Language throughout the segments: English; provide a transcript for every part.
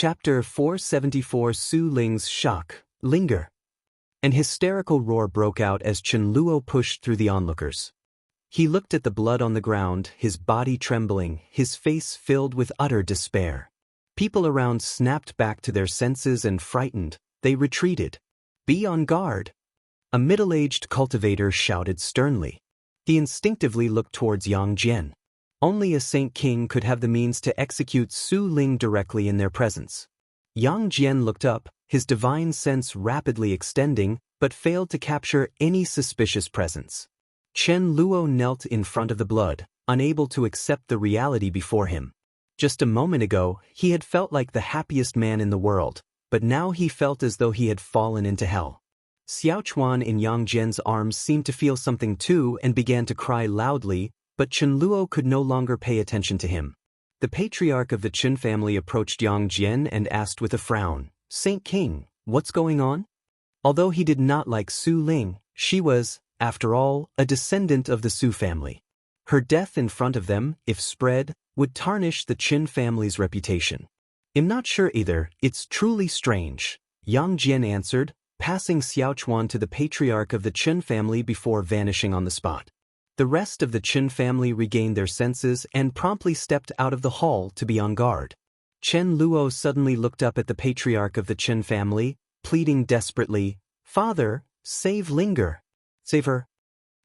Chapter 474 Su Ling's Shock, Linger. An hysterical roar broke out as Chen Luo pushed through the onlookers. He looked at the blood on the ground, his body trembling, his face filled with utter despair. People around snapped back to their senses and frightened, they retreated. "Be on guard!" A middle-aged cultivator shouted sternly. He instinctively looked towards Yang Jian. Only a Saint King could have the means to execute Su Ling directly in their presence. Yang Jian looked up, his divine sense rapidly extending, but failed to capture any suspicious presence. Chen Luo knelt in front of the blood, unable to accept the reality before him. Just a moment ago, he had felt like the happiest man in the world, but now he felt as though he had fallen into hell. Xiaochuan in Yang Jian's arms seemed to feel something too and began to cry loudly, but Chen Luo could no longer pay attention to him. The patriarch of the Chen family approached Yang Jian and asked with a frown, "Saint King, what's going on?" Although he did not like Su Ling, she was, after all, a descendant of the Su family. Her death in front of them, if spread, would tarnish the Chen family's reputation. "I'm not sure either, it's truly strange," Yang Jian answered, passing Xiaochuan to the patriarch of the Chen family before vanishing on the spot. The rest of the Chen family regained their senses and promptly stepped out of the hall to be on guard. Chen Luo suddenly looked up at the patriarch of the Chen family, pleading desperately, "Father, save Linger. Save her."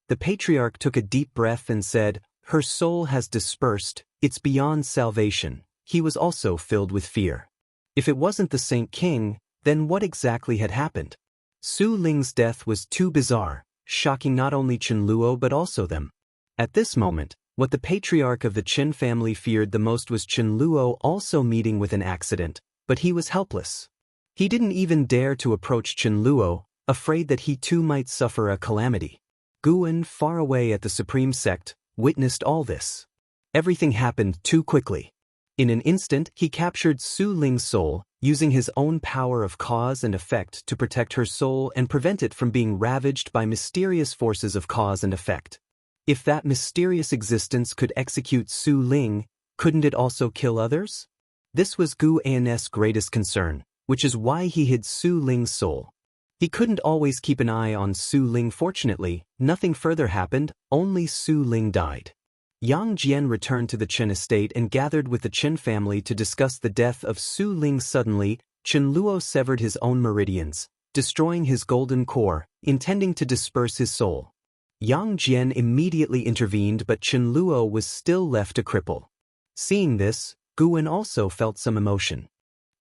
The patriarch took a deep breath and said, "Her soul has dispersed, it's beyond salvation." He was also filled with fear. If it wasn't the Saint King, then what exactly had happened? Su Ling's death was too bizarre, shocking not only Chen Luo but also them. At this moment, what the patriarch of the Chen family feared the most was Chen Luo also meeting with an accident, but he was helpless. He didn't even dare to approach Chen Luo, afraid that he too might suffer a calamity. Guan, far away at the supreme sect, witnessed all this. Everything happened too quickly. In an instant, he captured Su Ling's soul, using his own power of cause and effect to protect her soul and prevent it from being ravaged by mysterious forces of cause and effect. If that mysterious existence could execute Su Ling, couldn't it also kill others? This was Gu An's greatest concern, which is why he hid Su Ling's soul. He couldn't always keep an eye on Su Ling. Fortunately, nothing further happened, only Su Ling died. Yang Jian returned to the Chen estate and gathered with the Chen family to discuss the death of Su Ling. Suddenly, Chen Luo severed his own meridians, destroying his golden core, intending to disperse his soul. Yang Jian immediately intervened, but Chen Luo was still left a cripple. Seeing this, Guan also felt some emotion.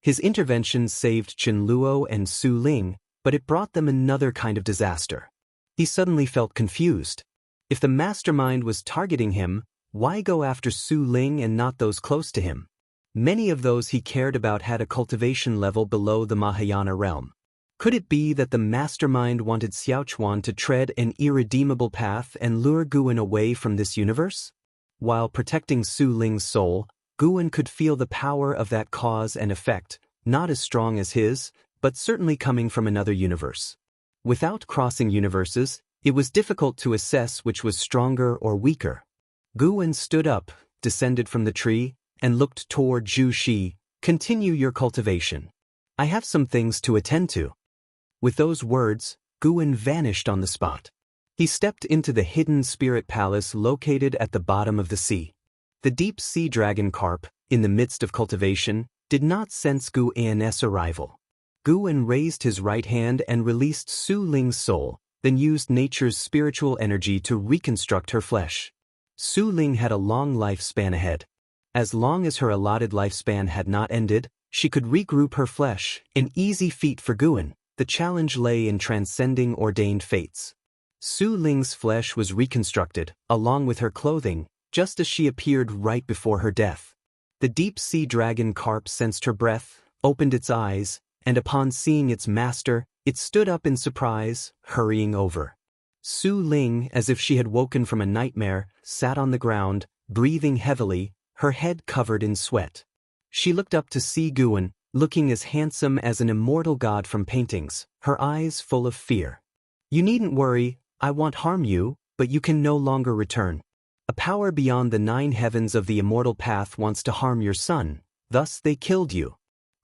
His intervention saved Chen Luo and Su Ling, but it brought them another kind of disaster. He suddenly felt confused. If the mastermind was targeting him, why go after Su Ling and not those close to him? Many of those he cared about had a cultivation level below the Mahayana realm. Could it be that the mastermind wanted Xiaochuan to tread an irredeemable path and lure Guan away from this universe? While protecting Su Ling's soul, Guan could feel the power of that cause and effect, not as strong as his, but certainly coming from another universe. Without crossing universes, it was difficult to assess which was stronger or weaker. Guan stood up, descended from the tree, and looked toward Zhu Shi. "Continue your cultivation. I have some things to attend to." With those words, Guan vanished on the spot. He stepped into the hidden spirit palace located at the bottom of the sea. The deep sea dragon carp, in the midst of cultivation, did not sense Gu An's arrival. Guan raised his right hand and released Su Ling's soul, then used nature's spiritual energy to reconstruct her flesh. Su Ling had a long lifespan ahead. As long as her allotted lifespan had not ended, she could regroup her flesh, an easy feat for Guan. The challenge lay in transcending ordained fates. Su Ling's flesh was reconstructed, along with her clothing, just as she appeared right before her death. The deep-sea dragon carp sensed her breath, opened its eyes, and upon seeing its master, it stood up in surprise, hurrying over. Su Ling, as if she had woken from a nightmare, sat on the ground, breathing heavily, her head covered in sweat. She looked up to see Guan, looking as handsome as an immortal god from paintings, her eyes full of fear. "You needn't worry, I won't harm you, but you can no longer return. A power beyond the 9 heavens of the immortal path wants to harm your son, thus they killed you.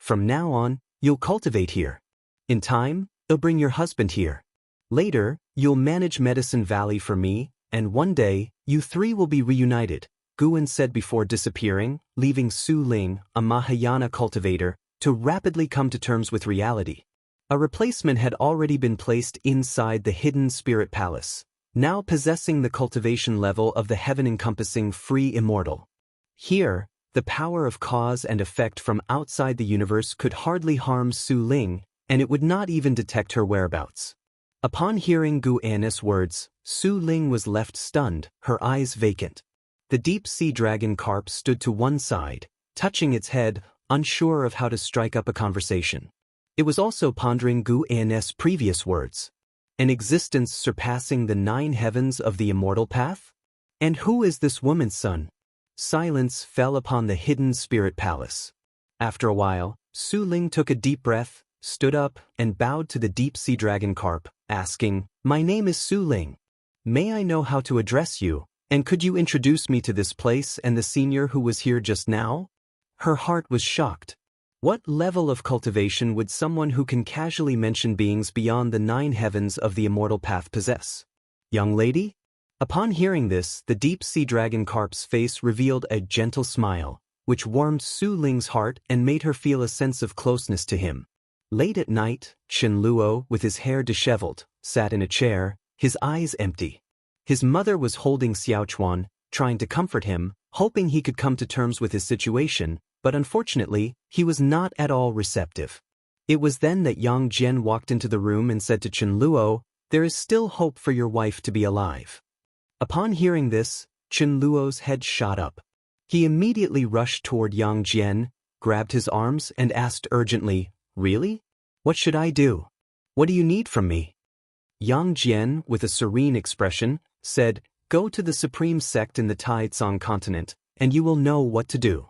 From now on, you'll cultivate here. In time, you'll bring your husband here. Later, you'll manage Medicine Valley for me, and one day, you three will be reunited, Guan said before disappearing, leaving Su Ling, a Mahayana cultivator, to rapidly come to terms with reality. A replacement had already been placed inside the hidden spirit palace, now possessing the cultivation level of the heaven-encompassing free immortal. Here, the power of cause and effect from outside the universe could hardly harm Su Ling, and it would not even detect her whereabouts. Upon hearing Gu An's words, Su Ling was left stunned, her eyes vacant. The deep sea dragon carp stood to one side, touching its head, unsure of how to strike up a conversation. It was also pondering Gu An's previous words. An existence surpassing the 9 heavens of the immortal path? And who is this woman's son? Silence fell upon the hidden spirit palace. After a while, Su Ling took a deep breath, stood up, and bowed to the deep sea dragon carp, asking, "My name is Su Ling. May I know how to address you, and could you introduce me to this place and the senior who was here just now?" Her heart was shocked. What level of cultivation would someone who can casually mention beings beyond the 9 heavens of the immortal path possess? Young lady? Upon hearing this, the deep sea dragon carp's face revealed a gentle smile, which warmed Su Ling's heart and made her feel a sense of closeness to him. Late at night, Chen Luo, with his hair disheveled, sat in a chair, his eyes empty. His mother was holding Xiaochuan, trying to comfort him, hoping he could come to terms with his situation, but unfortunately, he was not at all receptive. It was then that Yang Jian walked into the room and said to Chen Luo, "There is still hope for your wife to be alive." Upon hearing this, Chen Luo's head shot up. He immediately rushed toward Yang Jian, grabbed his arms and asked urgently, "Really? What should I do? What do you need from me?" Yang Jian, with a serene expression, said, "Go to the supreme sect in the Taicang continent, and you will know what to do."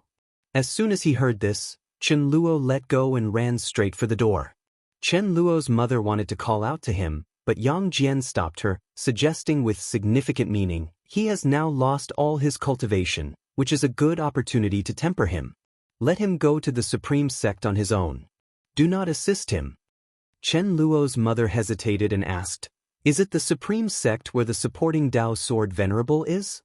As soon as he heard this, Chen Luo let go and ran straight for the door. Chen Luo's mother wanted to call out to him, but Yang Jian stopped her, suggesting with significant meaning, "He has now lost all his cultivation, which is a good opportunity to temper him. Let him go to the supreme sect on his own. Do not assist him." Chen Luo's mother hesitated and asked, "Is it the supreme sect where the supporting Dao sword venerable is?"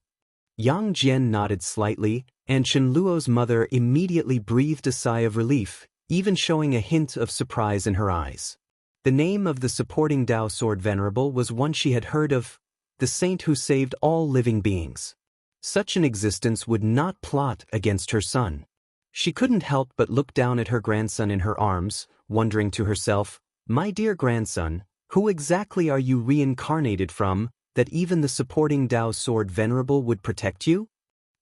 Yang Jian nodded slightly, and Chen Luo's mother immediately breathed a sigh of relief, even showing a hint of surprise in her eyes. The name of the supporting Dao sword venerable was one she had heard of, the saint who saved all living beings. Such an existence would not plot against her son. She couldn't help but look down at her grandson in her arms, wondering to herself, "My dear grandson, who exactly are you reincarnated from, that even the supporting Dao sword venerable would protect you?"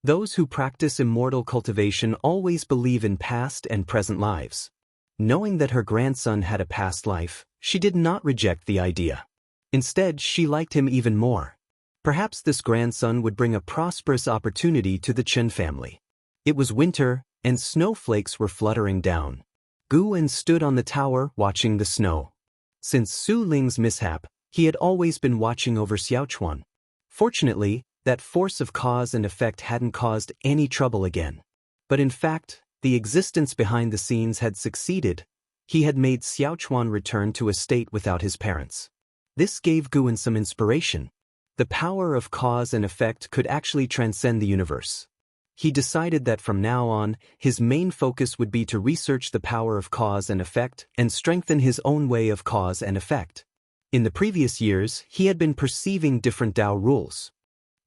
Those who practice immortal cultivation always believe in past and present lives. Knowing that her grandson had a past life, she did not reject the idea. Instead, she liked him even more. Perhaps this grandson would bring a prosperous opportunity to the Chen family. It was winter, and snowflakes were fluttering down. Guan stood on the tower watching the snow. Since Su Ling's mishap, he had always been watching over Xiaochuan. Fortunately, that force of cause and effect hadn't caused any trouble again. But in fact, the existence behind the scenes had succeeded. He had made Xiaochuan return to a state without his parents. This gave Guan some inspiration. The power of cause and effect could actually transcend the universe. He decided that from now on, his main focus would be to research the power of cause and effect and strengthen his own way of cause and effect. In the previous years, he had been perceiving different Dao rules.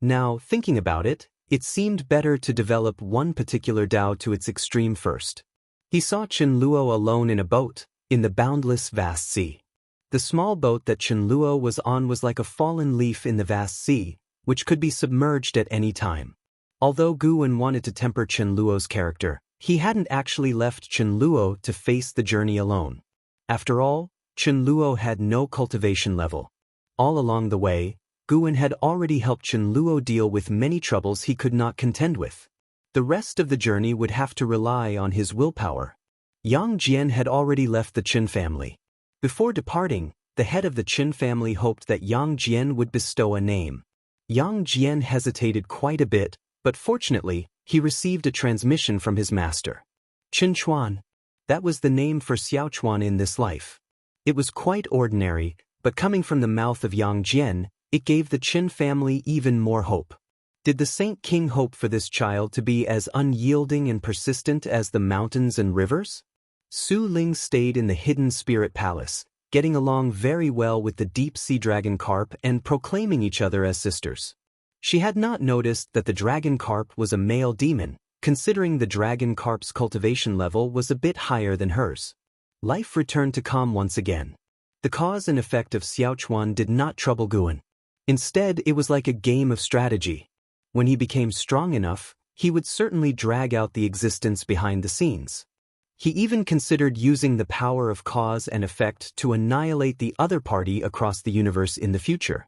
Now, thinking about it, it seemed better to develop one particular Dao to its extreme first. He saw Chen Luo alone in a boat, in the boundless vast sea. The small boat that Chen Luo was on was like a fallen leaf in the vast sea, which could be submerged at any time. Although Guan wanted to temper Chen Luo's character, he hadn't actually left Chen Luo to face the journey alone. After all, Chen Luo had no cultivation level. All along the way, Guan had already helped Chen Luo deal with many troubles he could not contend with. The rest of the journey would have to rely on his willpower. Yang Jian had already left the Qin family. Before departing, the head of the Qin family hoped that Yang Jian would bestow a name. Yang Jian hesitated quite a bit, but fortunately, he received a transmission from his master. "Qin Chuan." That was the name for Xiaochuan in this life. It was quite ordinary, but coming from the mouth of Yang Jian, it gave the Qin family even more hope. Did the Saint King hope for this child to be as unyielding and persistent as the mountains and rivers? Su Ling stayed in the hidden spirit palace, getting along very well with the deep-sea dragon carp and proclaiming each other as sisters. She had not noticed that the dragon carp was a male demon, considering the dragon carp's cultivation level was a bit higher than hers. Life returned to calm once again. The cause and effect of Xiaochuan did not trouble Guan. Instead, it was like a game of strategy. When he became strong enough, he would certainly drag out the existence behind the scenes. He even considered using the power of cause and effect to annihilate the other party across the universe in the future.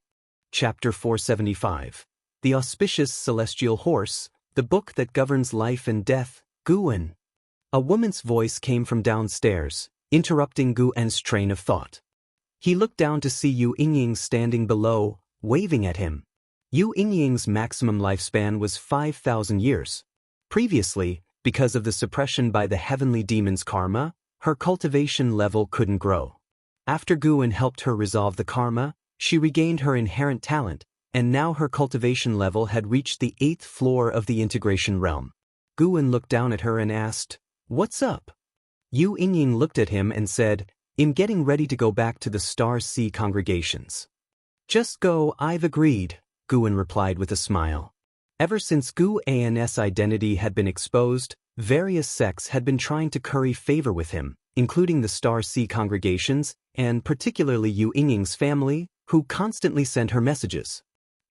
Chapter 475. The Auspicious Celestial Horse, the book that governs life and death, Guan. A woman's voice came from downstairs, interrupting Guan's train of thought. He looked down to see Yu Yingying standing below, waving at him. Yu Yingying's maximum lifespan was 5,000 years. Previously, because of the suppression by the heavenly demon's karma, her cultivation level couldn't grow. After Guan helped her resolve the karma, she regained her inherent talent, and now her cultivation level had reached the 8th floor of the integration realm. Guan looked down at her and asked, "What's up?" Yu Yingying looked at him and said, "I'm getting ready to go back to the Star Sea congregations." "Just go, I've agreed," Guan replied with a smile. Ever since Guan's identity had been exposed, various sects had been trying to curry favor with him, including the Star Sea congregations, and particularly Yu Yingying's family, who constantly sent her messages.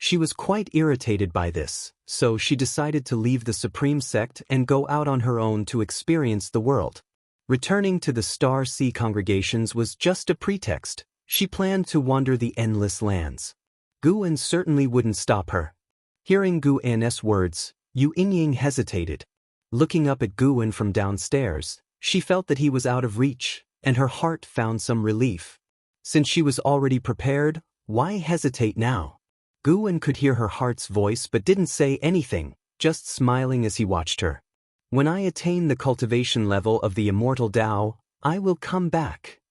She was quite irritated by this, so she decided to leave the Supreme Sect and go out on her own to experience the world. Returning to the Star Sea congregations was just a pretext. She planned to wander the endless lands. Guan certainly wouldn't stop her. Hearing Guan's words, Yu Yingying hesitated. Looking up at Guan from downstairs, she felt that he was out of reach, and her heart found some relief. Since she was already prepared, why hesitate now? Guan could hear her heart's voice but didn't say anything, just smiling as he watched her. "When I attain the cultivation level of the Immortal Tao, I will come back."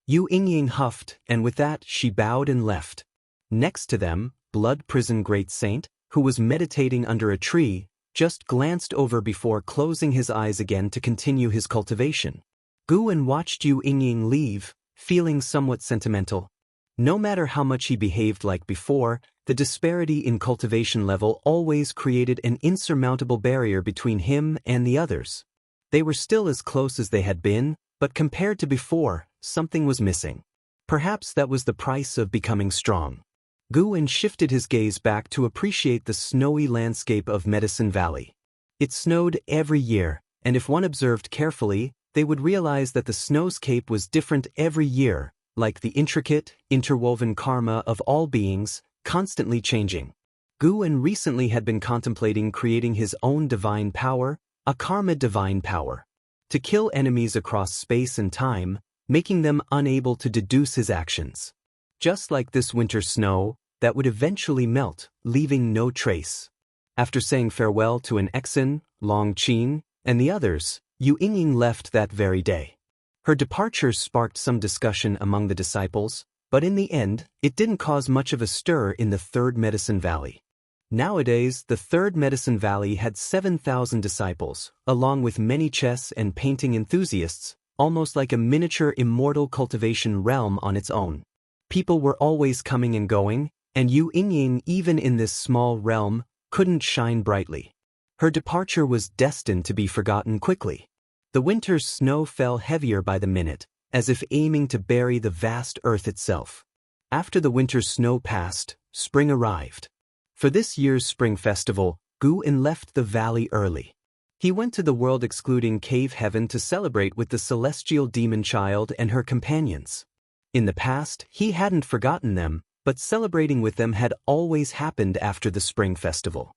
Yu Yingying huffed, and with that she bowed and left. Next to them, Blood Prison Great Saint, who was meditating under a tree, just glanced over before closing his eyes again to continue his cultivation. Guan watched Yu Yingying leave, feeling somewhat sentimental. No matter how much he behaved like before, the disparity in cultivation level always created an insurmountable barrier between him and the others. They were still as close as they had been, but compared to before, something was missing. Perhaps that was the price of becoming strong. Guan shifted his gaze back to appreciate the snowy landscape of Medicine Valley. It snowed every year, and if one observed carefully, they would realize that the snowscape was different every year, like the intricate, interwoven karma of all beings, constantly changing. Guan recently had been contemplating creating his own divine power, a karma divine power, to kill enemies across space and time, making them unable to deduce his actions. Just like this winter snow, that would eventually melt, leaving no trace. After saying farewell to an Exin, Long Qin, and the others, Yu Yingying left that very day. Her departure sparked some discussion among the disciples, but in the end, it didn't cause much of a stir in the Third Medicine Valley. Nowadays, the Third Medicine Valley had 7,000 disciples, along with many chess and painting enthusiasts, almost like a miniature immortal cultivation realm on its own. People were always coming and going, and Yu Yingying, even in this small realm, couldn't shine brightly. Her departure was destined to be forgotten quickly. The winter's snow fell heavier by the minute, as if aiming to bury the vast earth itself. After the winter's snow passed, spring arrived. For this year's spring festival, Guan left the valley early. He went to the world-excluding cave heaven to celebrate with the celestial demon child and her companions. In the past, he hadn't forgotten them, but celebrating with them had always happened after the spring festival.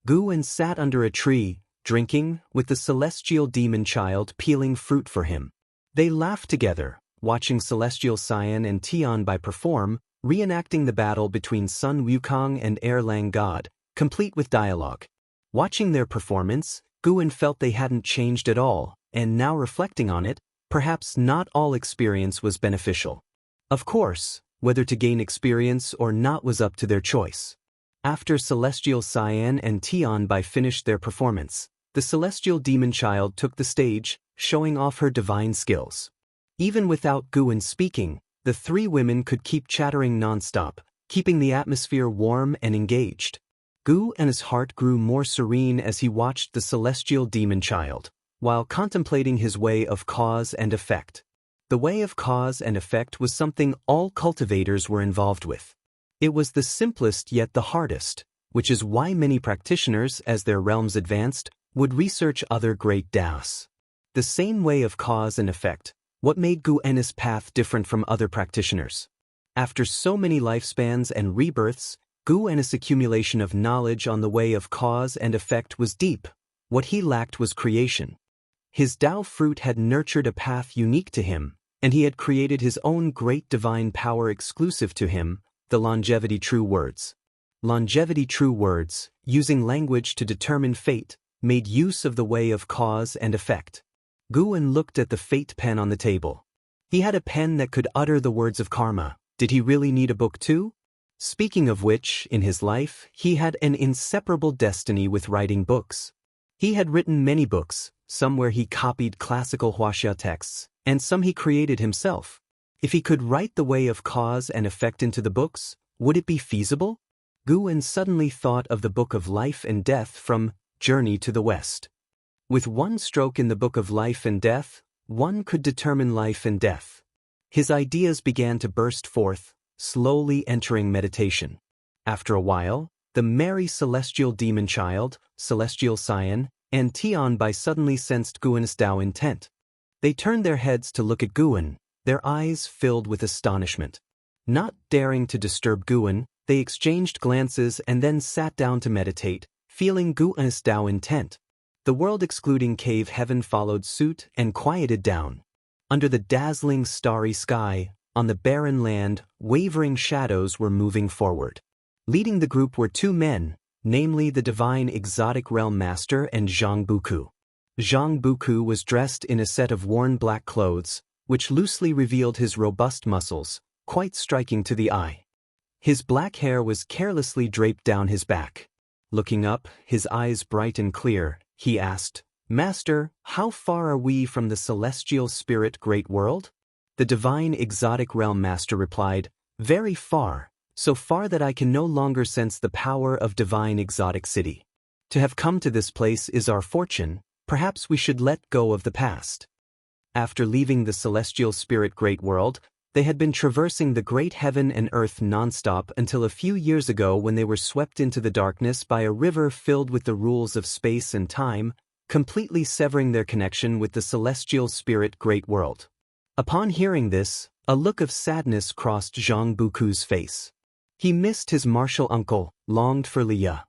Guan sat under a tree, drinking, with the celestial demon child peeling fruit for him. They laughed together, watching Celestial Cyan and Tian Bai perform, reenacting the battle between Sun Wukong and Erlang God, complete with dialogue. Watching their performance, Guan felt they hadn't changed at all, and now reflecting on it, perhaps not all experience was beneficial. Of course, whether to gain experience or not was up to their choice. After Celestial Cyan and Tianbai finished their performance, the celestial demon child took the stage, showing off her divine skills. Even without Guan speaking, the three women could keep chattering non-stop, keeping the atmosphere warm and engaged. Gu and his heart grew more serene as he watched the celestial demon child, while contemplating his way of cause and effect. The way of cause and effect was something all cultivators were involved with. It was the simplest yet the hardest, which is why many practitioners, as their realms advanced, would research other great Daos. The same way of cause and effect, what made Gu En's path different from other practitioners. After so many lifespans and rebirths, Gu En's accumulation of knowledge on the way of cause and effect was deep. What he lacked was creation. His Tao fruit had nurtured a path unique to him, and he had created his own great divine power exclusive to him, the longevity true words. Longevity true words, using language to determine fate, made use of the way of cause and effect. Guan looked at the fate pen on the table. He had a pen that could utter the words of karma. Did he really need a book too? Speaking of which, in his life, he had an inseparable destiny with writing books. He had written many books, some where he copied classical Wuxia texts, and some he created himself. If he could write the way of cause and effect into the books, would it be feasible? Guan suddenly thought of the Book of Life and Death from Journey to the West. With one stroke in the Book of Life and Death, one could determine life and death. His ideas began to burst forth, slowly entering meditation. After a while, the merry celestial demon child, Celestial Cyan, and Tianbai suddenly sensed Guan's Tao intent. They turned their heads to look at Guan, their eyes filled with astonishment. Not daring to disturb Guan, they exchanged glances and then sat down to meditate, feeling Guan's Tao intent. The world excluding cave heaven followed suit and quieted down. Under the dazzling starry sky, on the barren land, wavering shadows were moving forward. Leading the group were two men, namely the divine exotic realm master and Zhang Buku. Zhang Buku was dressed in a set of worn black clothes, which loosely revealed his robust muscles, quite striking to the eye. His black hair was carelessly draped down his back. Looking up, his eyes bright and clear, he asked, "Master, how far are we from the celestial spirit great world?" The divine exotic realm master replied, "Very far, so far that I can no longer sense the power of divine exotic city. To have come to this place is our fortune, perhaps we should let go of the past." After leaving the celestial spirit great world, they had been traversing the great heaven and earth non-stop until a few years ago when they were swept into the darkness by a river filled with the rules of space and time, completely severing their connection with the celestial spirit great world. Upon hearing this, a look of sadness crossed Zhang Buku's face. He missed his martial uncle, longed for Liya.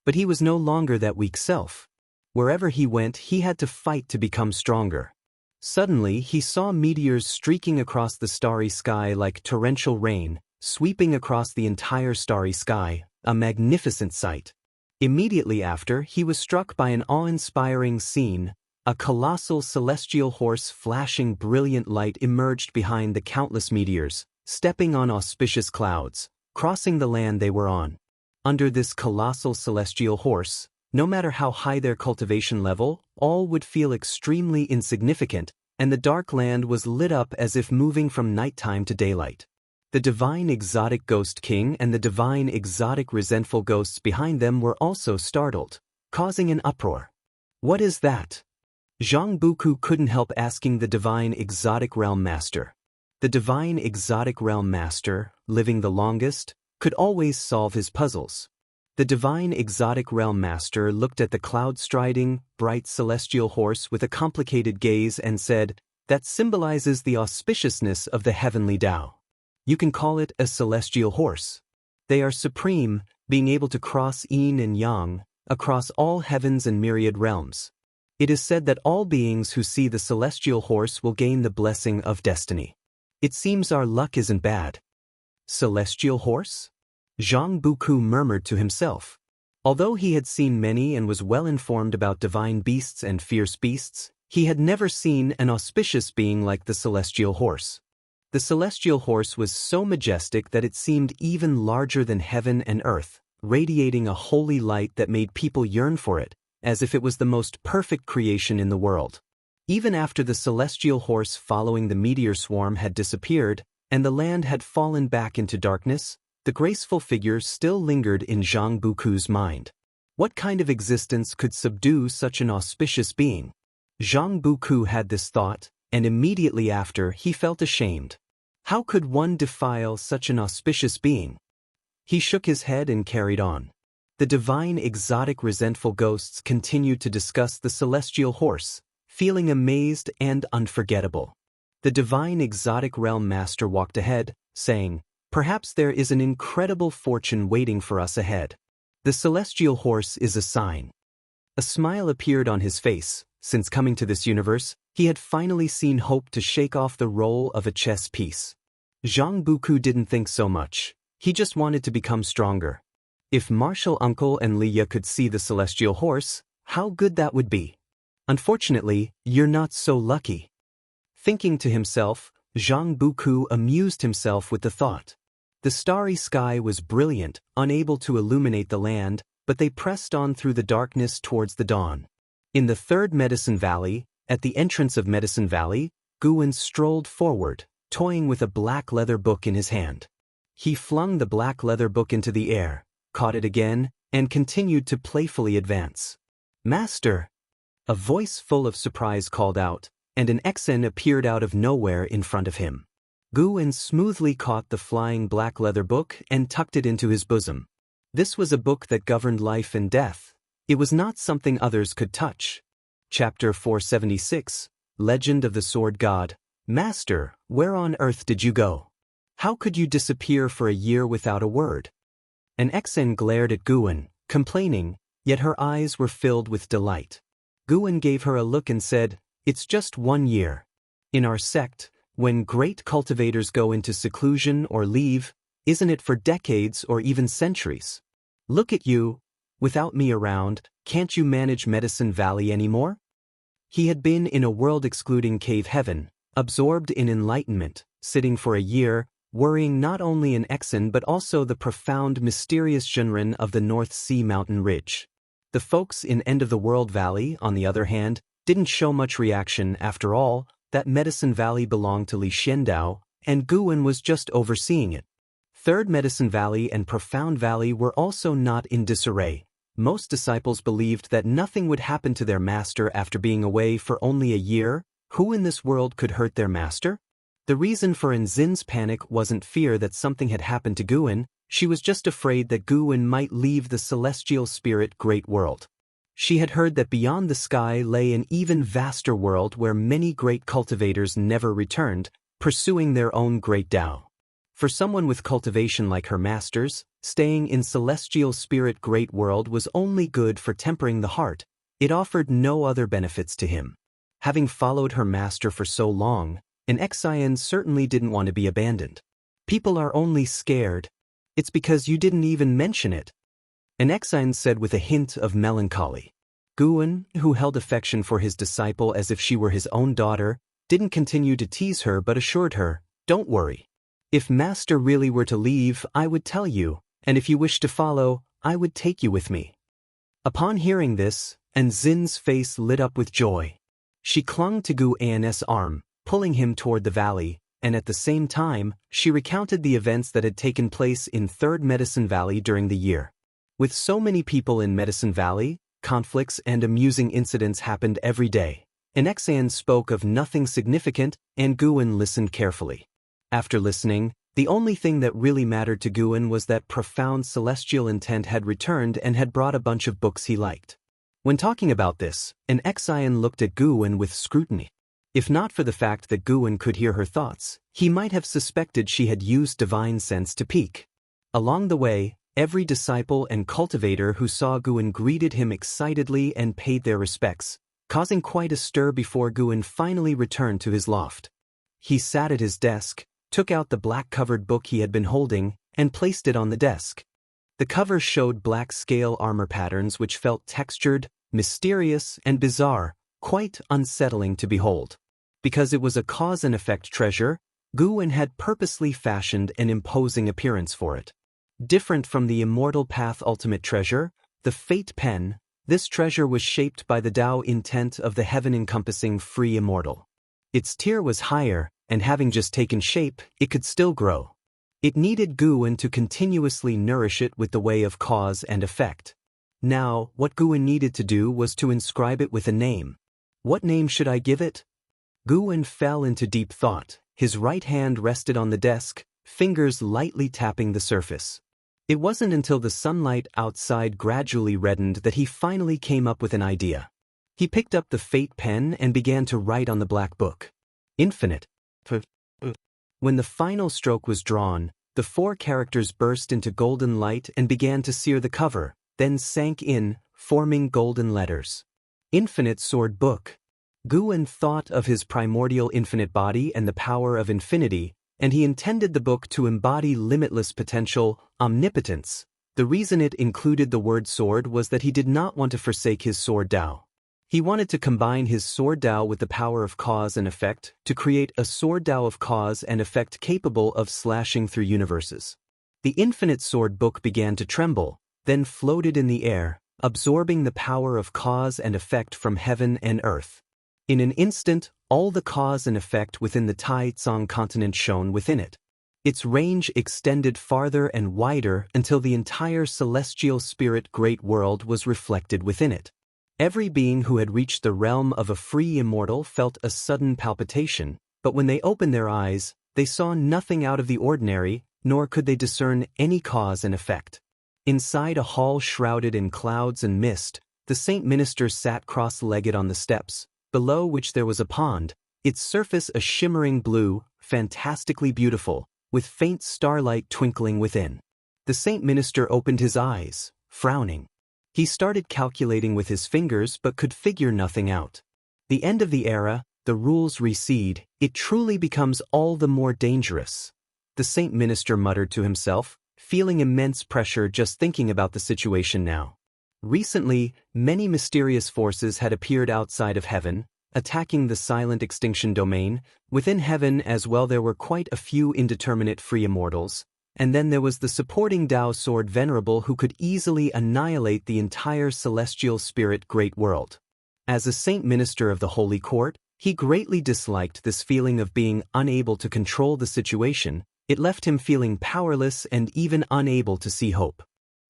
But he was no longer that weak self. Wherever he went, he had to fight to become stronger. Suddenly, he saw meteors streaking across the starry sky like torrential rain, sweeping across the entire starry sky, a magnificent sight. Immediately after, he was struck by an awe-inspiring scene. A colossal celestial horse flashing brilliant light emerged behind the countless meteors, stepping on auspicious clouds, crossing the land they were on. Under this colossal celestial horse, no matter how high their cultivation level, all would feel extremely insignificant, and the dark land was lit up as if moving from nighttime to daylight. The divine exotic ghost king and the divine exotic resentful ghosts behind them were also startled, causing an uproar. "What is that?" Zhang Buku couldn't help asking the divine exotic realm master. The divine exotic realm master, living the longest, could always solve his puzzles. The divine exotic realm master looked at the cloud-striding, bright celestial horse with a complicated gaze and said, "That symbolizes the auspiciousness of the heavenly Tao. You can call it a celestial horse. They are supreme, being able to cross yin and yang, across all heavens and myriad realms. It is said that all beings who see the celestial horse will gain the blessing of destiny. It seems our luck isn't bad." Celestial horse? Zhang Buku murmured to himself. Although he had seen many and was well informed about divine beasts and fierce beasts, He had never seen an auspicious being like the celestial horse. The celestial horse was so majestic that it seemed even larger than heaven and earth, radiating a holy light that made people yearn for it, as if it was the most perfect creation in the world. Even after the celestial horse following the meteor swarm had disappeared, and the land had fallen back into darkness, the graceful figure still lingered in Zhang Buku's mind. What kind of existence could subdue such an auspicious being? Zhang Buku had this thought, and immediately after he felt ashamed. How could one defile such an auspicious being? He shook his head and carried on. The divine exotic resentful ghosts continued to discuss the celestial horse, feeling amazed and unforgettable. The divine exotic realm master walked ahead, saying, "Perhaps there is an incredible fortune waiting for us ahead. The celestial horse is a sign." A smile appeared on his face. Since coming to this universe, he had finally seen hope to shake off the role of a chess piece. Zhang Buku didn't think so much. He just wanted to become stronger. If Martial Uncle and Liya could see the celestial horse, how good that would be. Unfortunately, you're not so lucky. Thinking to himself, Zhang Buku amused himself with the thought. The starry sky was brilliant, unable to illuminate the land, but they pressed on through the darkness towards the dawn. In the third Medicine Valley, at the entrance of Medicine Valley, Guwen strolled forward, toying with a black leather book in his hand. He flung the black leather book into the air, caught it again, and continued to playfully advance. "Master!" A voice full of surprise called out, and an Exen appeared out of nowhere in front of him. Guwen smoothly caught the flying black leather book and tucked it into his bosom. This was a book that governed life and death. It was not something others could touch. Chapter 476, Legend of the Sword God. "Master, where on earth did you go? How could you disappear for a year without a word?" An Exen glared at Guwen, complaining, yet her eyes were filled with delight. Guwen gave her a look and said, "It's just 1 year. In our sect, when great cultivators go into seclusion or leave, isn't it for decades or even centuries? Look at you. Without me around, can't you manage Medicine Valley anymore?" He had been in a world-excluding cave heaven, absorbed in enlightenment, sitting for a year, worrying not only an Exen but also the profound mysterious Zhenren of the North Sea mountain ridge. The folks in End-of-the-World Valley, on the other hand, didn't show much reaction. After all, that Medicine Valley belonged to Li Xiandao, and Guwen was just overseeing it. Third Medicine Valley and Profound Valley were also not in disarray. Most disciples believed that nothing would happen to their master after being away for only a year. Who in this world could hurt their master? The reason for Nzin's panic wasn't fear that something had happened to Guwen. She was just afraid that Guwen might leave the celestial spirit great world. She had heard that beyond the sky lay an even vaster world where many great cultivators never returned, pursuing their own great Tao. For someone with cultivation like her master's, staying in celestial spirit great world was only good for tempering the heart. It offered no other benefits to him. Having followed her master for so long, an Xian certainly didn't want to be abandoned. "People are only scared. It's because you didn't even mention it," an Xian said with a hint of melancholy. Guwen, who held affection for his disciple as if she were his own daughter, didn't continue to tease her but assured her, "Don't worry. If Master really were to leave, I would tell you, and if you wish to follow, I would take you with me." Upon hearing this, Nzin's face lit up with joy. She clung to Guwen's arm, pulling him toward the valley, and at the same time, she recounted the events that had taken place in Third Medicine Valley during the year. With so many people in Medicine Valley, conflicts and amusing incidents happened every day. An Xian spoke of nothing significant, and Guwen listened carefully. After listening, the only thing that really mattered to Guwen was that profound celestial intent had returned and had brought a bunch of books he liked. When talking about this, an Xian looked at Guwen with scrutiny. If not for the fact that Guwen could hear her thoughts, he might have suspected she had used divine sense to peek. Along the way, every disciple and cultivator who saw Guwen greeted him excitedly and paid their respects, causing quite a stir before Guwen finally returned to his loft. He sat at his desk, took out the black-covered book he had been holding, and placed it on the desk. The cover showed black scale armor patterns which felt textured, mysterious, and bizarre, quite unsettling to behold. Because it was a cause and effect treasure, Guwen had purposely fashioned an imposing appearance for it. Different from the Immortal Path Ultimate Treasure, the Fate Pen, this treasure was shaped by the Tao intent of the heaven-encompassing free immortal. Its tier was higher, and having just taken shape, it could still grow. It needed Guwen to continuously nourish it with the way of cause and effect. Now, what Guwen needed to do was to inscribe it with a name. What name should I give it? Guwen fell into deep thought. His right hand rested on the desk, fingers lightly tapping the surface. It wasn't until the sunlight outside gradually reddened that he finally came up with an idea. He picked up the Fate pen and began to write on the black book. Infinite. When the final stroke was drawn, the 4 characters burst into golden light and began to sear the cover, then sank in, forming golden letters. Infinite Sword Book. Guwen thought of his primordial infinite body and the power of infinity, and he intended the book to embody limitless potential, omnipotence. The reason it included the word sword was that he did not want to forsake his sword Tao. He wanted to combine his sword Tao with the power of cause and effect to create a sword Tao of cause and effect capable of slashing through universes. The Infinite Sword Book began to tremble, then floated in the air, absorbing the power of cause and effect from heaven and earth. In an instant, all the cause and effect within the Taizong continent shone within it. Its range extended farther and wider until the entire celestial spirit great world was reflected within it. Every being who had reached the realm of a free immortal felt a sudden palpitation, but when they opened their eyes, they saw nothing out of the ordinary, nor could they discern any cause and effect. Inside a hall shrouded in clouds and mist, the saint minister sat cross-legged on the steps, below which there was a pond, its surface a shimmering blue, fantastically beautiful, with faint starlight twinkling within. The saint minister opened his eyes, frowning. He started calculating with his fingers but could figure nothing out. The end of the era, the rules recede, it truly becomes all the more dangerous. The saint minister muttered to himself, feeling immense pressure just thinking about the situation now. Recently, many mysterious forces had appeared outside of heaven, attacking the silent extinction domain. Within heaven as well there were quite a few indeterminate free immortals, and then there was the supporting Tao Sword Venerable who could easily annihilate the entire celestial spirit great world. As a saint minister of the Holy Court, he greatly disliked this feeling of being unable to control the situation. It left him feeling powerless and even unable to see hope.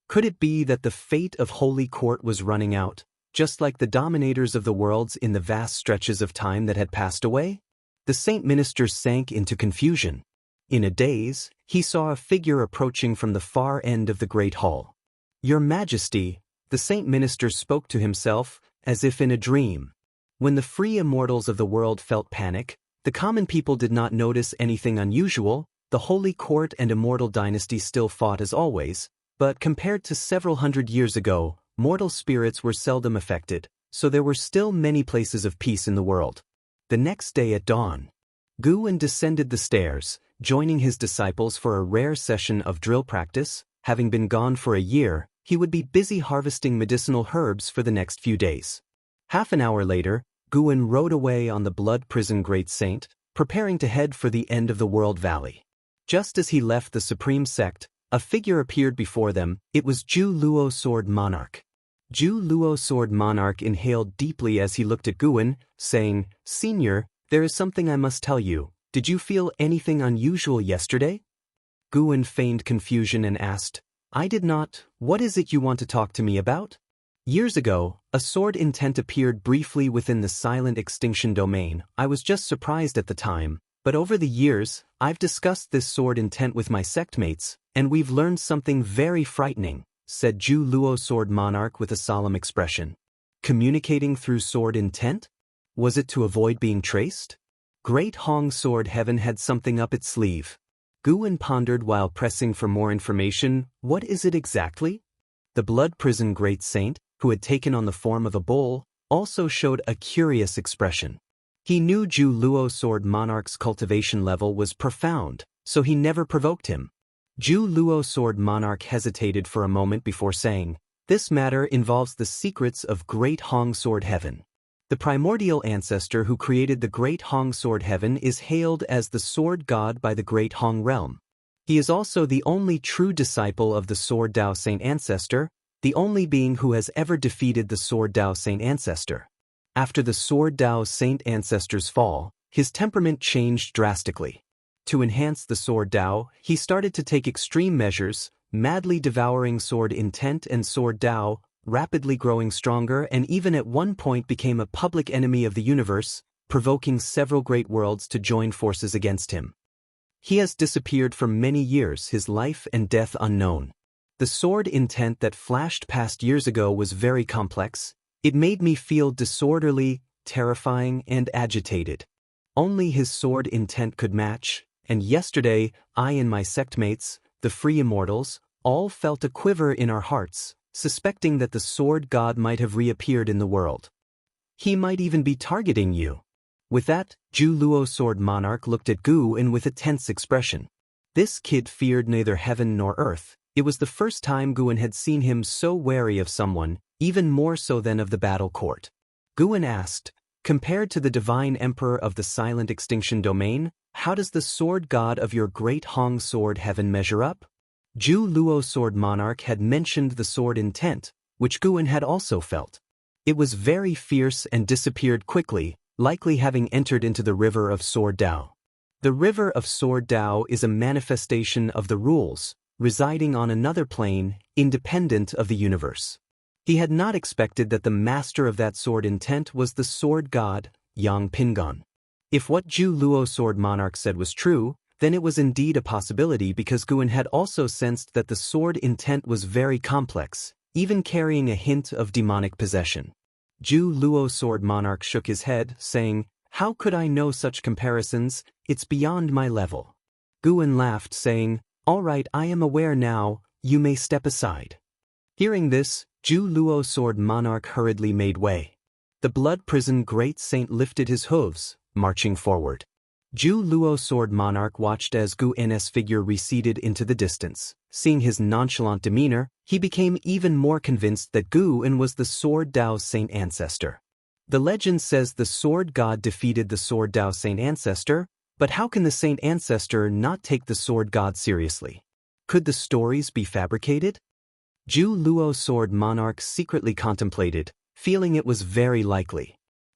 Could it be that the fate of Holy Court was running out, just like the dominators of the worlds in the vast stretches of time that had passed away? The saint minister sank into confusion. In a daze, he saw a figure approaching from the far end of the great hall. "Your Majesty," the saint minister spoke to himself, as if in a dream. When the free immortals of the world felt panic, the common people did not notice anything unusual. The Holy Court and Immortal Dynasty still fought as always, but compared to several hundred years ago, mortal spirits were seldom affected, so there were still many places of peace in the world. The next day at dawn, Guwen descended the stairs, joining his disciples for a rare session of drill practice. Having been gone for a year, he would be busy harvesting medicinal herbs for the next few days. Half an hour later, Guwen rode away on the Blood Prison Great Saint, preparing to head for the end of the world valley. Just as he left the Supreme Sect, a figure appeared before them. It was Zhu Luo Sword Monarch. Zhu Luo Sword Monarch inhaled deeply as he looked at Guwen, saying, "Senior, there is something I must tell you. Did you feel anything unusual yesterday?" Guwen feigned confusion and asked, "I did not. What is it you want to talk to me about?" "Years ago, a sword intent appeared briefly within the silent extinction domain. I was just surprised at the time, but over the years, I've discussed this sword intent with my sect mates, and we've learned something very frightening," said Zhu Luo Sword Monarch with a solemn expression. Communicating through sword intent? Was it to avoid being traced? Great Hong Sword Heaven had something up its sleeve. Guwen pondered while pressing for more information. What is it exactly? The Blood Prison Great Saint, who had taken on the form of a bull, also showed a curious expression. He knew Zhu Luo Sword Monarch's cultivation level was profound, so he never provoked him. Zhu Luo Sword Monarch hesitated for a moment before saying, "This matter involves the secrets of Great Hong Sword Heaven." The primordial ancestor who created the Great Hong Sword Heaven is hailed as the Sword God by the Great Hong Realm. He is also the only true disciple of the Sword Dao Saint Ancestor, the only being who has ever defeated the Sword Dao Saint Ancestor. After the Sword Dao Saint Ancestor's fall, his temperament changed drastically. To enhance the Sword Dao, he started to take extreme measures, madly devouring Sword Intent and Sword Dao, rapidly growing stronger, and even at one point became a public enemy of the universe, provoking several great worlds to join forces against him. He has disappeared for many years, his life and death unknown. The Sword Intent that flashed past years ago was very complex. It made me feel disorderly, terrifying, and agitated. Only his Sword Intent could match, and yesterday, I and my sect mates, the Free Immortals, all felt a quiver in our hearts, suspecting that the Sword God might have reappeared in the world. He might even be targeting you. With that, Zhu Luo Sword Monarch looked at Gu In with a tense expression. This kid feared neither heaven nor earth. It was the first time Gu In had seen him so wary of someone, even more so than of the battle court. Gu In asked, compared to the Divine Emperor of the Silent Extinction Domain, how does the Sword God of your Great Hong Sword Heaven measure up? Zhu Luo Sword Monarch had mentioned the Sword Intent, which Gu In had also felt. It was very fierce and disappeared quickly, likely having entered into the River of Sword Dao. The River of Sword Dao is a manifestation of the rules, residing on another plane, independent of the universe. He had not expected that the master of that Sword Intent was the Sword God, Yang Pingon. If what Zhu Luo Sword Monarch said was true, then it was indeed a possibility because Gu In had also sensed that the Sword Intent was very complex, even carrying a hint of demonic possession. Zhu Luo Sword Monarch shook his head, saying, "How could I know such comparisons? It's beyond my level." Gu In laughed, saying, "All right, I am aware now, you may step aside." Hearing this, Zhu Luo Sword Monarch hurriedly made way. The Blood Prison Great Saint lifted his hooves, marching forward. Zhu Luo Sword Monarch watched as Gu In's figure receded into the distance. Seeing his nonchalant demeanor, he became even more convinced that Gu In was the Sword Dao Saint Ancestor. The legend says the Sword God defeated the Sword Dao Saint Ancestor, but how can the Saint Ancestor not take the Sword God seriously? Could the stories be fabricated? Zhu Luo Sword Monarch secretly contemplated, feeling it was very likely.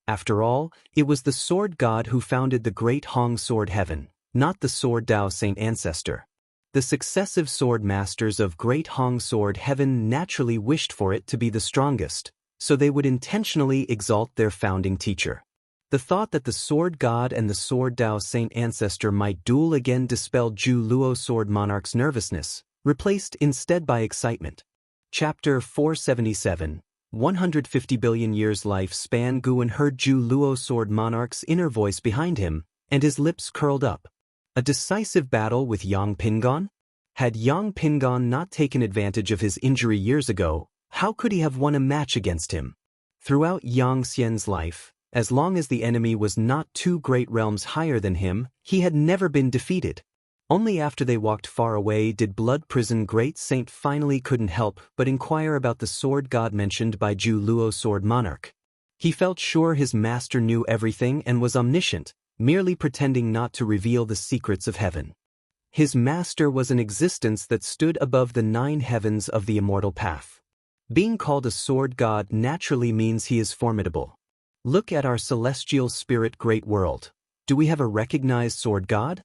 After all, it was the Sword God who founded the Great Hong Sword Heaven, not the Sword Dao Saint Ancestor. The successive sword masters of Great Hong Sword Heaven naturally wished for it to be the strongest, so they would intentionally exalt their founding teacher. The thought that the Sword God and the Sword Dao Saint Ancestor might duel again dispelled Zhu Luo Sword Monarch's nervousness, replaced instead by excitement. Chapter 477 150 billion years lifespan. Gu In heard Zhu Luo Sword Monarch's inner voice behind him, and his lips curled up. A decisive battle with Yang Pingon? Had Yang Pingon not taken advantage of his injury years ago, how could he have won a match against him? Throughout Yang Xian's life, as long as the enemy was not 2 great realms higher than him, he had never been defeated. Only after they walked far away did Blood Prison Great Saint finally couldn't help but inquire about the Sword God mentioned by Zhu Luo Sword Monarch. He felt sure his master knew everything and was omniscient, merely pretending not to reveal the secrets of heaven. His master was an existence that stood above the 9 heavens of the immortal path. Being called a Sword God naturally means he is formidable. Look at our celestial spirit great world. Do we have a recognized Sword God?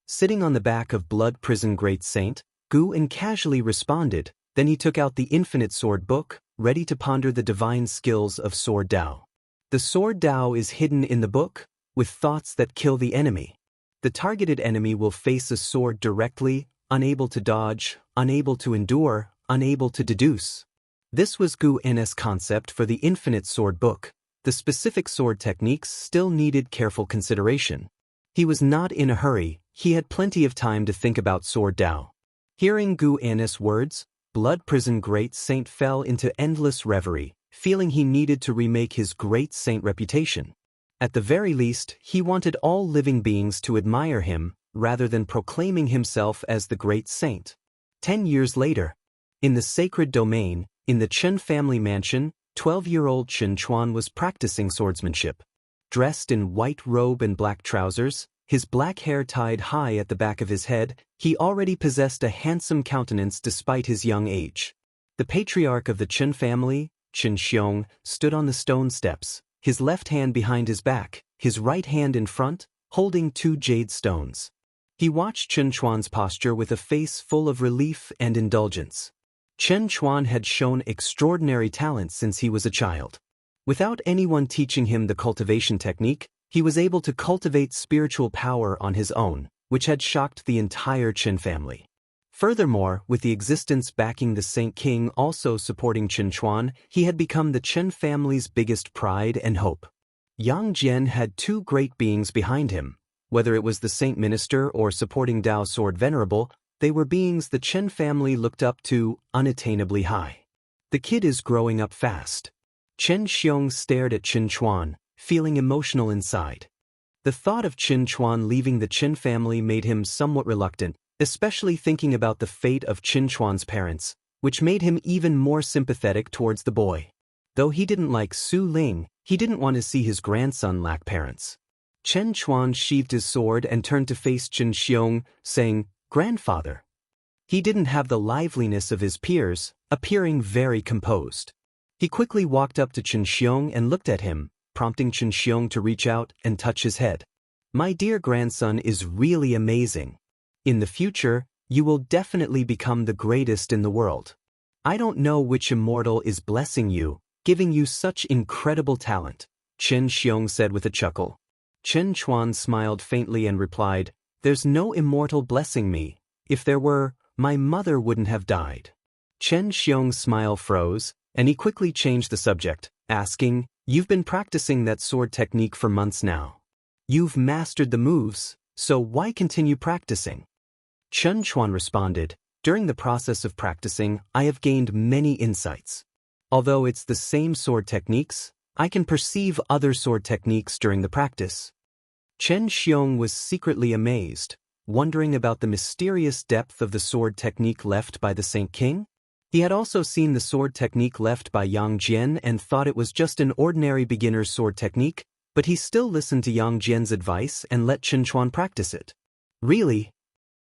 Sitting on the back of Blood Prison Great Saint, Gu In casually responded, then he took out the Infinite Sword Book, ready to ponder the divine skills of Sword Dao. The Sword Dao is hidden in the book, with thoughts that kill the enemy. The targeted enemy will face a sword directly, unable to dodge, unable to endure, unable to deduce. This was Gu In's concept for the Infinite Sword Book. The specific sword techniques still needed careful consideration. He was not in a hurry. He had plenty of time to think about Sword Dao. Hearing Gu In's words, Blood Prison Great Saint fell into endless reverie, feeling he needed to remake his Great Saint reputation. At the very least, he wanted all living beings to admire him, rather than proclaiming himself as the Great Saint. 10 years later, in the sacred domain, in the Chen family mansion, 12-year-old Chen Chuan was practicing swordsmanship. Dressed in white robe and black trousers, his black hair tied high at the back of his head, he already possessed a handsome countenance despite his young age. The patriarch of the Chen family, Chen Xiong, stood on the stone steps, his left hand behind his back, his right hand in front, holding 2 jade stones. He watched Chen Chuan's posture with a face full of relief and indulgence. Chen Chuan had shown extraordinary talent since he was a child. Without anyone teaching him the cultivation technique, he was able to cultivate spiritual power on his own, which had shocked the entire Chen family. Furthermore, with the existence backing the Saint King also supporting Chen Chuan, he had become the Chen family's biggest pride and hope. Yang Jian had 2 great beings behind him. Whether it was the Saint Minister or supporting Dao Sword Venerable, they were beings the Chen family looked up to unattainably high. The kid is growing up fast. Chen Xiong stared at Chen Chuan, feeling emotional inside. The thought of Chen Chuan leaving the Chen family made him somewhat reluctant, especially thinking about the fate of Chen Chuan's parents, which made him even more sympathetic towards the boy. Though he didn't like Su Ling, he didn't want to see his grandson lack parents. Chen Chuan sheathed his sword and turned to face Chen Xiong, saying, "Grandfather." He didn't have the liveliness of his peers, appearing very composed. He quickly walked up to Chen Xiong and looked at him, prompting Chen Xiong to reach out and touch his head. "My dear grandson is really amazing. In the future, you will definitely become the greatest in the world. I don't know which immortal is blessing you, giving you such incredible talent," Chen Xiong said with a chuckle. Chen Chuan smiled faintly and replied, "There's no immortal blessing me. If there were, my mother wouldn't have died." Chen Xiong's smile froze, and he quickly changed the subject, asking, "You've been practicing that sword technique for months now. You've mastered the moves, so why continue practicing?" Chen Chuan responded, "During the process of practicing, I have gained many insights. Although it's the same sword techniques, I can perceive other sword techniques during the practice." Chen Xiong was secretly amazed, wondering about the mysterious depth of the sword technique left by the Saint King. He had also seen the sword technique left by Yang Jian and thought it was just an ordinary beginner's sword technique, but he still listened to Yang Jian's advice and let Chen Chuan practice it. "Really?"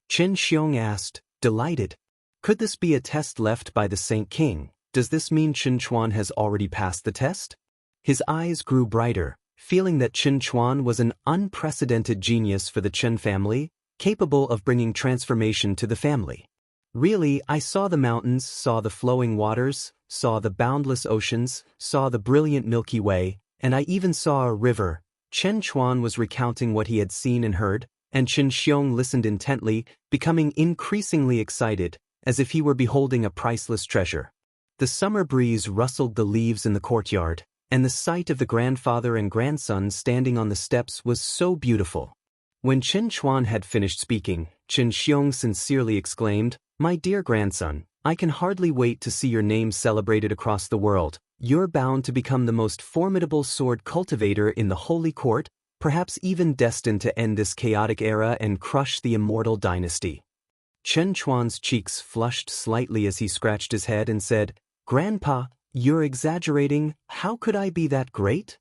Chen Xiong asked, delighted. "Could this be a test left by the Saint King? Does this mean Chen Chuan has already passed the test?" His eyes grew brighter, feeling that Chen Chuan was an unprecedented genius for the Chen family, capable of bringing transformation to the family. "Really, I saw the mountains, saw the flowing waters, saw the boundless oceans, saw the brilliant Milky Way, and I even saw a river." Chen Chuan was recounting what he had seen and heard, and Chen Xiong listened intently, becoming increasingly excited, as if he were beholding a priceless treasure. The summer breeze rustled the leaves in the courtyard, and the sight of the grandfather and grandson standing on the steps was so beautiful. When Chen Chuan had finished speaking, Chen Xiong sincerely exclaimed, "My dear grandson, I can hardly wait to see your name celebrated across the world. You're bound to become the most formidable sword cultivator in the Holy Court, perhaps even destined to end this chaotic era and crush the Immortal dynasty." Chen Chuan's cheeks flushed slightly as he scratched his head and said, "Grandpa, you're exaggerating. How could I be that great?"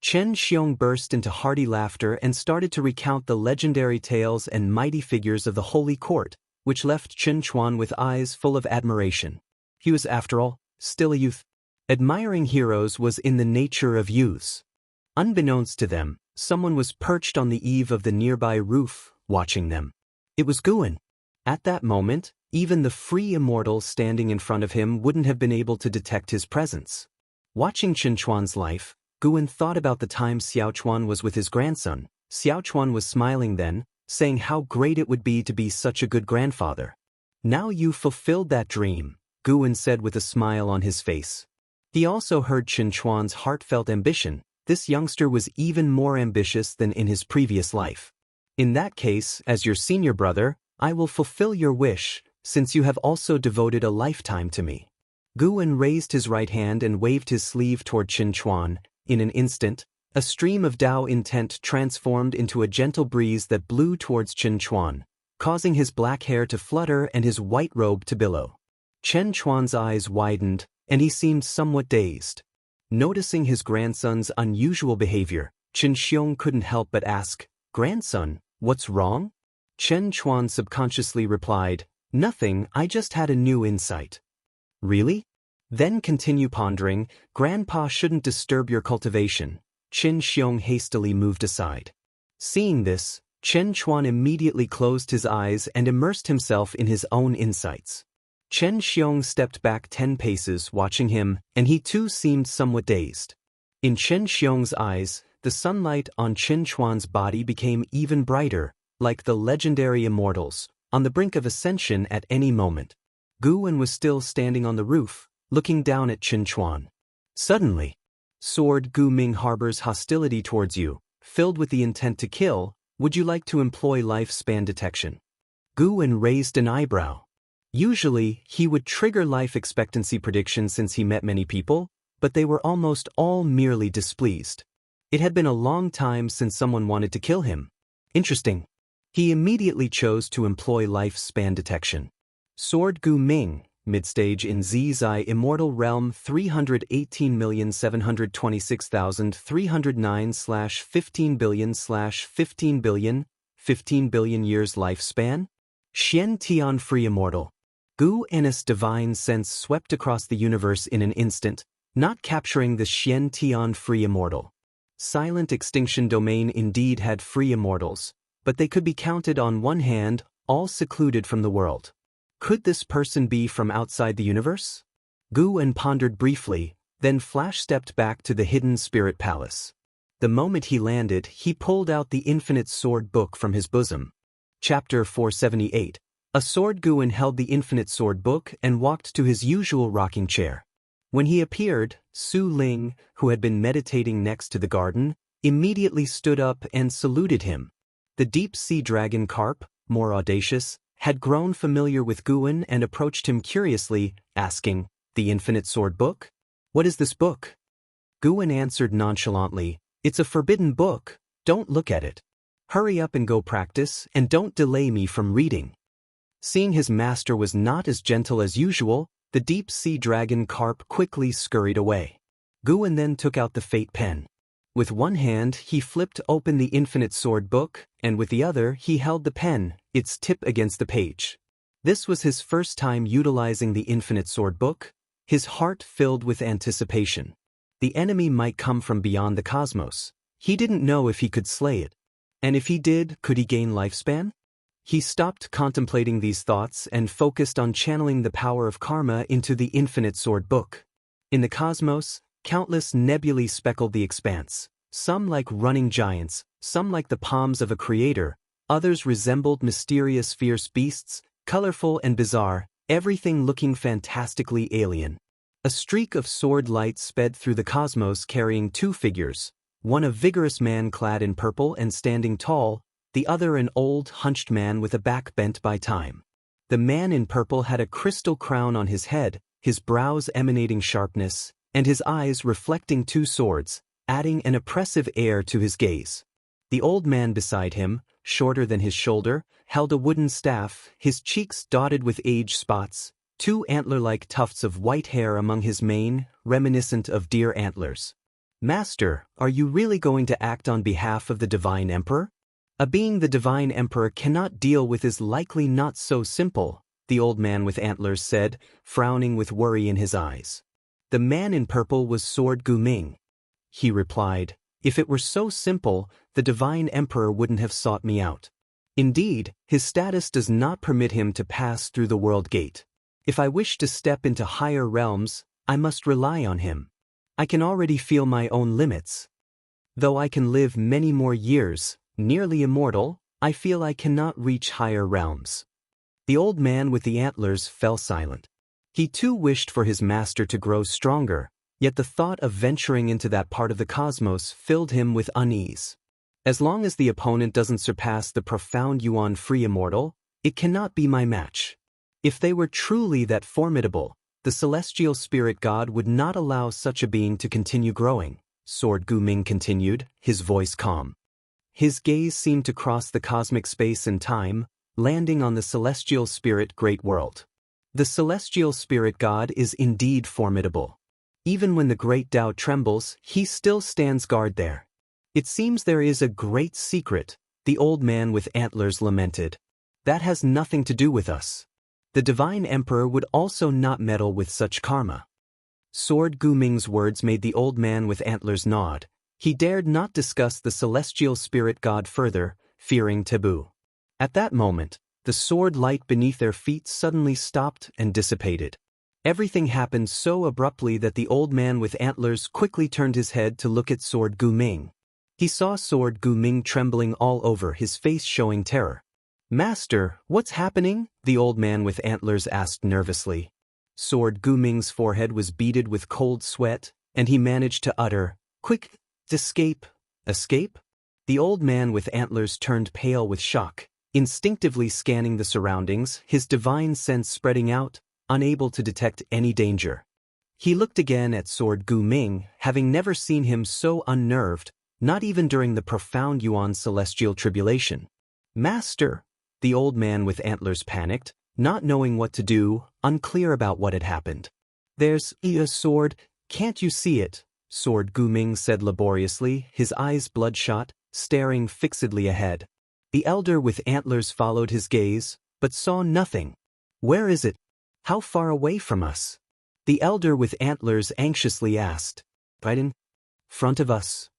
Chen Xiong burst into hearty laughter and started to recount the legendary tales and mighty figures of the Holy Court, which left Chen Chuan with eyes full of admiration. He was, after all, still a youth. Admiring heroes was in the nature of youths. Unbeknownst to them, someone was perched on the eave of the nearby roof, watching them. It was Guan. At that moment, even the free immortal standing in front of him wouldn't have been able to detect his presence. Watching Chen Chuan's life, Guan thought about the time Xiao Chuan was with his grandson. Xiao Chuan was smiling then, saying how great it would be to be such a good grandfather. "Now you've fulfilled that dream," Guan said with a smile on his face. He also heard Chen Chuan's heartfelt ambition. This youngster was even more ambitious than in his previous life. "In that case, as your senior brother, I will fulfill your wish, since you have also devoted a lifetime to me." Guan raised his right hand and waved his sleeve toward Chen Chuan. In an instant, a stream of Dao intent transformed into a gentle breeze that blew towards Chen Chuan, causing his black hair to flutter and his white robe to billow. Chen Chuan's eyes widened, and he seemed somewhat dazed. Noticing his grandson's unusual behavior, Chen Xiong couldn't help but ask, "Grandson, what's wrong?" Chen Chuan subconsciously replied, "Nothing, I just had a new insight." "Really?" Then continue pondering, "Grandpa shouldn't disturb your cultivation." Chen Xiong hastily moved aside. Seeing this, Chen Chuan immediately closed his eyes and immersed himself in his own insights. Chen Xiong stepped back 10 paces watching him, and he too seemed somewhat dazed. In Chen Xiong's eyes, the sunlight on Chen Chuan's body became even brighter, like the legendary Immortals, on the brink of ascension at any moment. Gu Wen was still standing on the roof, looking down at Chen Chuan. Suddenly, Sword Gu Ming harbors hostility towards you, filled with the intent to kill. Would you like to employ lifespan detection? Gu Wen raised an eyebrow. Usually, he would trigger life expectancy predictions since he met many people, but they were almost all merely displeased. It had been a long time since someone wanted to kill him. Interesting. He immediately chose to employ lifespan detection. Sword Gu Ming, midstage in Zizai Immortal Realm 318,726,309/15 billion/15 billion, 15 billion years lifespan? Xian Tian Free Immortal. Gu Ennis divine sense swept across the universe in an instant, not capturing the Xian Tian Free Immortal. Silent Extinction Domain indeed had free immortals, but they could be counted on one hand, all secluded from the world. Could this person be from outside the universe? Gu Wen pondered briefly, then flash-stepped back to the hidden spirit palace. The moment he landed, he pulled out the Infinite Sword book from his bosom. Chapter 478. A Sword. Gu Wen held the Infinite Sword book and walked to his usual rocking chair. When he appeared, Su Ling, who had been meditating next to the garden, immediately stood up and saluted him. The deep-sea dragon carp, more audacious, had grown familiar with Gu Wen and approached him curiously, asking, "The Infinite Sword book? What is this book?" Gu Wen answered nonchalantly, "It's a forbidden book, don't look at it. Hurry up and go practice, and don't delay me from reading." Seeing his master was not as gentle as usual, the deep-sea dragon carp quickly scurried away. Gu Wen then took out the fate pen. With one hand he flipped open the Infinite Sword book, and with the other he held the pen, its tip against the page. This was his first time utilizing the Infinite Sword book, his heart filled with anticipation. The enemy might come from beyond the cosmos. He didn't know if he could slay it. And if he did, could he gain lifespan? He stopped contemplating these thoughts and focused on channeling the power of karma into the Infinite Sword book. In the cosmos, countless nebulae speckled the expanse, some like running giants, some like the palms of a creator, others resembled mysterious fierce beasts, colorful and bizarre, everything looking fantastically alien. A streak of sword light sped through the cosmos carrying two figures, one a vigorous man clad in purple and standing tall, the other an old, hunched man with a back bent by time. The man in purple had a crystal crown on his head, his brows emanating sharpness, and his eyes reflecting two swords, adding an oppressive air to his gaze. The old man beside him, shorter than his shoulder, held a wooden staff, his cheeks dotted with age spots, two antler-like tufts of white hair among his mane, reminiscent of deer antlers. "Master, are you really going to act on behalf of the Divine Emperor?" "A being the Divine Emperor cannot deal with is likely not so simple," the old man with antlers said, frowning with worry in his eyes. The man in purple was Sword Gu Ming. He replied, "If it were so simple, the Divine Emperor wouldn't have sought me out. Indeed, his status does not permit him to pass through the world gate. If I wish to step into higher realms, I must rely on him. I can already feel my own limits. Though I can live many more years, nearly immortal, I feel I cannot reach higher realms." The old man with the antlers fell silent. He too wished for his master to grow stronger, yet the thought of venturing into that part of the cosmos filled him with unease. As long as the opponent doesn't surpass the profound Yuan Free Immortal, it cannot be my match. If they were truly that formidable, the celestial spirit god would not allow such a being to continue growing, Sword Gu Ming continued, his voice calm. His gaze seemed to cross the cosmic space and time, landing on the celestial spirit great world. The celestial spirit god is indeed formidable. Even when the great Tao trembles, he still stands guard there. It seems there is a great secret, the old man with antlers lamented. That has nothing to do with us. The divine emperor would also not meddle with such karma. Sword Gu Ming's words made the old man with antlers nod. He dared not discuss the celestial spirit god further, fearing taboo. At that moment, the sword light beneath their feet suddenly stopped and dissipated. Everything happened so abruptly that the old man with antlers quickly turned his head to look at Sword Gu Ming. He saw Sword Gu Ming trembling all over, his face showing terror. "Master, what's happening?" the old man with antlers asked nervously. Sword Gu Ming's forehead was beaded with cold sweat, and he managed to utter, "Quick, escape." "Escape?" The old man with antlers turned pale with shock, instinctively scanning the surroundings, his divine sense spreading out, unable to detect any danger. He looked again at Sword Gu Ming, having never seen him so unnerved, not even during the profound Yuan celestial tribulation. "Master!" The old man with antlers panicked, not knowing what to do, unclear about what had happened. "There's a sword, can't you see it?" Sword Gu Ming said laboriously, his eyes bloodshot, staring fixedly ahead. The elder with antlers followed his gaze, but saw nothing. "Where is it? How far away from us?" The elder with antlers anxiously asked. "Right in front of us."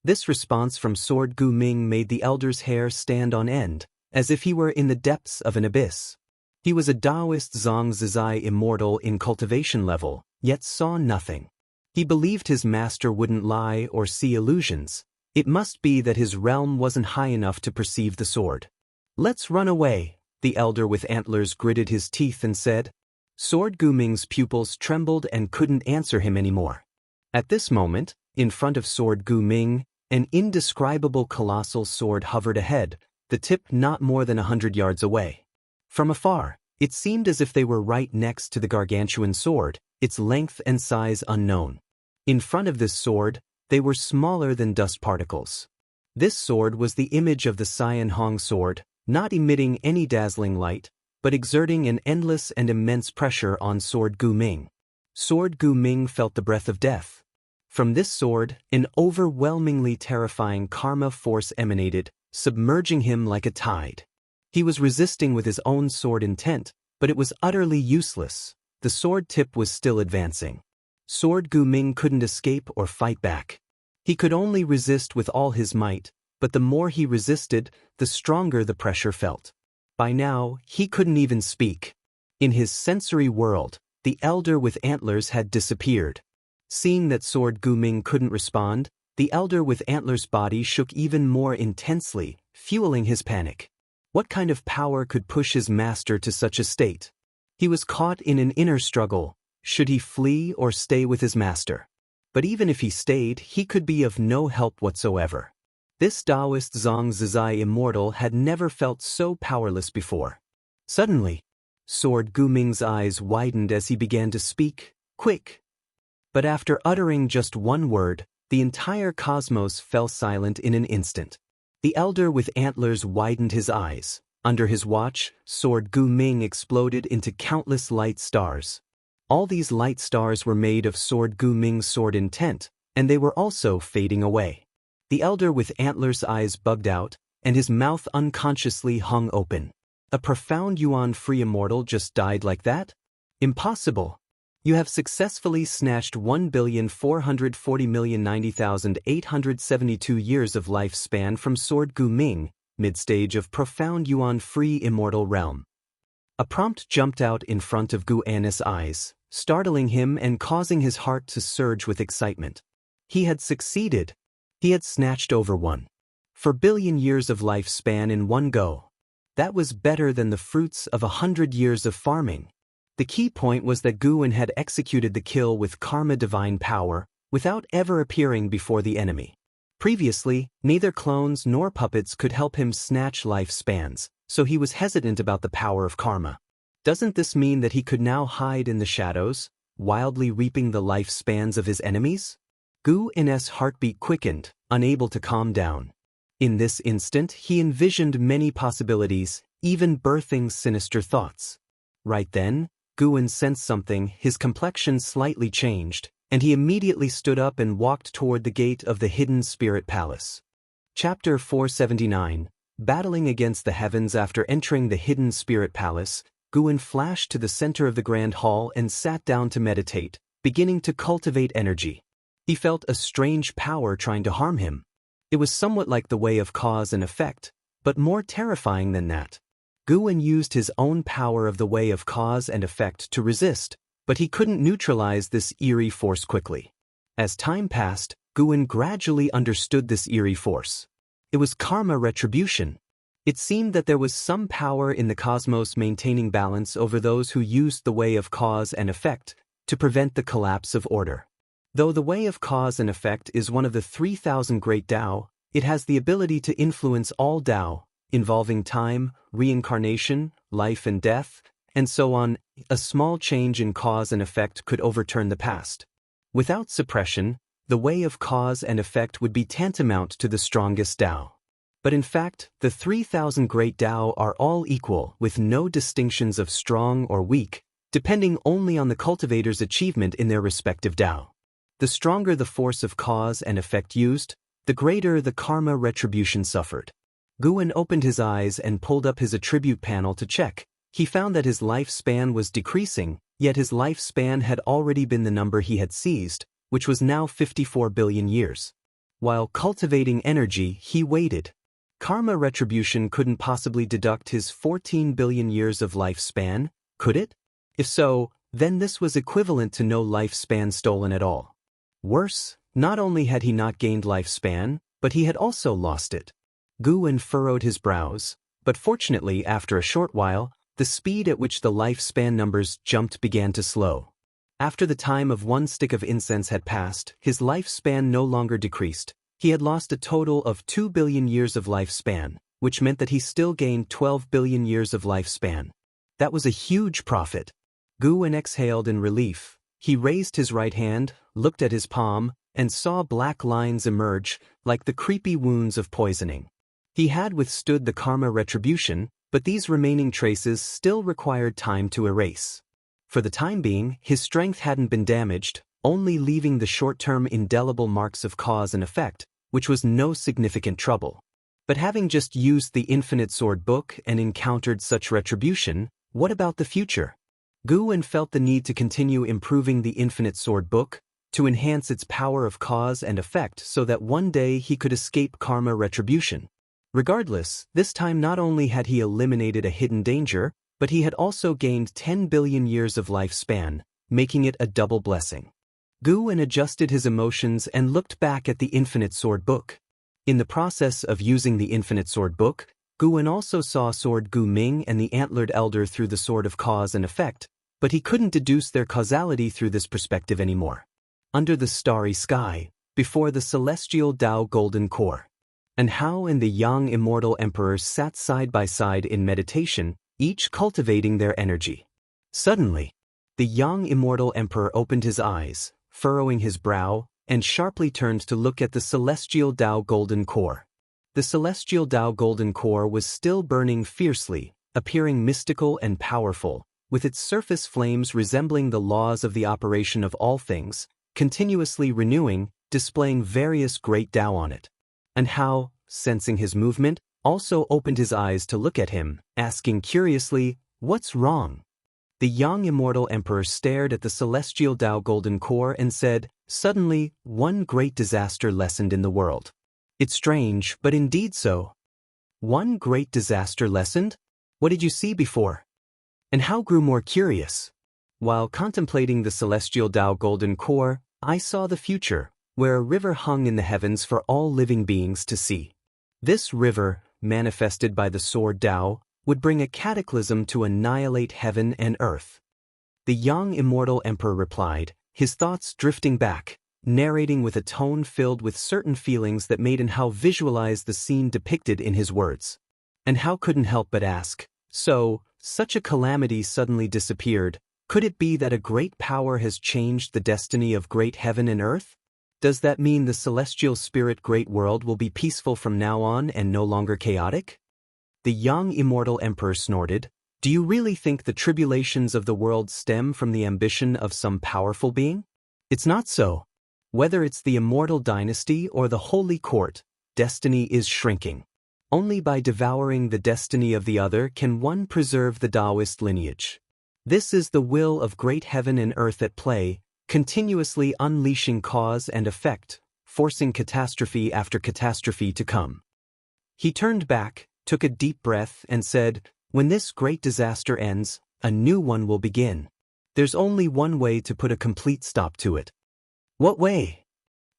This response from Sword Gu Ming made the elder's hair stand on end, as if he were in the depths of an abyss. He was a Taoist Zhang Zizai Immortal in cultivation level, yet saw nothing. He believed his master wouldn't lie or see illusions. It must be that his realm wasn't high enough to perceive the sword. "Let's run away," the elder with antlers gritted his teeth and said. Sword Gu Ming's pupils trembled and couldn't answer him anymore. At this moment, in front of Sword Gu Ming, an indescribable colossal sword hovered ahead, the tip not more than 100 yards away. From afar, it seemed as if they were right next to the gargantuan sword, its length and size unknown. In front of this sword, they were smaller than dust particles. This sword was the image of the Cyan Hong sword, not emitting any dazzling light, but exerting an endless and immense pressure on Sword Gu Ming. Sword Gu Ming felt the breath of death. From this sword, an overwhelmingly terrifying karma force emanated, submerging him like a tide. He was resisting with his own sword intent, but it was utterly useless. The sword tip was still advancing. Sword Gu Ming couldn't escape or fight back. He could only resist with all his might, but the more he resisted, the stronger the pressure felt. By now, he couldn't even speak. In his sensory world, the elder with antlers had disappeared. Seeing that Sword Gu Ming couldn't respond, the elder with antlers' body shook even more intensely, fueling his panic. What kind of power could push his master to such a state? He was caught in an inner struggle. Should he flee or stay with his master? But even if he stayed, he could be of no help whatsoever. This Taoist Zhang Zizai Immortal had never felt so powerless before. Suddenly, Sword Gu Ming's eyes widened as he began to speak, "Quick!" But after uttering just one word, the entire cosmos fell silent in an instant. The elder with antlers widened his eyes. Under his watch, Sword Gu Ming exploded into countless light stars. All these light stars were made of Sword Gu Ming's sword intent, and they were also fading away. The elder with antlers' eyes bugged out, and his mouth unconsciously hung open. A profound Yuan-free immortal just died like that? Impossible. You have successfully snatched 1,440,090,872 years of lifespan from Sword Gu Ming, mid-stage of profound Yuan-free immortal realm. A prompt jumped out in front of Gu Annis' eyes, startling him and causing his heart to surge with excitement. He had succeeded. He had snatched over 1,000,000,000 billion years of lifespan in one go. That was better than the fruits of 100 years of farming. The key point was that Guan had executed the kill with karma divine power, without ever appearing before the enemy. Previously, neither clones nor puppets could help him snatch lifespans, so he was hesitant about the power of karma. Doesn't this mean that he could now hide in the shadows, wildly reaping the lifespans of his enemies? Gu In's heartbeat quickened, unable to calm down. In this instant, he envisioned many possibilities, even birthing sinister thoughts. Right then, Guan sensed something, his complexion slightly changed, and he immediately stood up and walked toward the gate of the hidden spirit palace. Chapter 479. Battling against the heavens. After entering the hidden spirit palace, Guin flashed to the center of the grand hall and sat down to meditate, beginning to cultivate energy. He felt a strange power trying to harm him. It was somewhat like the way of cause and effect, but more terrifying than that. Guin used his own power of the way of cause and effect to resist, but he couldn't neutralize this eerie force quickly. As time passed, Guin gradually understood this eerie force. It was karma retribution. It seemed that there was some power in the cosmos maintaining balance over those who used the way of cause and effect to prevent the collapse of order. Though the way of cause and effect is one of the 3,000 great Tao, it has the ability to influence all Tao, involving time, reincarnation, life and death, and so on. A small change in cause and effect could overturn the past. Without suppression, the way of cause and effect would be tantamount to the strongest Tao. But in fact, the 3,000 great Tao are all equal, with no distinctions of strong or weak, depending only on the cultivator's achievement in their respective Tao. The stronger the force of cause and effect used, the greater the karma retribution suffered. Guin opened his eyes and pulled up his attribute panel to check. He found that his lifespan was decreasing, yet his lifespan had already been the number he had seized, which was now 54 billion years. While cultivating energy, he waited. Karma retribution couldn't possibly deduct his 14 billion years of lifespan, could it? If so, then this was equivalent to no lifespan stolen at all. Worse, not only had he not gained lifespan, but he had also lost it. Guin furrowed his brows, but fortunately after a short while, the speed at which the lifespan numbers jumped began to slow. After the time of one stick of incense had passed, his lifespan no longer decreased. He had lost a total of 2 billion years of lifespan, which meant that he still gained 12 billion years of lifespan. That was a huge profit. Guin exhaled in relief. He raised his right hand, looked at his palm, and saw black lines emerge, like the creepy wounds of poisoning. He had withstood the karma retribution, but these remaining traces still required time to erase. For the time being, his strength hadn't been damaged, only leaving the short-term indelible marks of cause and effect, which was no significant trouble. But having just used the Infinite Sword Book and encountered such retribution, what about the future? Guin felt the need to continue improving the Infinite Sword Book, to enhance its power of cause and effect so that one day he could escape karma retribution. Regardless, this time not only had he eliminated a hidden danger, but he had also gained 10 billion years of lifespan, making it a double blessing. Guin adjusted his emotions and looked back at the Infinite Sword Book. In the process of using the Infinite Sword Book, Guin also saw Sword Gu Ming and the Antlered Elder through the Sword of Cause and Effect, but he couldn't deduce their causality through this perspective anymore. Under the starry sky, before the celestial Tao Golden Core, and Hao and the young immortal emperors sat side by side in meditation, each cultivating their energy. Suddenly, the young immortal emperor opened his eyes, furrowing his brow, and sharply turned to look at the celestial Tao Golden Core. The celestial Tao Golden Core was still burning fiercely, appearing mystical and powerful, with its surface flames resembling the laws of the operation of all things, continuously renewing, displaying various great Tao on it. And Hao, sensing his movement, also opened his eyes to look at him, asking curiously, "What's wrong?" The young immortal emperor stared at the celestial Tao Golden Core and said, "Suddenly, one great disaster lessened in the world." "It's strange, but indeed so." "One great disaster lessened? What did you see before?" And Hao grew more curious. "While contemplating the celestial Tao Golden Core, I saw the future, where a river hung in the heavens for all living beings to see. This river, manifested by the sword Tao, would bring a cataclysm to annihilate heaven and earth." The young immortal emperor replied, his thoughts drifting back, narrating with a tone filled with certain feelings that made Hao visualize the scene depicted in his words. And Hao couldn't help but ask, "So, such a calamity suddenly disappeared. Could it be that a great power has changed the destiny of great heaven and earth? Does that mean the celestial spirit great world will be peaceful from now on and no longer chaotic?" The young immortal emperor snorted, "Do you really think the tribulations of the world stem from the ambition of some powerful being? It's not so. Whether it's the Immortal dynasty or the Holy Court, destiny is shrinking. Only by devouring the destiny of the other can one preserve the Taoist lineage. This is the will of great heaven and earth at play, continuously unleashing cause and effect, forcing catastrophe after catastrophe to come. He turned back, took a deep breath, and said, "When this great disaster ends, a new one will begin. There's only one way to put a complete stop to it." "What way?"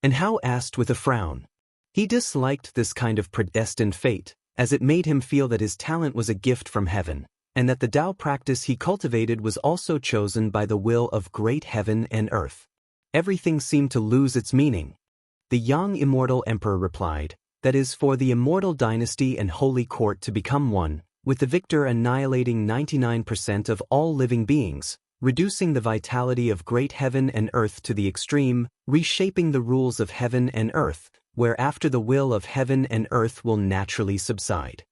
And Hao asked with a frown. He disliked this kind of predestined fate, as it made him feel that his talent was a gift from heaven, and that the Tao practice he cultivated was also chosen by the will of great heaven and earth. Everything seemed to lose its meaning. The young Immortal Emperor replied, "That is for the Immortal dynasty and Holy Court to become one, with the victor annihilating 99% of all living beings, reducing the vitality of great heaven and earth to the extreme, reshaping the rules of heaven and earth, whereafter the will of heaven and earth will naturally subside."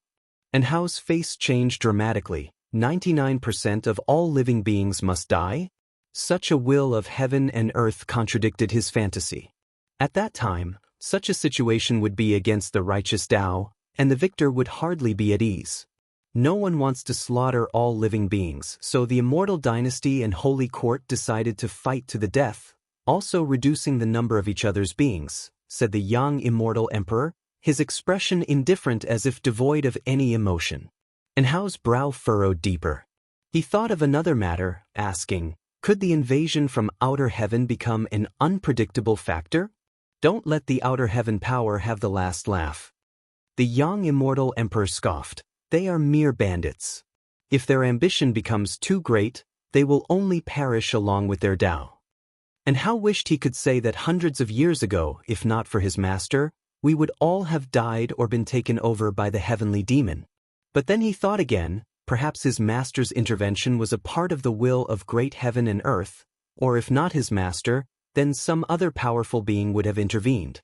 And Hao's face changed dramatically. 99% of all living beings must die? Such a will of heaven and earth contradicted his fantasy. At that time, such a situation would be against the righteous Tao, and the victor would hardly be at ease. No one wants to slaughter all living beings, so the Immortal dynasty and Holy Court decided to fight to the death, also reducing the number of each other's beings, said the young Immortal Emperor, his expression indifferent as if devoid of any emotion. And Hao's brow furrowed deeper. He thought of another matter, asking, could the invasion from outer heaven become an unpredictable factor? Don't let the outer heaven power have the last laugh. The young Immortal Emperor scoffed. They are mere bandits. If their ambition becomes too great, they will only perish along with their Tao. And Hao wished he could say that hundreds of years ago, if not for his master, we would all have died or been taken over by the heavenly demon. But then he thought again, perhaps his master's intervention was a part of the will of great heaven and earth, or if not his master, then some other powerful being would have intervened.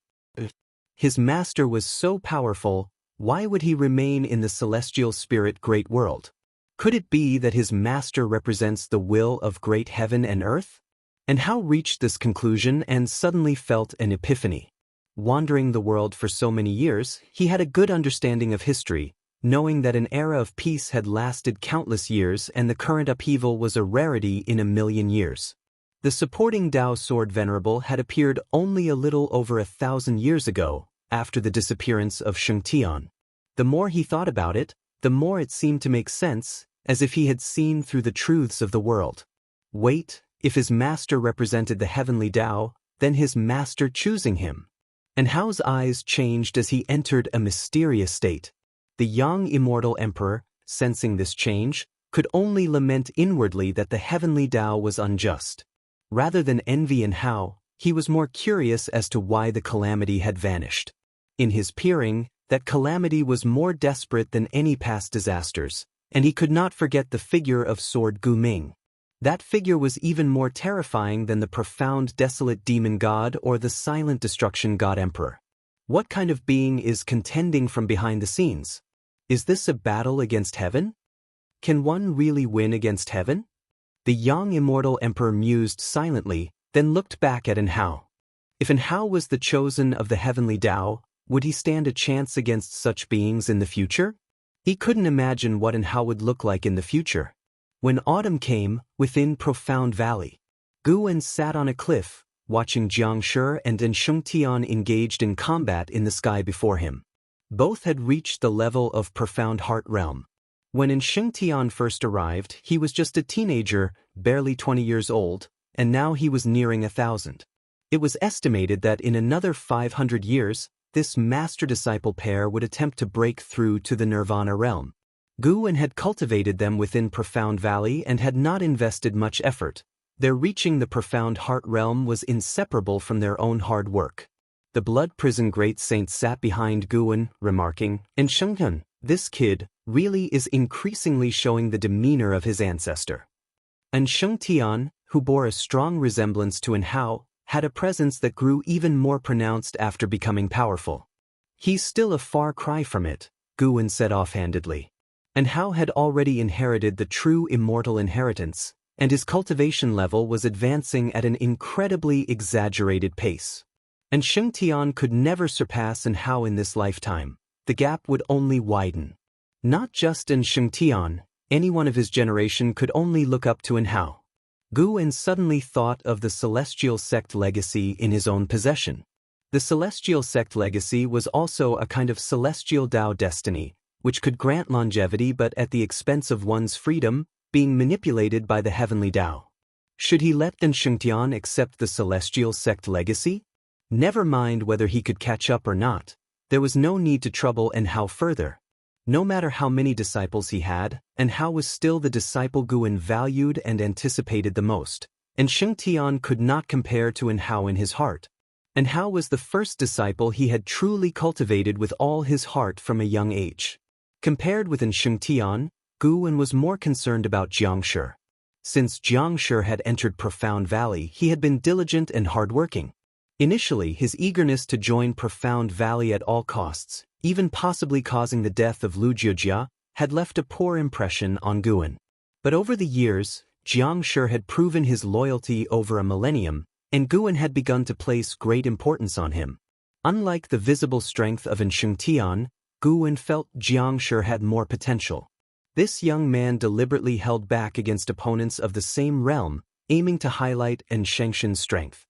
His master was so powerful, why would he remain in the celestial spirit great world? Could it be that his master represents the will of great heaven and earth? And Hao reached this conclusion and suddenly felt an epiphany. Wandering the world for so many years, he had a good understanding of history, knowing that an era of peace had lasted countless years and the current upheaval was a rarity in 1,000,000 years. The supporting Tao sword venerable had appeared only a little over 1,000 years ago, after the disappearance of Xianxia. The more he thought about it, the more it seemed to make sense, as if he had seen through the truths of the world. Wait, if his master represented the heavenly Tao, then his master choosing him. And Hao's eyes changed as he entered a mysterious state. The young Immortal Emperor, sensing this change, could only lament inwardly that the heavenly Tao was unjust. Rather than envy in Hao, he was more curious as to why the calamity had vanished. In his peering, that calamity was more desperate than any past disasters, and he could not forget the figure of Sword Guming. That figure was even more terrifying than the profound desolate demon god or the silent destruction god emperor. What kind of being is contending from behind the scenes? Is this a battle against heaven? Can one really win against heaven? The young Immortal Emperor mused silently, then looked back at Hao. If Hao was the chosen of the heavenly Tao, would he stand a chance against such beings in the future? He couldn't imagine what Hao would look like in the future. When autumn came, within Profound Valley, Guwen sat on a cliff, watching Xianxia and Xianxia engaged in combat in the sky before him. Both had reached the level of Profound Heart Realm. When Xianxia first arrived, he was just a teenager, barely 20 years old, and now he was nearing 1,000. It was estimated that in another 500 years, this master-disciple pair would attempt to break through to the Nirvana realm. Guwen had cultivated them within Profound Valley and had not invested much effort. Their reaching the Profound Heart Realm was inseparable from their own hard work. The Blood Prison Great Saint sat behind Guwen, remarking, "Xianxia, this kid really is increasingly showing the demeanor of his ancestor." And Xianxia, who bore a strong resemblance to Hao, had a presence that grew even more pronounced after becoming powerful. "He's still a far cry from it," Guwen said offhandedly. And Hao had already inherited the true immortal inheritance, and his cultivation level was advancing at an incredibly exaggerated pace. And Xianxia could never surpass An Hao in this lifetime. The gap would only widen. Not just in Xianxia, anyone of his generation could only look up to An Hao. Guwen suddenly thought of the celestial sect legacy in his own possession. The celestial sect legacy was also a kind of celestial Tao destiny, which could grant longevity but at the expense of one's freedom, being manipulated by the heavenly Tao. Should he let An Xianxia accept the celestial sect legacy? Never mind whether he could catch up or not, there was no need to trouble An Hao further. No matter how many disciples he had, An Hao was still the disciple Guwen valued and anticipated the most, and Xianxia could not compare to An Hao in his heart. An Hao was the first disciple he had truly cultivated with all his heart from a young age. Compared with An Xianxia, Guwen was more concerned about Xianxia. Since Xianxia had entered Profound Valley, he had been diligent and hardworking. Initially, his eagerness to join Profound Valley at all costs, even possibly causing the death of Lu Jiujia, had left a poor impression on Guwen. But over the years, Xianxia had proven his loyalty over a millennium, and Guwen had begun to place great importance on him. Unlike the visible strength of An Xianxia, Guwen felt Xianxia had more potential. This young man deliberately held back against opponents of the same realm, aiming to highlight An Xianxia's strength.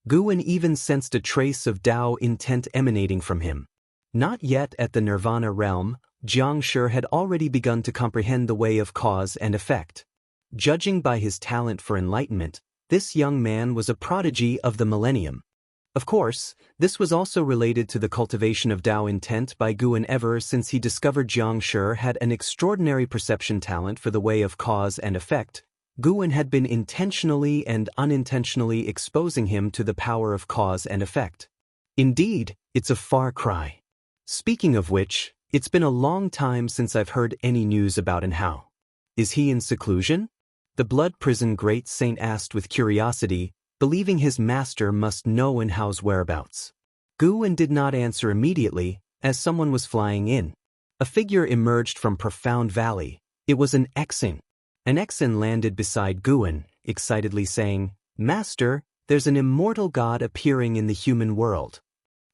Guwen even sensed a trace of Tao intent emanating from him. Not yet at the Nirvana realm, Xianxia had already begun to comprehend the way of cause and effect. Judging by his talent for enlightenment, this young man was a prodigy of the millennium. Of course, this was also related to the cultivation of Tao intent by Guwen ever since he discovered Xianxia had an extraordinary perception talent for the way of cause and effect. Guwen had been intentionally and unintentionally exposing him to the power of cause and effect. Indeed, it's a far cry. Speaking of which, it's been a long time since I've heard any news about An Hao. Is he in seclusion? The blood prison great saint asked with curiosity, believing his master must know An Hao's whereabouts. Guwen did not answer immediately, as someone was flying in. A figure emerged from Profound Valley. It was an Exin. An Exin landed beside Guwen, excitedly saying, "Master, there's an immortal god appearing in the human world."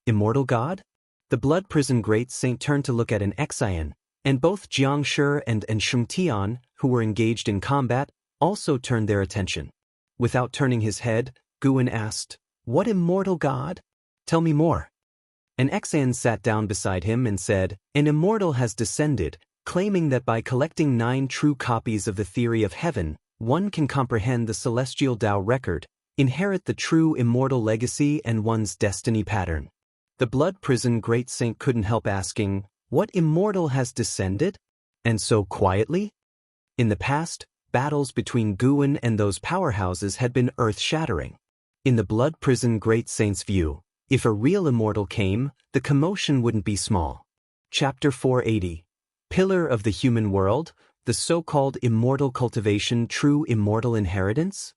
Immortal god? The blood prison great saint turned to look at an Exin, and both Xianxia and An Xianxia, who were engaged in combat, also turned their attention. Without turning his head, Guwen asked, "What immortal god? Tell me more." An Exin sat down beside him and said, "An immortal has descended, claiming that by collecting 9 true copies of the theory of heaven, one can comprehend the celestial Tao record, inherit the true immortal legacy and one's destiny pattern." The blood prison great saint couldn't help asking, "What immortal has descended? And so quietly?" In the past, battles between Guwen and those powerhouses had been earth-shattering. In the blood prison great saint's view, if a real immortal came, the commotion wouldn't be small. Chapter 480. Pillar of the Human World, the so-called immortal cultivation true immortal inheritance?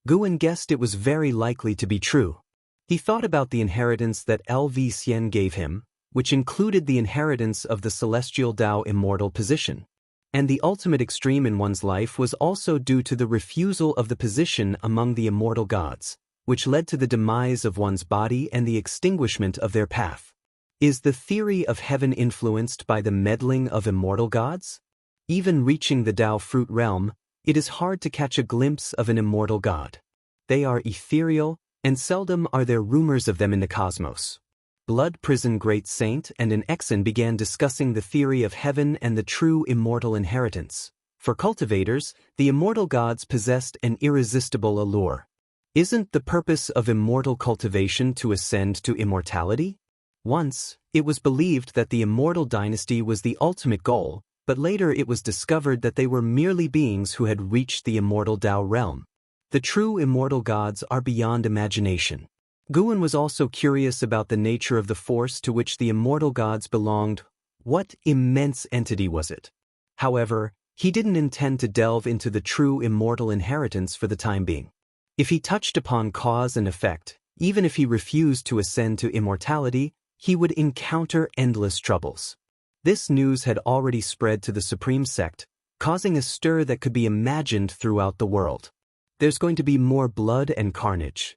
Guwen guessed it was very likely to be true. He thought about the inheritance that LV Xian gave him, which included the inheritance of the celestial Tao immortal position. And the ultimate extreme in one's life was also due to the refusal of the position among the immortal gods, which led to the demise of one's body and the extinguishment of their path. Is the theory of heaven influenced by the meddling of immortal gods? Even reaching the Tao fruit realm, it is hard to catch a glimpse of an immortal god. They are ethereal, and seldom are there rumors of them in the cosmos. Blood Prison Great Saint and an Exin began discussing the theory of heaven and the true immortal inheritance. For cultivators, the immortal gods possessed an irresistible allure. Isn't the purpose of immortal cultivation to ascend to immortality? Once, it was believed that the immortal dynasty was the ultimate goal, but later it was discovered that they were merely beings who had reached the immortal Tao realm. The true immortal gods are beyond imagination. Guwen was also curious about the nature of the force to which the immortal gods belonged. What immense entity was it? However, he didn't intend to delve into the true immortal inheritance for the time being. If he touched upon cause and effect, even if he refused to ascend to immortality, he would encounter endless troubles. This news had already spread to the Supreme Sect, causing a stir that could be imagined throughout the world. There's going to be more blood and carnage.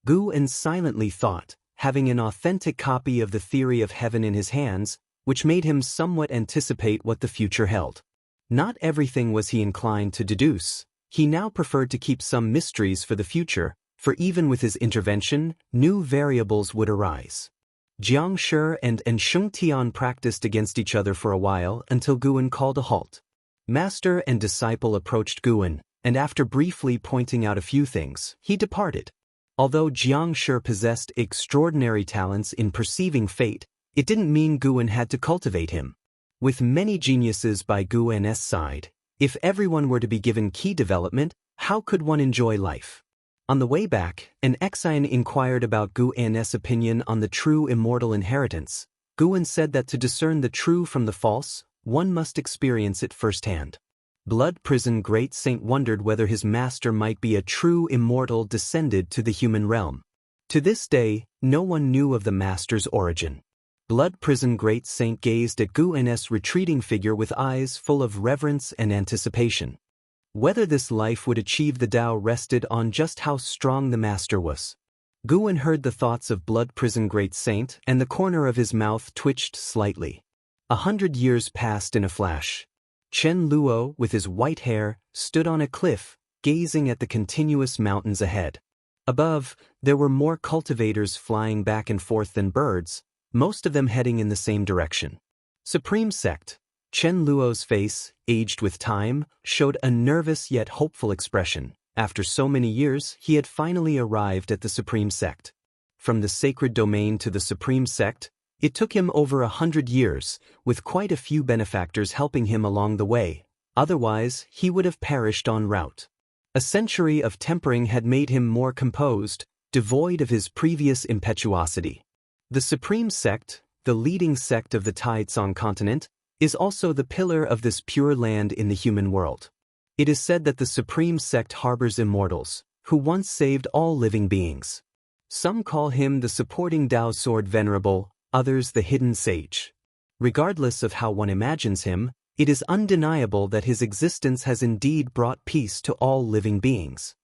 Guan silently thought, having an authentic copy of the theory of heaven in his hands, which made him somewhat anticipate what the future held. Not everything was he inclined to deduce. He now preferred to keep some mysteries for the future, for even with his intervention, new variables would arise. Xianxia and Xianxia practiced against each other for a while until Guan called a halt. Master and disciple approached Guan, and after briefly pointing out a few things, he departed. Although Xianxia possessed extraordinary talents in perceiving fate, it didn't mean Guan had to cultivate him. With many geniuses by Guan's side, if everyone were to be given key development, how could one enjoy life? On the way back, an Xian inquired about Guan's opinion on the true immortal inheritance. Guan said that to discern the true from the false, one must experience it firsthand. Blood Prison Great Saint wondered whether his master might be a true immortal descended to the human realm. To this day, no one knew of the master's origin. Blood Prison Great Saint gazed at Guan's retreating figure with eyes full of reverence and anticipation. Whether this life would achieve the Tao rested on just how strong the master was. Guan heard the thoughts of Blood Prison Great Saint, and the corner of his mouth twitched slightly. 100 years passed in a flash. Chen Luo, with his white hair, stood on a cliff, gazing at the continuous mountains ahead. Above, there were more cultivators flying back and forth than birds, most of them heading in the same direction. Supreme Sect. Chen Luo's face, aged with time, showed a nervous yet hopeful expression. After so many years, he had finally arrived at the Supreme Sect. From the sacred domain to the Supreme Sect, it took him over 100 years, with quite a few benefactors helping him along the way. Otherwise, he would have perished en route. A century of tempering had made him more composed, devoid of his previous impetuosity. The Supreme Sect, the leading sect of the Taizong continent, is also the pillar of this pure land in the human world. It is said that the Supreme Sect harbors immortals, who once saved all living beings. Some call him the supporting Tao Sword Venerable, others the Hidden Sage. Regardless of how one imagines him, it is undeniable that his existence has indeed brought peace to all living beings.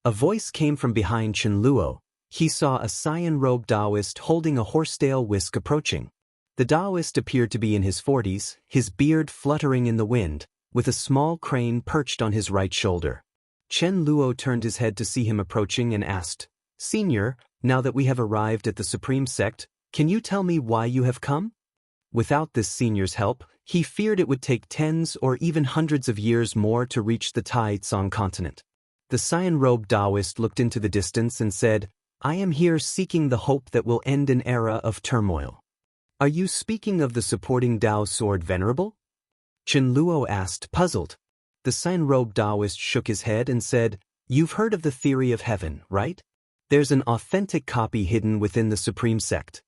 A voice came from behind Chen Luo. He saw a cyan-robed Taoist holding a horsetail whisk approaching. The Taoist appeared to be in his 40s, his beard fluttering in the wind, with a small crane perched on his right shoulder. Chen Luo turned his head to see him approaching and asked, "Senior, now that we have arrived at the Supreme Sect, can you tell me why you have come?" Without this senior's help, he feared it would take tens or even hundreds of years more to reach the Taizong continent. The cyan-robed Taoist looked into the distance and said, "I am here seeking the hope that will end an era of turmoil." "Are you speaking of the supporting Tao Sword Venerable?" Chen Luo asked, puzzled. The cyan-robed Taoist shook his head and said, "You've heard of the theory of heaven, right? There's an authentic copy hidden within the Supreme Sect."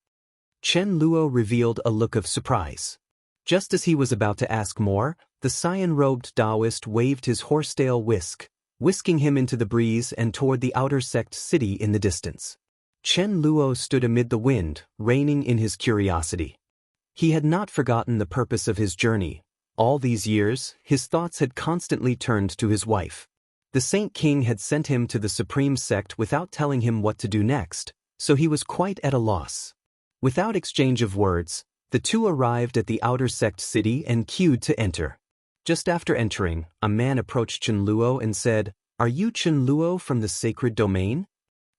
Chen Luo revealed a look of surprise. Just as he was about to ask more, the cyan-robed Taoist waved his horsetail whisk, whisking him into the breeze and toward the outer sect city in the distance. Chen Luo stood amid the wind, reining in his curiosity. He had not forgotten the purpose of his journey. All these years, his thoughts had constantly turned to his wife. The Saint King had sent him to the Supreme Sect without telling him what to do next, so he was quite at a loss. Without exchange of words, the two arrived at the outer sect city and queued to enter. Just after entering, a man approached Chen Luo and said, "Are you Chen Luo from the sacred domain?"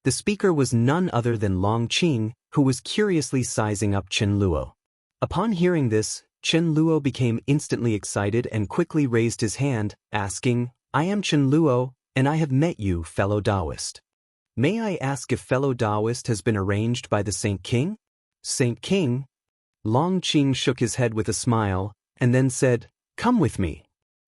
The speaker was none other than Long Qing, who was curiously sizing up Chen Luo. Upon hearing this, Chen Luo became instantly excited and quickly raised his hand, asking, "I am Chen Luo, and I have met you, fellow Taoist. May I ask if fellow Taoist has been arranged by the Saint King?" "Saint King?" Long Qing shook his head with a smile, and then said, "Come with me."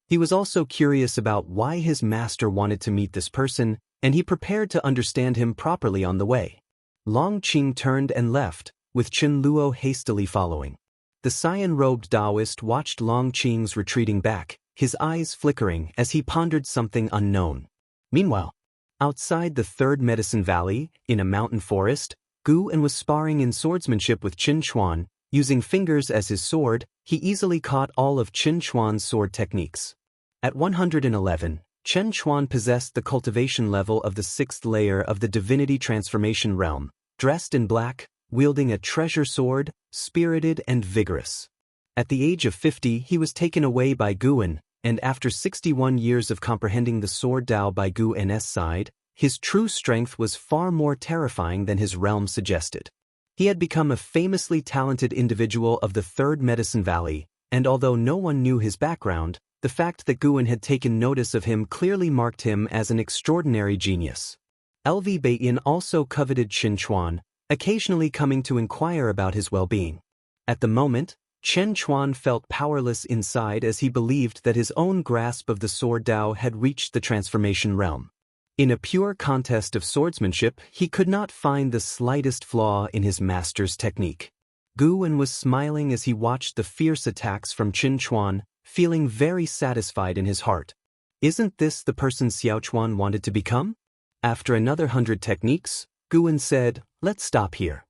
He was also curious about why his master wanted to meet this person, and he prepared to understand him properly on the way. Long Qing turned and left, with Chen Luo hastily following. The cyan-robed Taoist watched Long Qing's retreating back, his eyes flickering as he pondered something unknown. Meanwhile, outside the Third Medicine Valley, in a mountain forest, Guan was sparring in swordsmanship with Qin Chuan. Using fingers as his sword, he easily caught all of Qin Chuan's sword techniques. At 111, Chen Chuan possessed the cultivation level of the 6th layer of the divinity transformation realm, dressed in black, wielding a treasure sword, spirited and vigorous. At the age of 50 he was taken away by Guan, and after 61 years of comprehending the sword Dao by Guan's side, his true strength was far more terrifying than his realm suggested. He had become a famously talented individual of the 3rd Medicine Valley, and although no one knew his background, the fact that Guan had taken notice of him clearly marked him as an extraordinary genius. LV Baiyan also coveted Chen Chuan, occasionally coming to inquire about his well-being. At the moment, Chen Chuan felt powerless inside as he believed that his own grasp of the sword Dao had reached the transformation realm. In a pure contest of swordsmanship, he could not find the slightest flaw in his master's technique. Guan was smiling as he watched the fierce attacks from Chen Chuan, feeling very satisfied in his heart. Isn't this the person Xiao Chuan wanted to become? After another 100 techniques, Guan said, "Let's stop here."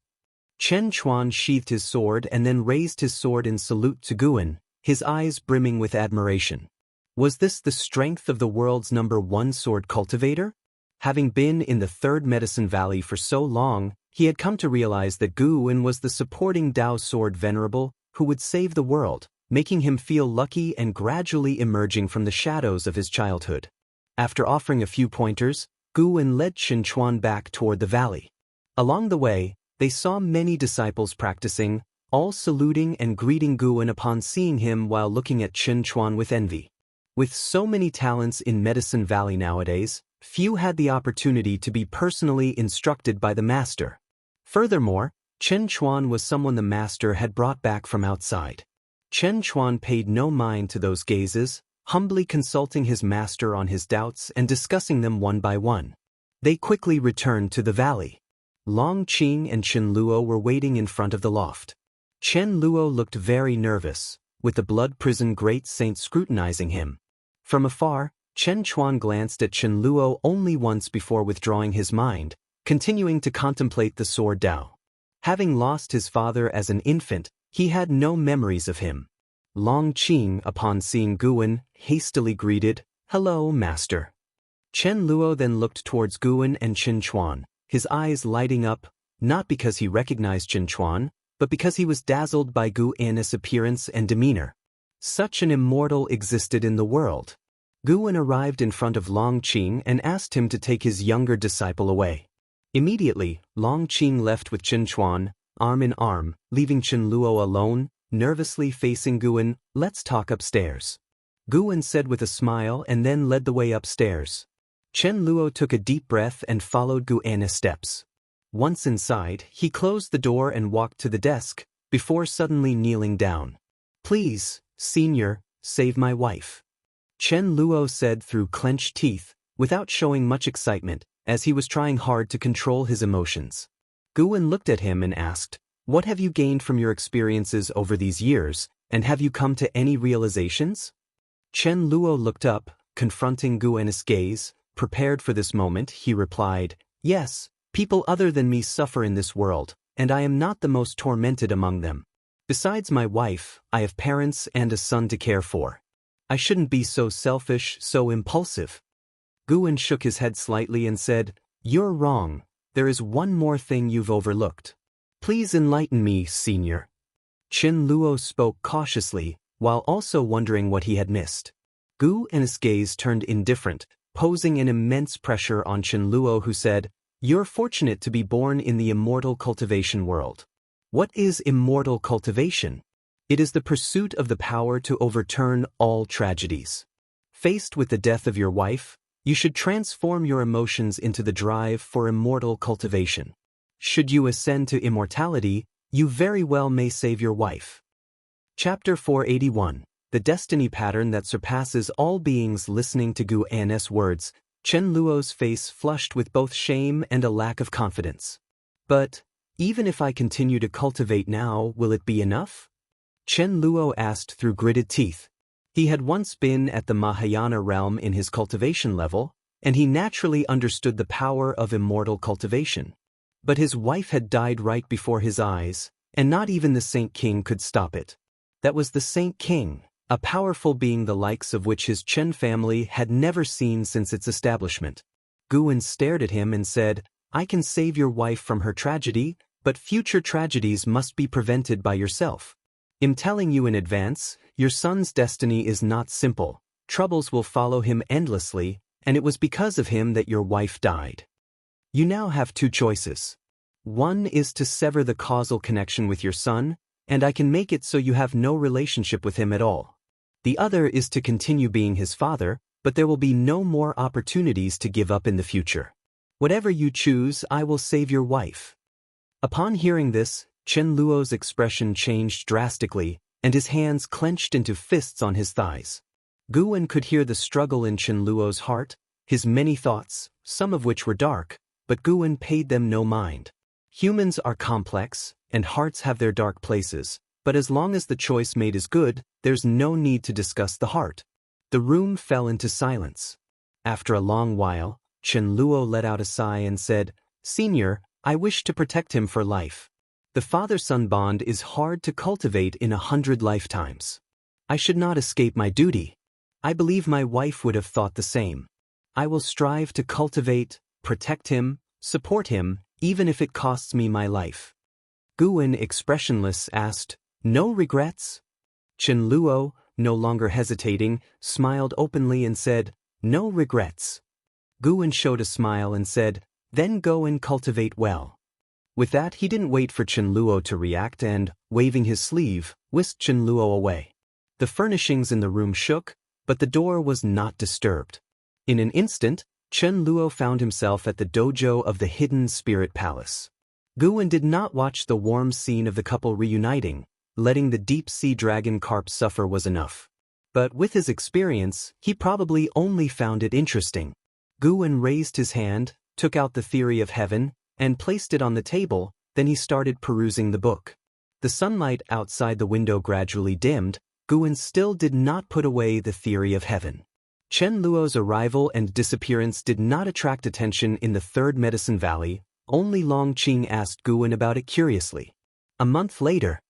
Chen Chuan sheathed his sword and then raised his sword in salute to Guan, his eyes brimming with admiration. Was this the strength of the world's #1 sword cultivator? Having been in the 3rd Medicine Valley for so long, he had come to realize that Guan was the supporting Dao sword venerable who would save the world, making him feel lucky and gradually emerging from the shadows of his childhood. After offering a few pointers, Guan led Chen Chuan back toward the valley. Along the way, they saw many disciples practicing, all saluting and greeting Guan upon seeing him while looking at Chen Chuan with envy. With so many talents in Medicine Valley nowadays, few had the opportunity to be personally instructed by the master. Furthermore, Chen Chuan was someone the master had brought back from outside. Chen Chuan paid no mind to those gazes, humbly consulting his master on his doubts and discussing them one by one. They quickly returned to the valley. Long Qing and Chen Luo were waiting in front of the loft. Chen Luo looked very nervous, with the blood prison great saint scrutinizing him. From afar, Chen Chuan glanced at Chen Luo only once before withdrawing his mind, continuing to contemplate the sword Dao. Having lost his father as an infant, he had no memories of him. Long Qing, upon seeing Guan, hastily greeted, "Hello, master." Chen Luo then looked towards Guan and Chen Chuan, his eyes lighting up, not because he recognized Chen Chuan, but because he was dazzled by Guan's appearance and demeanor. Such an immortal existed in the world. Guan arrived in front of Long Qing and asked him to take his younger disciple away. Immediately, Long Qing left with Chen Chuan, arm in arm, leaving Chen Luo alone, nervously facing Guan. "Let's talk upstairs," Guan said with a smile and then led the way upstairs. Chen Luo took a deep breath and followed Guan's steps. Once inside, he closed the door and walked to the desk, before suddenly kneeling down. "Please, Senior, save my wife," Chen Luo said through clenched teeth, without showing much excitement, as he was trying hard to control his emotions. Guan looked at him and asked, "What have you gained from your experiences over these years, and have you come to any realizations?" Chen Luo looked up, confronting Guan's gaze. Prepared for this moment, he replied, "Yes, people other than me suffer in this world, and I am not the most tormented among them. Besides my wife, I have parents and a son to care for. I shouldn't be so selfish, so impulsive." Guan shook his head slightly and said, "You're wrong. There is one more thing you've overlooked. Please enlighten me, Senior." Chen Luo spoke cautiously, while also wondering what he had missed. Guan's gaze turned indifferent, posing an immense pressure on Chen Luo, who said, "You're fortunate to be born in the immortal cultivation world." What is immortal cultivation? It is the pursuit of the power to overturn all tragedies. Faced with the death of your wife, you should transform your emotions into the drive for immortal cultivation. Should you ascend to immortality, you very well may save your wife. Chapter 481, The Destiny Pattern That Surpasses All Beings. Listening to Guan's words, Chen Luo's face flushed with both shame and a lack of confidence. "But, even if I continue to cultivate now, will it be enough?" Chen Luo asked through gritted teeth. He had once been at the Mahayana realm in his cultivation level, and he naturally understood the power of immortal cultivation. But his wife had died right before his eyes, and not even the Saint King could stop it. That was the Saint King, a powerful being the likes of which his Chen family had never seen since its establishment. Guwen stared at him and said, "I can save your wife from her tragedy, but future tragedies must be prevented by yourself. I'm telling you in advance, your son's destiny is not simple. Troubles will follow him endlessly, and it was because of him that your wife died. You now have two choices. One is to sever the causal connection with your son, and I can make it so you have no relationship with him at all. The other is to continue being his father, but there will be no more opportunities to give up in the future. Whatever you choose, I will save your wife." Upon hearing this, Chen Luo's expression changed drastically, and his hands clenched into fists on his thighs. Guwen could hear the struggle in Chen Luo's heart, his many thoughts, some of which were dark, but Guwen paid them no mind. Humans are complex, and hearts have their dark places, but as long as the choice made is good, there's no need to discuss the heart. The room fell into silence. After a long while, Chen Luo let out a sigh and said, "Senior, I wish to protect him for life. The father-son bond is hard to cultivate in 100 lifetimes. I should not escape my duty. I believe my wife would have thought the same. I will strive to cultivate, protect him, support him, even if it costs me my life." Guwen, expressionless, asked, "No regrets?" Chen Luo, no longer hesitating, smiled openly and said, "No regrets." Guwen showed a smile and said, "Then go and cultivate well." With that, he didn't wait for Chen Luo to react and, waving his sleeve, whisked Chen Luo away. The furnishings in the room shook, but the door was not disturbed. In an instant, Chen Luo found himself at the dojo of the Hidden Spirit Palace. Guwen did not watch the warm scene of the couple reuniting. Letting the deep-sea dragon carp suffer was enough. But with his experience, he probably only found it interesting. Guwen raised his hand, took out the Theory of Heaven, and placed it on the table, then he started perusing the book. The sunlight outside the window gradually dimmed. Guwen still did not put away the Theory of Heaven. Chen Luo's arrival and disappearance did not attract attention in the Third Medicine Valley. Only Long Qing asked Guwen about it curiously. A month later,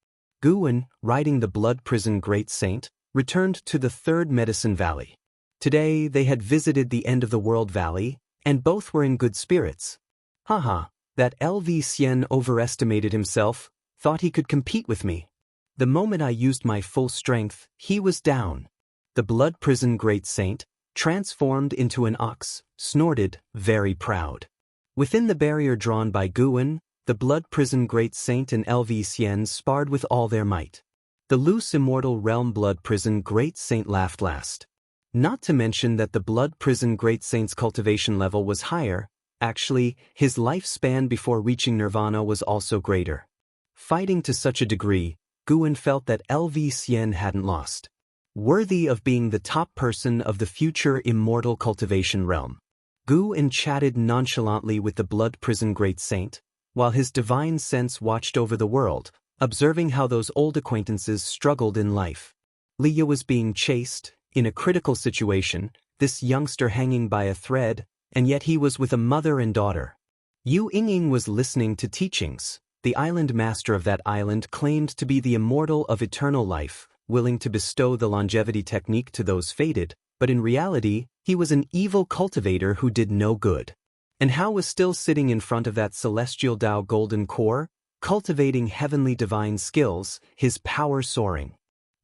Guwen, riding the Blood Prison Great Saint, returned to the Third Medicine Valley. Today they had visited the End of the World Valley, and both were in good spirits. Haha, that LV Xian overestimated himself, thought he could compete with me. The moment I used my full strength, he was down. The Blood Prison Great Saint, transformed into an ox, snorted, very proud. Within the barrier drawn by Guwen, the Blood Prison Great Saint and LV Xian sparred with all their might. The loose Immortal Realm Blood Prison Great Saint laughed last. Not to mention that the Blood Prison Great Saint's cultivation level was higher. Actually, his lifespan before reaching Nirvana was also greater. Fighting to such a degree, Guwen felt that LV Xian hadn't lost. Worthy of being the top person of the future Immortal Cultivation realm. Guwen chatted nonchalantly with the Blood Prison Great Saint, while his divine sense watched over the world, observing how those old acquaintances struggled in life. Leah was being chased, in a critical situation, this youngster hanging by a thread, and yet he was with a mother and daughter. Yu Yingying was listening to teachings. The island master of that island claimed to be the immortal of eternal life, willing to bestow the longevity technique to those fated, but in reality, he was an evil cultivator who did no good. And Hao was still sitting in front of that celestial Tao golden core, cultivating heavenly divine skills, his power soaring.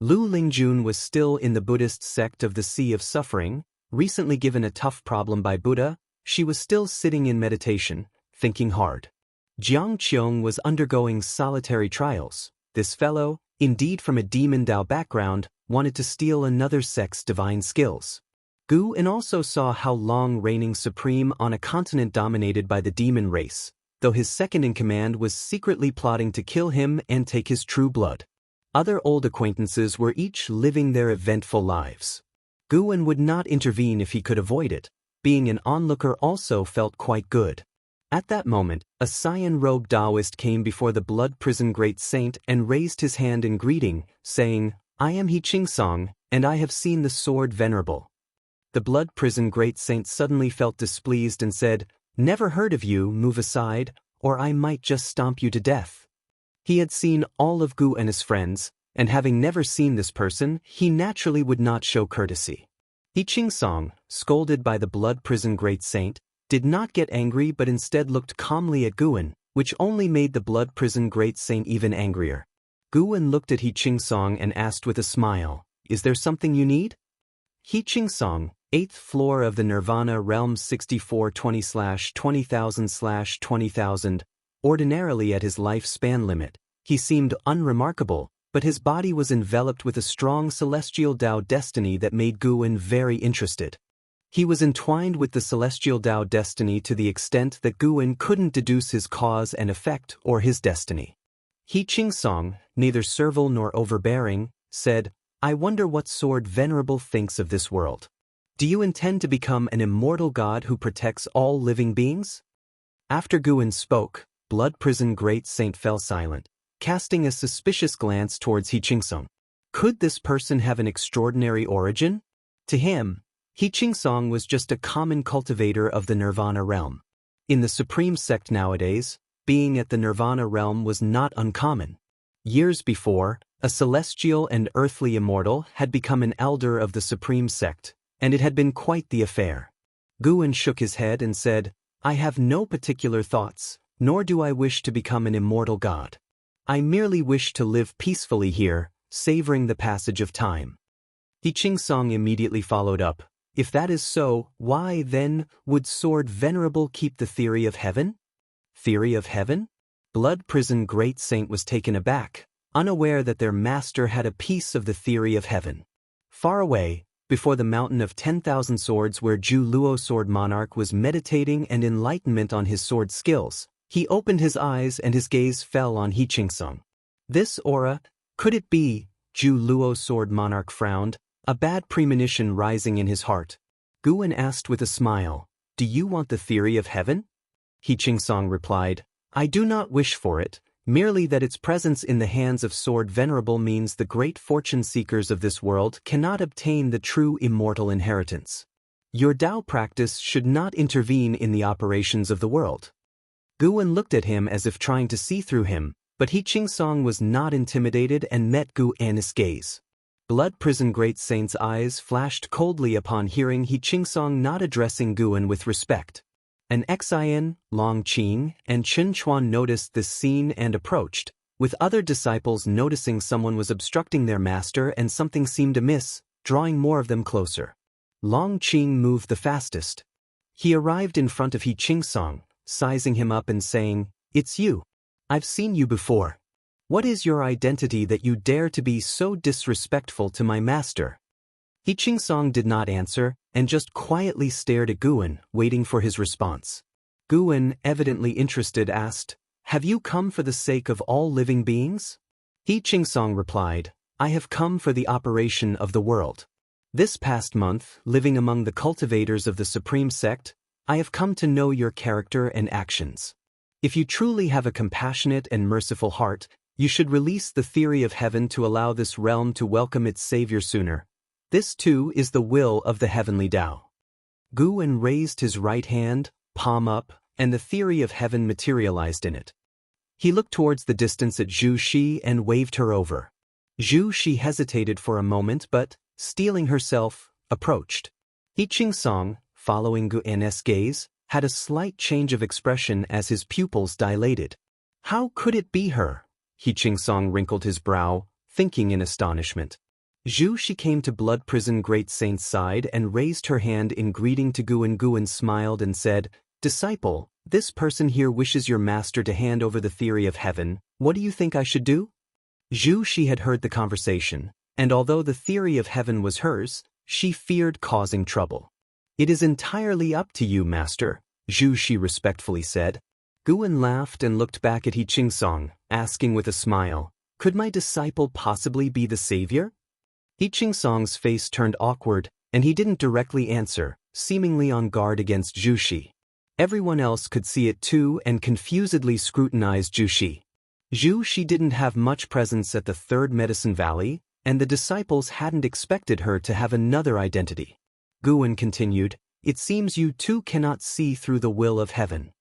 Lu Lingjun was still in the Buddhist sect of the Sea of Suffering, recently given a tough problem by Buddha. She was still sitting in meditation, thinking hard. Jiang Qiong was undergoing solitary trials. This fellow, indeed from a demon Tao background, wanted to steal another sect's divine skills. Guwen also saw Hao Long reigning supreme on a continent dominated by the demon race, though his second-in-command was secretly plotting to kill him and take his true blood. Other old acquaintances were each living their eventful lives. Guwen would not intervene if he could avoid it. Being an onlooker also felt quite good. At that moment, a cyan-robed Taoist came before the Blood Prison Great Saint and raised his hand in greeting, saying, "I am He Qingsong, and I have seen the sword venerable." The Blood Prison Great Saint suddenly felt displeased and said, "Never heard of you, move aside, or I might just stomp you to death." He had seen all of Gu and his friends, and having never seen this person, he naturally would not show courtesy. Xianxia, scolded by the blood prison great saint, did not get angry but instead looked calmly at Guan, which only made the blood prison great saint even angrier. Guan looked at Xianxia and asked with a smile, "Is there something you need?" Xianxia, 8th floor of the Nirvana Realm 6420/20,000/20,000, ordinarily at his lifespan limit, he seemed unremarkable, but his body was enveloped with a strong celestial Tao destiny that made Guan very interested. He was entwined with the celestial Tao destiny to the extent that Guan couldn't deduce his cause and effect or his destiny. Xianxia, neither servile nor overbearing, said, "I wonder what Sword Venerable thinks of this world. Do you intend to become an immortal god who protects all living beings?" After Guan spoke, Blood Prison Great Saint fell silent, casting a suspicious glance towards Xianxia. Could this person have an extraordinary origin? To him, Xianxia was just a common cultivator of the Nirvana realm. In the supreme sect nowadays, being at the Nirvana realm was not uncommon. Years before, a celestial and earthly immortal had become an elder of the supreme sect, and it had been quite the affair. Guan shook his head and said, "I have no particular thoughts, nor do I wish to become an immortal god. I merely wish to live peacefully here, savoring the passage of time." Xianxia immediately followed up, "If that is so, why, then, would Sword Venerable keep the theory of heaven?" Theory of heaven? Blood Prison Great Saint was taken aback, unaware that their master had a piece of the theory of heaven. Far away, before the mountain of 10,000 swords where Zhu Luo Sword Monarch was meditating and enlightenment on his sword skills, he opened his eyes and his gaze fell on Xianxia. This aura, could it be? Zhu Luo Sword Monarch frowned, a bad premonition rising in his heart. Guan asked with a smile, "Do you want the theory of heaven?" Xianxia replied, "I do not wish for it, merely that its presence in the hands of Sword Venerable means the great fortune seekers of this world cannot obtain the true immortal inheritance. Your Tao practice should not intervene in the operations of the world." Guan looked at him as if trying to see through him, but Xianxia was not intimidated and met Guan's gaze. Blood Prison Great Saint's eyes flashed coldly upon hearing Xianxia not addressing Guan with respect. An Xian, Long Qing, and Chen Chuan noticed this scene and approached, with other disciples noticing someone was obstructing their master and something seemed amiss, drawing more of them closer. Long Qing moved the fastest. He arrived in front of Xianxia, sizing him up and saying, "It's you. I've seen you before. What is your identity that you dare to be so disrespectful to my master?" Xianxia did not answer, and just quietly stared at Guan, waiting for his response. Guan, evidently interested, asked, "Have you come for the sake of all living beings?" Xianxia replied, "I have come for the operation of the world. This past month, living among the cultivators of the supreme sect, I have come to know your character and actions. If you truly have a compassionate and merciful heart, you should release the theory of heaven to allow this realm to welcome its savior sooner. This too is the will of the heavenly Tao." Guan raised his right hand, palm up, and the theory of heaven materialized in it. He looked towards the distance at Zhu Xi and waved her over. Zhu Xi hesitated for a moment but, steeling herself, approached. Xianxia, following Guan's gaze, had a slight change of expression as his pupils dilated. How could it be her? Xianxia wrinkled his brow, thinking in astonishment. Zhu Xi came to Blood Prison Great Saint's side and raised her hand in greeting to Guan. Guan smiled and said, "Disciple, this person here wishes your master to hand over the theory of heaven. What do you think I should do?" Zhu Xi had heard the conversation, and although the theory of heaven was hers, she feared causing trouble. "It is entirely up to you, master," Zhu Xi respectfully said. Guan laughed and looked back at Xianxia, asking with a smile, "Could my disciple possibly be the savior?" Xianxia's face turned awkward, and he didn't directly answer, seemingly on guard against Zhu Xi. Everyone else could see it too and confusedly scrutinized Zhu Xi. Zhu Xi didn't have much presence at the Third Medicine Valley, and the disciples hadn't expected her to have another identity. Guan continued, "It seems you too cannot see through the will of heaven."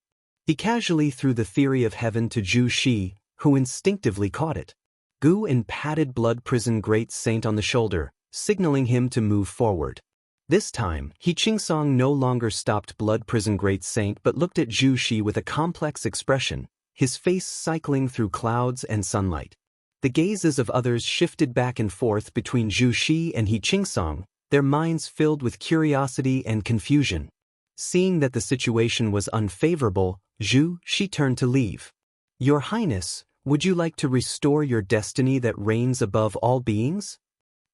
He casually threw the theory of heaven to Zhu Xi, who instinctively caught it. Guan patted Blood Prison Great Saint on the shoulder, signaling him to move forward. This time, Xianxia no longer stopped Blood Prison Great Saint but looked at Zhu Shi with a complex expression, his face cycling through clouds and sunlight. The gazes of others shifted back and forth between Zhu Shi and Xianxia, their minds filled with curiosity and confusion. Seeing that the situation was unfavorable, Zhu Shi turned to leave. "Your Highness, would you like to restore your destiny that reigns above all beings?"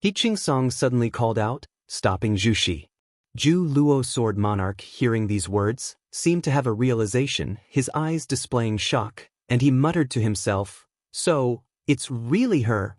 Xianxia suddenly called out, stopping Zhu Shi. Zhu Luo Sword Monarch, hearing these words, seemed to have a realization, his eyes displaying shock, and he muttered to himself, "So, it's really her."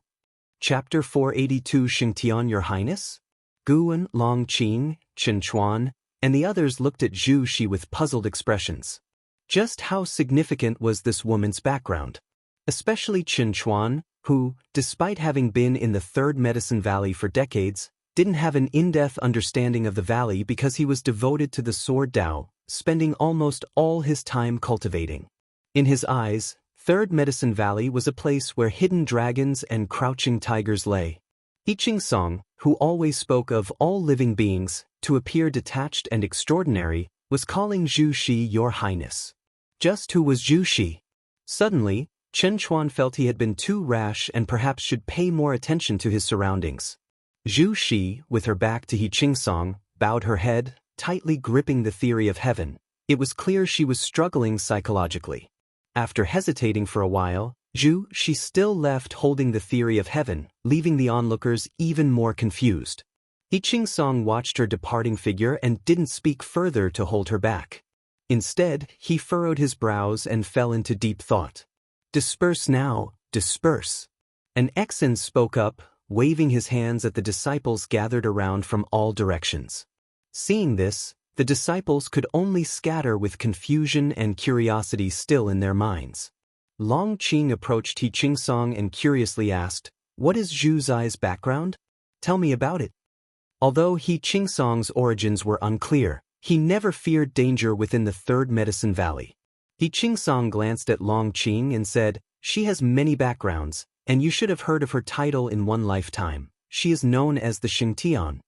Chapter 482 Xianxia, Your Highness? Guan, Long Qing, Chen Chuan, and the others looked at Zhu Shi with puzzled expressions. Just how significant was this woman's background? Especially Chen Chuan, who, despite having been in the Third Medicine Valley for decades, didn't have an in-depth understanding of the valley because he was devoted to the Sword Dao, spending almost all his time cultivating. In his eyes, Third Medicine Valley was a place where hidden dragons and crouching tigers lay. Xianxia, who always spoke of all living beings, to appear detached and extraordinary, was calling Zhu Shi Your Highness. Just who was Zhu Shi? Suddenly, Chen Chuan felt he had been too rash and perhaps should pay more attention to his surroundings. Zhu Shi, with her back to Xianxia, bowed her head, tightly gripping the theory of heaven. It was clear she was struggling psychologically. After hesitating for a while, Zhu Shi still left holding the theory of heaven, leaving the onlookers even more confused. Xianxia watched her departing figure and didn't speak further to hold her back. Instead, he furrowed his brows and fell into deep thought. "Disperse now, disperse." An Exan spoke up, waving his hands at the disciples gathered around from all directions. Seeing this, the disciples could only scatter with confusion and curiosity still in their minds. Long Qing approached Xianxia and curiously asked, "What is Zhu Zai's background? Tell me about it." Although Xianxia's origins were unclear, he never feared danger within the Third Medicine Valley. Xianxia glanced at Long Qing and said, "She has many backgrounds, and you should have heard of her title in one lifetime. She is known as the Xianxia."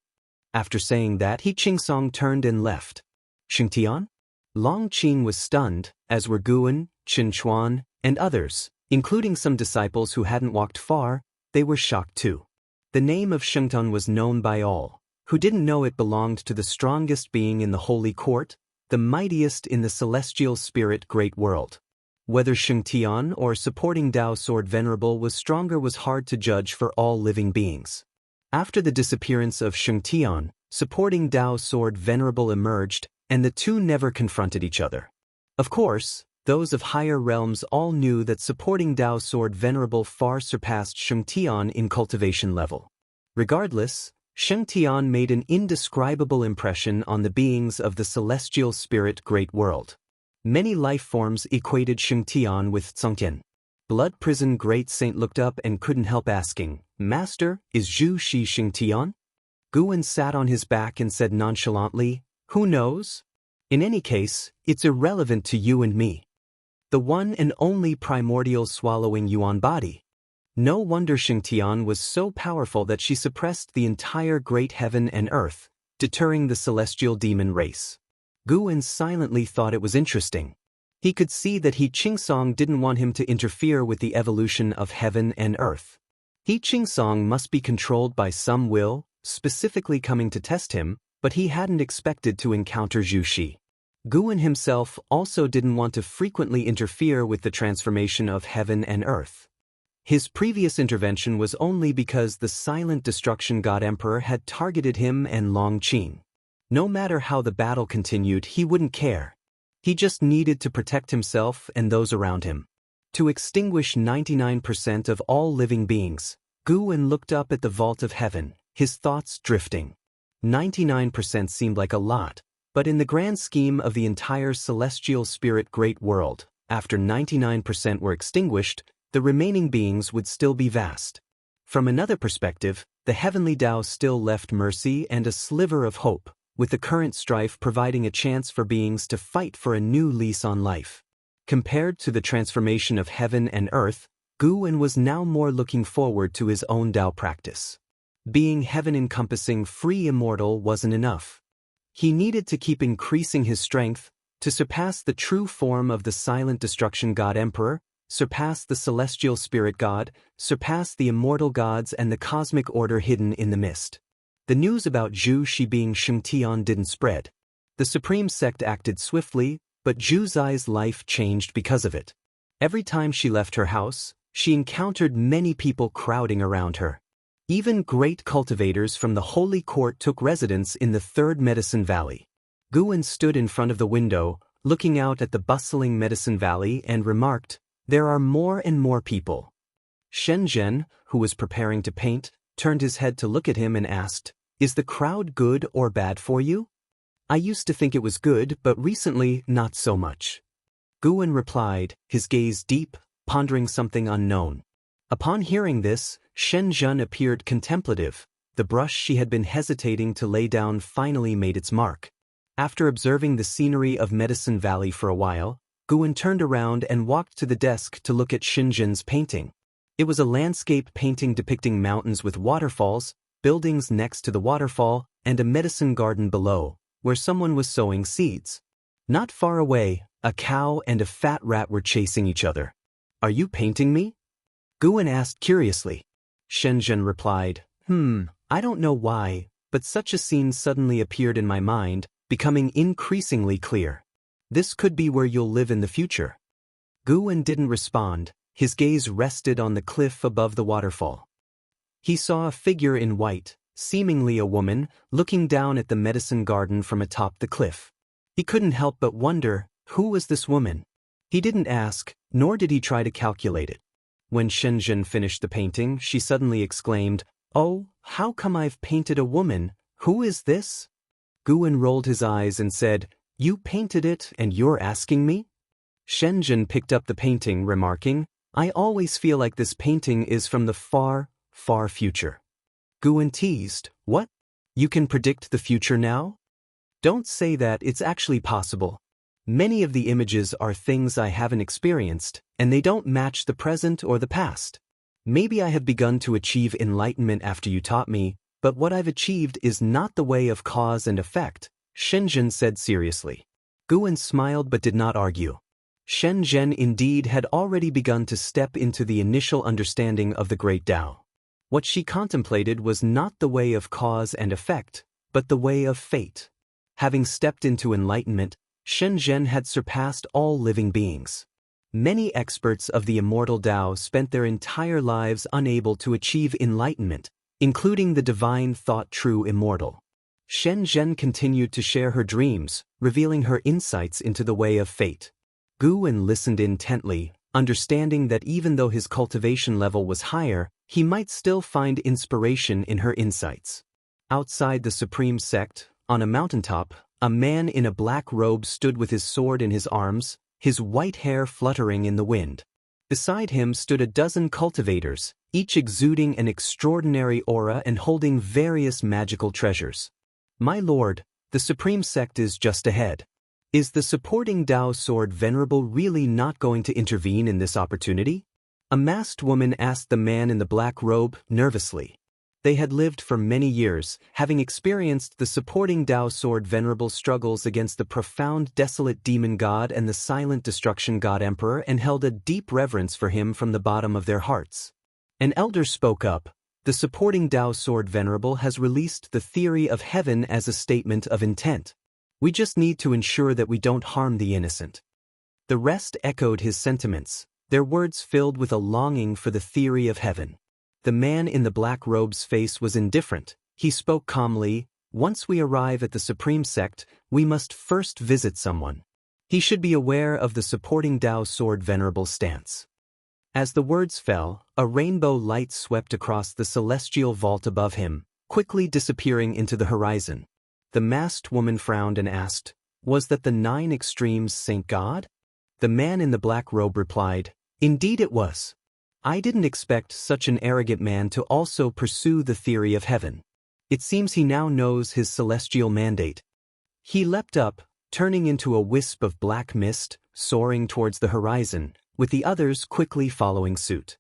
After saying that, Xianxia turned and left. "Xianxia?" Long Qing was stunned, as were Guan, Chen Chuan, and others, including some disciples who hadn't walked far. They were shocked too. The name of Xianxia was known by all. Who didn't know it belonged to the strongest being in the Holy Court, the mightiest in the celestial spirit great world? Whether Xianxia or supporting Dao Sword Venerable was stronger was hard to judge for all living beings. After the disappearance of Xianxia, supporting Dao Sword Venerable emerged, and the two never confronted each other. Of course, those of higher realms all knew that supporting Dao Sword Venerable far surpassed Xianxia in cultivation level. Regardless, Xianxia made an indescribable impression on the beings of the celestial spirit great world. Many life forms equated Xianxia with Zhongtian. Blood Prison Great Saint looked up and couldn't help asking, "Master, is Zhu Shi Xianxia?" Guan sat on his back and said nonchalantly, "Who knows? In any case, it's irrelevant to you and me. The one and only primordial swallowing yuan body." No wonder Xianxia was so powerful that she suppressed the entire great heaven and earth, deterring the celestial demon race. Guan silently thought it was interesting. He could see that Xianxia didn't want him to interfere with the evolution of heaven and earth. Xianxia must be controlled by some will, specifically coming to test him, but he hadn't expected to encounter Zhu Shi. Guan himself also didn't want to frequently interfere with the transformation of heaven and earth. His previous intervention was only because the silent destruction god emperor had targeted him and Long Qing. No matter how the battle continued, he wouldn't care. He just needed to protect himself and those around him. To extinguish 99% of all living beings, Guan looked up at the vault of heaven, his thoughts drifting. 99% seemed like a lot, but in the grand scheme of the entire celestial spirit great world, after 99% were extinguished, the remaining beings would still be vast. From another perspective, the heavenly Tao still left mercy and a sliver of hope, with the current strife providing a chance for beings to fight for a new lease on life. Compared to the transformation of heaven and earth, Guwen was now more looking forward to his own Dao practice. Being heaven-encompassing free immortal wasn't enough. He needed to keep increasing his strength, to surpass the true form of the silent destruction god Emperor, surpass the celestial spirit god, surpass the immortal gods and the cosmic order hidden in the mist. The news about Zhu Shi being Xianxia didn't spread. The supreme sect acted swiftly, but Zhu Zai's life changed because of it. Every time she left her house, she encountered many people crowding around her. Even great cultivators from the Holy Court took residence in the Third Medicine Valley. Guwen stood in front of the window, looking out at the bustling Medicine Valley and remarked, "There are more and more people." Shenzhen, who was preparing to paint, turned his head to look at him and asked, "Is the crowd good or bad for you?" "I used to think it was good, but recently not so much." Guwen replied, his gaze deep, pondering something unknown. Upon hearing this, Shenzhen appeared contemplative. The brush she had been hesitating to lay down finally made its mark. After observing the scenery of Medicine Valley for a while, Guwen turned around and walked to the desk to look at Shenzhen's painting. It was a landscape painting depicting mountains with waterfalls, buildings next to the waterfall, and a medicine garden below, where someone was sowing seeds. Not far away, a cow and a fat rat were chasing each other. "Are you painting me?" Guwen asked curiously. Shenzhen replied, I don't know why, but such a scene suddenly appeared in my mind, becoming increasingly clear. This could be where you'll live in the future." Guwen didn't respond, his gaze rested on the cliff above the waterfall. He saw a figure in white, seemingly a woman, looking down at the medicine garden from atop the cliff. He couldn't help but wonder, who was this woman? He didn't ask, nor did he try to calculate it. When Shenzhen finished the painting, she suddenly exclaimed, "Oh, how come I've painted a woman? Who is this?" Guwen rolled his eyes and said, "You painted it and you're asking me?" Shenzhen picked up the painting, remarking, "I always feel like this painting is from the far, far future." Guwen teased, "What? You can predict the future now?" "Don't say that, it's actually possible. Many of the images are things I haven't experienced, and they don't match the present or the past. Maybe I have begun to achieve enlightenment after you taught me, but what I've achieved is not the way of cause and effect," Shenzhen said seriously. Guwen smiled but did not argue. Shenzhen indeed had already begun to step into the initial understanding of the Great Tao. What she contemplated was not the way of cause and effect, but the way of fate. Having stepped into enlightenment, Shenzhen had surpassed all living beings. Many experts of the immortal Tao spent their entire lives unable to achieve enlightenment, including the divine thought true immortal. Shenzhen continued to share her dreams, revealing her insights into the way of fate. Guwen listened intently, understanding that even though his cultivation level was higher, he might still find inspiration in her insights. Outside the supreme sect, on a mountaintop, a man in a black robe stood with his sword in his arms, his white hair fluttering in the wind. Beside him stood a dozen cultivators, each exuding an extraordinary aura and holding various magical treasures. "My lord, the supreme sect is just ahead. Is the supporting Tao sword venerable really not going to intervene in this opportunity?" A masked woman asked the man in the black robe, nervously. They had lived for many years, having experienced the supporting Tao sword venerable struggles against the profound desolate demon god and the silent destruction god emperor, and held a deep reverence for him from the bottom of their hearts. An elder spoke up. "The supporting Tao sword venerable has released the theory of heaven as a statement of intent. We just need to ensure that we don't harm the innocent." The rest echoed his sentiments, their words filled with a longing for the theory of heaven. The man in the black robe's face was indifferent. He spoke calmly, "Once we arrive at the supreme sect, we must first visit someone. He should be aware of the supporting Tao sword venerable stance." As the words fell, a rainbow light swept across the celestial vault above him, quickly disappearing into the horizon. The masked woman frowned and asked, "Was that the 9 Extremes Saint God?" The man in the black robe replied, "Indeed it was. I didn't expect such an arrogant man to also pursue the theory of heaven. It seems he now knows his celestial mandate." He leapt up, turning into a wisp of black mist, soaring towards the horizon, with the others quickly following suit.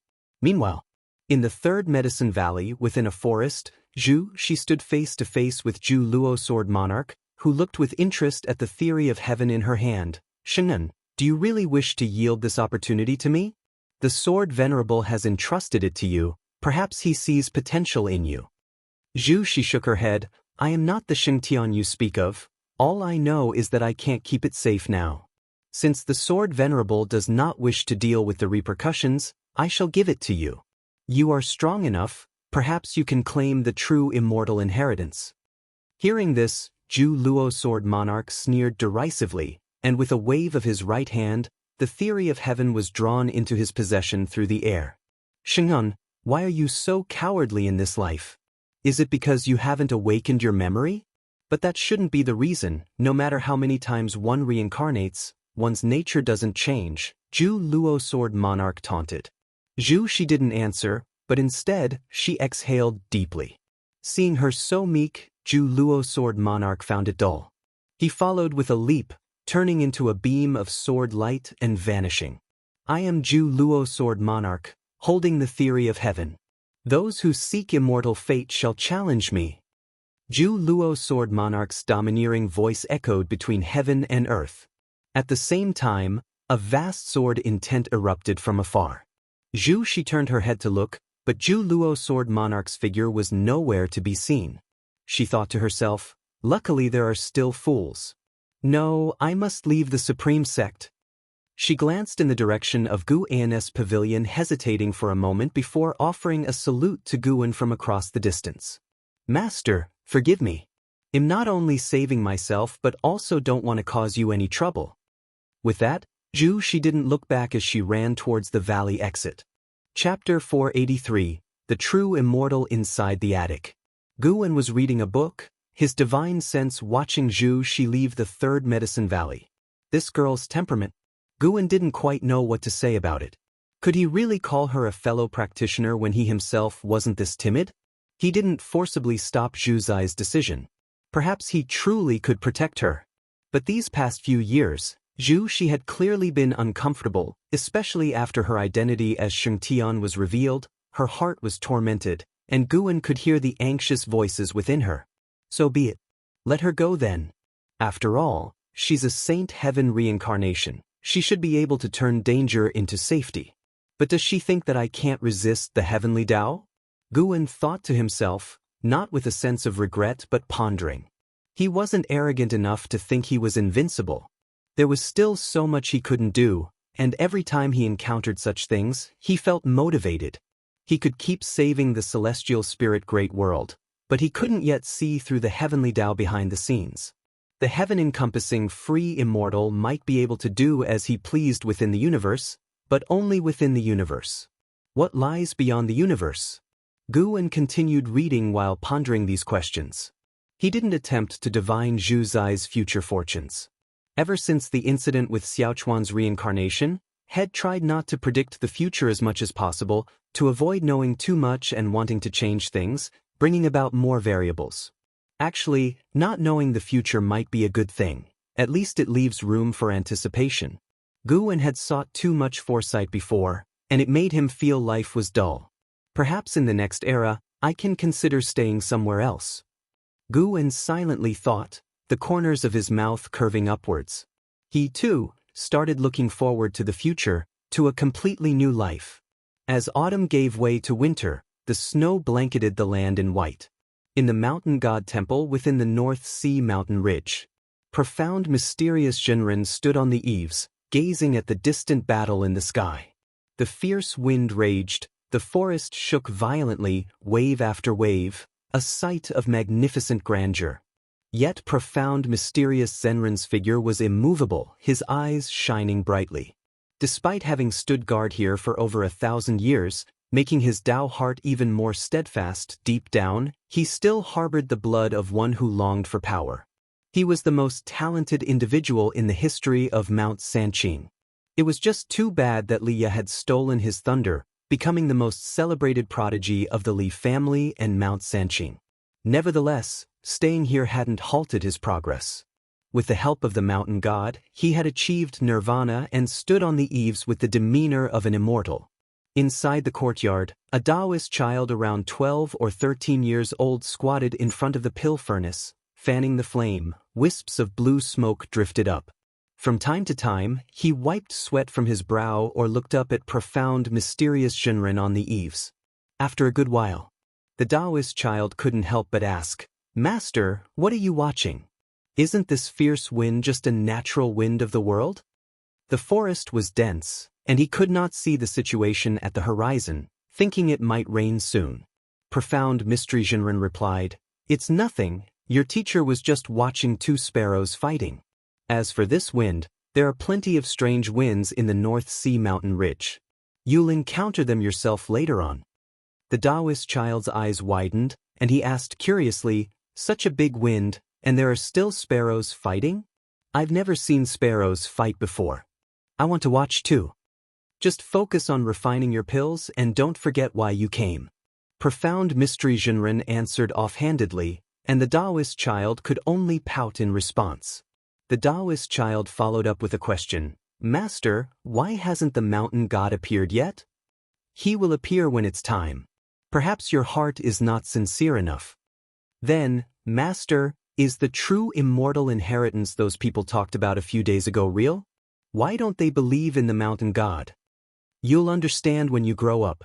Meanwhile, in the third medicine valley within a forest, she stood face to face with Zhu Luo Sword Monarch, who looked with interest at the theory of heaven in her hand. Shen'en, do you really wish to yield this opportunity to me? The Sword Venerable has entrusted it to you, perhaps he sees potential in you. She shook her head. I am not the Xianxia you speak of. All I know is that I can't keep it safe now. Since the Sword Venerable does not wish to deal with the repercussions, I shall give it to you. You are strong enough, perhaps you can claim the true immortal inheritance. Hearing this, Zhu Luo Sword Monarch sneered derisively, and with a wave of his right hand, the theory of heaven was drawn into his possession through the air. Shen'en, why are you so cowardly in this life? Is it because you haven't awakened your memory? But that shouldn't be the reason. No matter how many times one reincarnates, one's nature doesn't change, Zhu Luo Sword Monarch taunted. She didn't answer, but instead, she exhaled deeply. Seeing her so meek, Zhu Luo Sword Monarch found it dull. He followed with a leap, turning into a beam of sword light and vanishing. I am Zhu Luo Sword Monarch, holding the theory of heaven. Those who seek immortal fate shall challenge me. Zhu Luo Sword Monarch's domineering voice echoed between heaven and earth. At the same time, a vast sword intent erupted from afar. She turned her head to look, but Zhu Luo Sword Monarch's figure was nowhere to be seen. She thought to herself, luckily there are still fools. No, I must leave the supreme sect. She glanced in the direction of Gu An's pavilion, hesitating for a moment before offering a salute to Guan from across the distance. Master, forgive me. I'm not only saving myself but also don't want to cause you any trouble. With that, she didn't look back as she ran towards the valley exit. Chapter 483, The True Immortal Inside the Attic. Guan was reading a book, his divine sense watching she leave the third medicine valley. This girl's temperament. Guan didn't quite know what to say about it. Could he really call her a fellow practitioner when he himself wasn't this timid? He didn't forcibly stop Zhu's decision. Perhaps he truly could protect her. But these past few years, she had clearly been uncomfortable, especially after her identity as Xianxia was revealed. Her heart was tormented, and Guan could hear the anxious voices within her. So be it. Let her go then. After all, she's a saint heaven reincarnation. She should be able to turn danger into safety. But does she think that I can't resist the heavenly Tao? Guan thought to himself, not with a sense of regret but pondering. He wasn't arrogant enough to think he was invincible. There was still so much he couldn't do, and every time he encountered such things, he felt motivated. He could keep saving the celestial spirit great world, but he couldn't yet see through the heavenly Tao behind the scenes. The heaven-encompassing free immortal might be able to do as he pleased within the universe, but only within the universe. What lies beyond the universe? Guan continued reading while pondering these questions. He didn't attempt to divine Zhu's future fortunes. Ever since the incident with Xiaochuan's reincarnation, Head tried not to predict the future as much as possible, to avoid knowing too much and wanting to change things, bringing about more variables. Actually, not knowing the future might be a good thing. At least it leaves room for anticipation. Guan had sought too much foresight before, and it made him feel life was dull. Perhaps in the next era, I can consider staying somewhere else. Guan silently thought, the corners of his mouth curving upwards. He, too, started looking forward to the future, to a completely new life. As autumn gave way to winter, the snow blanketed the land in white. In the mountain god temple within the North Sea mountain ridge, profound mysterious Zhenren stood on the eaves, gazing at the distant battle in the sky. The fierce wind raged, the forest shook violently, wave after wave, a sight of magnificent grandeur. Yet profound mysterious Zhenren's figure was immovable, his eyes shining brightly. Despite having stood guard here for over 1,000 years, making his Tao heart even more steadfast deep down, he still harbored the blood of one who longed for power. He was the most talented individual in the history of Mount Sanqing. It was just too bad that Liya had stolen his thunder, becoming the most celebrated prodigy of the Li family and Mount Sanqing. Nevertheless, staying here hadn't halted his progress. With the help of the mountain god, he had achieved nirvana and stood on the eaves with the demeanor of an immortal. Inside the courtyard, a Taoist child around 12 or 13 years old squatted in front of the pill furnace, fanning the flame. Wisps of blue smoke drifted up. From time to time, he wiped sweat from his brow or looked up at profound, mysterious Shinrin on the eaves. After a good while, the Taoist child couldn't help but ask, "Master, what are you watching? Isn't this fierce wind just a natural wind of the world?" The forest was dense, and he could not see the situation at the horizon, thinking it might rain soon. Profound mystery Shinrin replied, "It's nothing, your teacher was just watching two sparrows fighting. As for this wind, there are plenty of strange winds in the North Sea mountain ridge. You'll encounter them yourself later on." The Taoist child's eyes widened, and he asked curiously, "Such a big wind, and there are still sparrows fighting? I've never seen sparrows fight before. I want to watch too. Just focus on refining your pills and don't forget why you came." Profound mystery Shinrin answered offhandedly, and the Taoist child could only pout in response. The Taoist child followed up with a question, "Master, why hasn't the mountain god appeared yet?" "He will appear when it's time. Perhaps your heart is not sincere enough." Then, "Master, is the true immortal inheritance those people talked about a few days ago real? Why don't they believe in the mountain god?" "You'll understand when you grow up.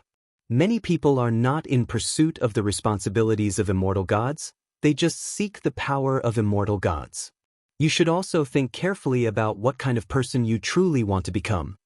Many people are not in pursuit of the responsibilities of immortal gods, they just seek the power of immortal gods. You should also think carefully about what kind of person you truly want to become."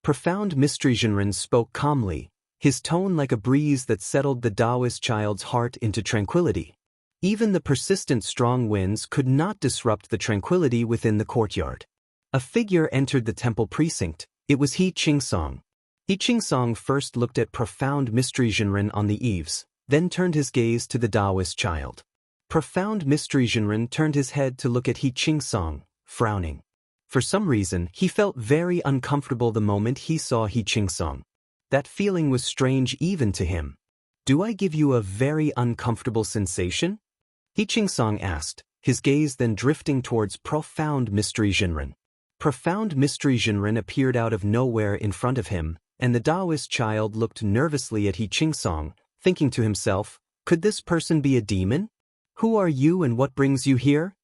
Profound mystery Shinrin spoke calmly, his tone like a breeze that settled the Taoist child's heart into tranquility. Even the persistent strong winds could not disrupt the tranquility within the courtyard. A figure entered the temple precinct. It was Xianxia. Xianxia first looked at profound mystery Shinrin on the eaves, then turned his gaze to the Taoist child. Profound mystery Shinrin turned his head to look at Xianxia, frowning. For some reason, he felt very uncomfortable the moment he saw Xianxia. That feeling was strange even to him. "Do I give you a very uncomfortable sensation?" Xianxia asked, his gaze then drifting towards profound mystery Shinrin. Profound mystery Shinrin appeared out of nowhere in front of him, and the Taoist child looked nervously at Xianxia, thinking to himself, "Could this person be a demon? Who are you and what brings you here?"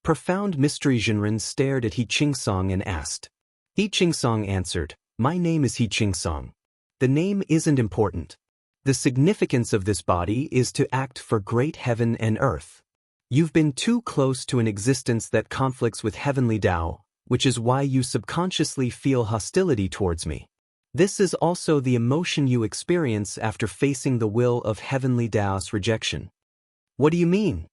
Profound mystery Shinrin stared at Xianxia and asked. Xianxia answered, "My name is Xianxia. The name isn't important. The significance of this body is to act for great heaven and earth. You've been too close to an existence that conflicts with heavenly Tao, which is why you subconsciously feel hostility towards me. This is also the emotion you experience after facing the will of heavenly Tao's rejection." "What do you mean?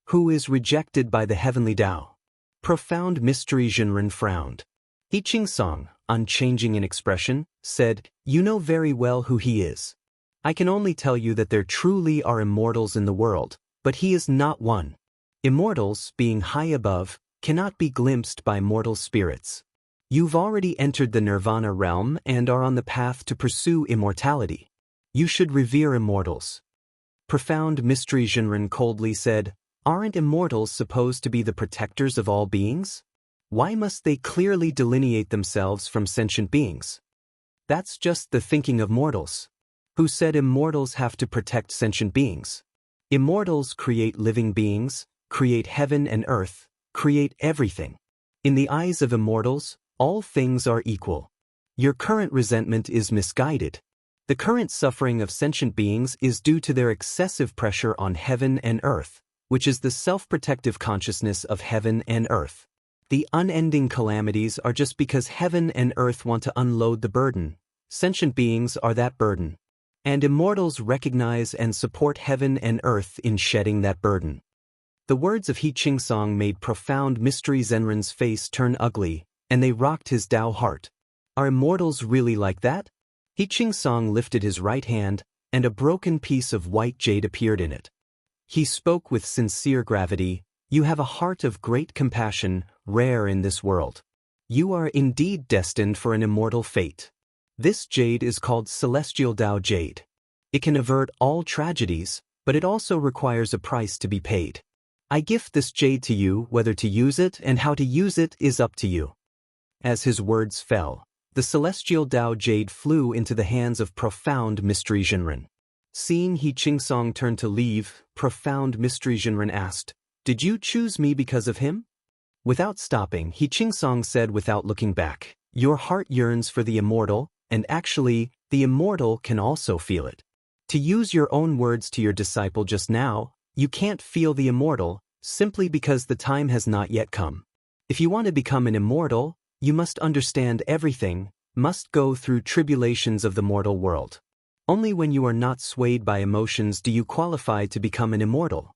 Who is rejected by the heavenly Tao?" Profound mystery Shinrin frowned. Xianxia, unchanging in expression, said, "You know very well who he is. I can only tell you that there truly are immortals in the world, but he is not one. Immortals, being high above, cannot be glimpsed by mortal spirits. You've already entered the nirvana realm and are on the path to pursue immortality. You should revere immortals." Profound mystery Shinrin coldly said, "Aren't immortals supposed to be the protectors of all beings? Why must they clearly delineate themselves from sentient beings? That's just the thinking of mortals. Who said immortals have to protect sentient beings? Immortals create living beings, create heaven and earth, create everything. In the eyes of immortals, all things are equal. Your current resentment is misguided. The current suffering of sentient beings is due to their excessive pressure on heaven and earth, which is the self-protective consciousness of heaven and earth. The unending calamities are just because heaven and earth want to unload the burden. Sentient beings are that burden. And immortals recognize and support heaven and earth in shedding that burden." The words of Xianxia made profound mystery Shinrin's face turn ugly, and they rocked his Tao heart. Are immortals really like that? Xianxia lifted his right hand, and a broken piece of white jade appeared in it. He spoke with sincere gravity, "You have a heart of great compassion, rare in this world. You are indeed destined for an immortal fate. This jade is called Celestial Tao Jade. It can avert all tragedies, but it also requires a price to be paid. I gift this jade to you. Whether to use it and how to use it is up to you." As his words fell, the celestial Dao Jade flew into the hands of Profound Mystery Jinren. Seeing He Qingsong turn to leave, Profound Mystery Jinren asked, "Did you choose me because of him?" Without stopping, He Qingsong said without looking back, "Your heart yearns for the immortal, and actually, the immortal can also feel it. To use your own words to your disciple just now, you can't feel the immortal, simply because the time has not yet come. If you want to become an immortal, you must understand everything, must go through tribulations of the mortal world. Only when you are not swayed by emotions do you qualify to become an immortal."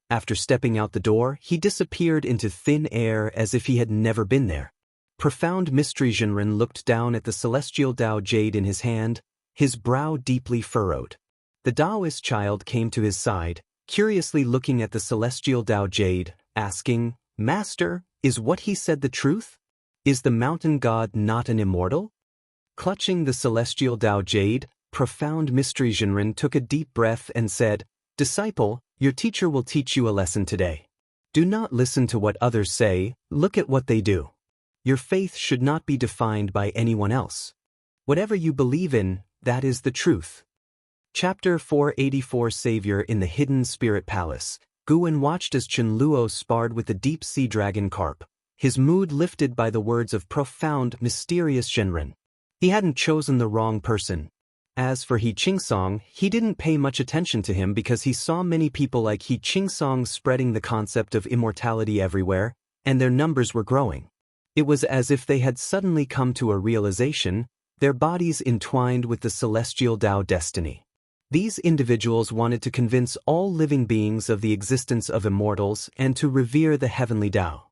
After stepping out the door, he disappeared into thin air as if he had never been there. Profound Mystery Jinren looked down at the celestial Dao Jade in his hand, his brow deeply furrowed. The Taoist child came to his side, curiously looking at the celestial Dao Jade, asking, "Master, is what he said the truth? Is the mountain god not an immortal?" Clutching the celestial Dao Jade, Profound Mystery Jinren took a deep breath and said, "Disciple, your teacher will teach you a lesson today. Do not listen to what others say, look at what they do. Your faith should not be defined by anyone else. Whatever you believe in, that is the truth." Chapter 484 Savior in the Hidden Spirit Palace. Guwen watched as Chen Luo sparred with the deep sea dragon carp, his mood lifted by the words of Profound Mysterious Jinren. He hadn't chosen the wrong person. As for He Qingsong, he didn't pay much attention to him because he saw many people like He Qingsong spreading the concept of immortality everywhere, and their numbers were growing. It was as if they had suddenly come to a realization, their bodies entwined with the celestial Tao destiny. These individuals wanted to convince all living beings of the existence of immortals and to revere the heavenly Tao.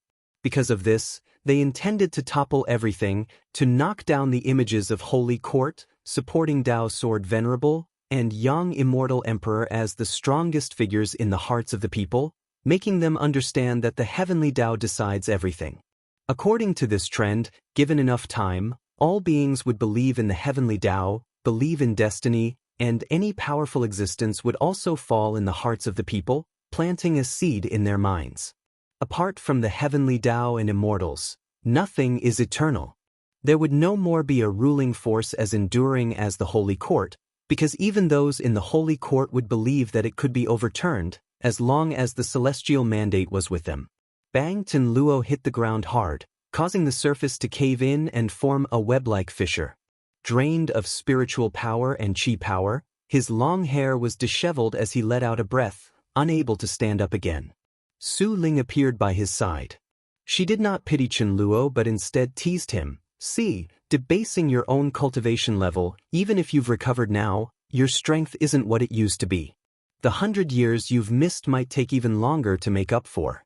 Because of this, they intended to topple everything, to knock down the images of Holy Court, supporting Dao Sword Venerable, and Yang Immortal Emperor as the strongest figures in the hearts of the people, making them understand that the heavenly Tao decides everything. According to this trend, given enough time, all beings would believe in the heavenly Tao, believe in destiny, and any powerful existence would also fall in the hearts of the people, planting a seed in their minds. Apart from the heavenly Tao and immortals, nothing is eternal. There would no more be a ruling force as enduring as the Holy Court, because even those in the Holy Court would believe that it could be overturned, as long as the celestial mandate was with them. Bang! Chen Luo hit the ground hard, causing the surface to cave in and form a web-like fissure. Drained of spiritual power and chi power, his long hair was disheveled as he let out a breath, unable to stand up again. Su Ling appeared by his side. She did not pity Chen Luo but instead teased him. "See, debasing your own cultivation level, even if you've recovered now, your strength isn't what it used to be. The 100 years you've missed might take even longer to make up for."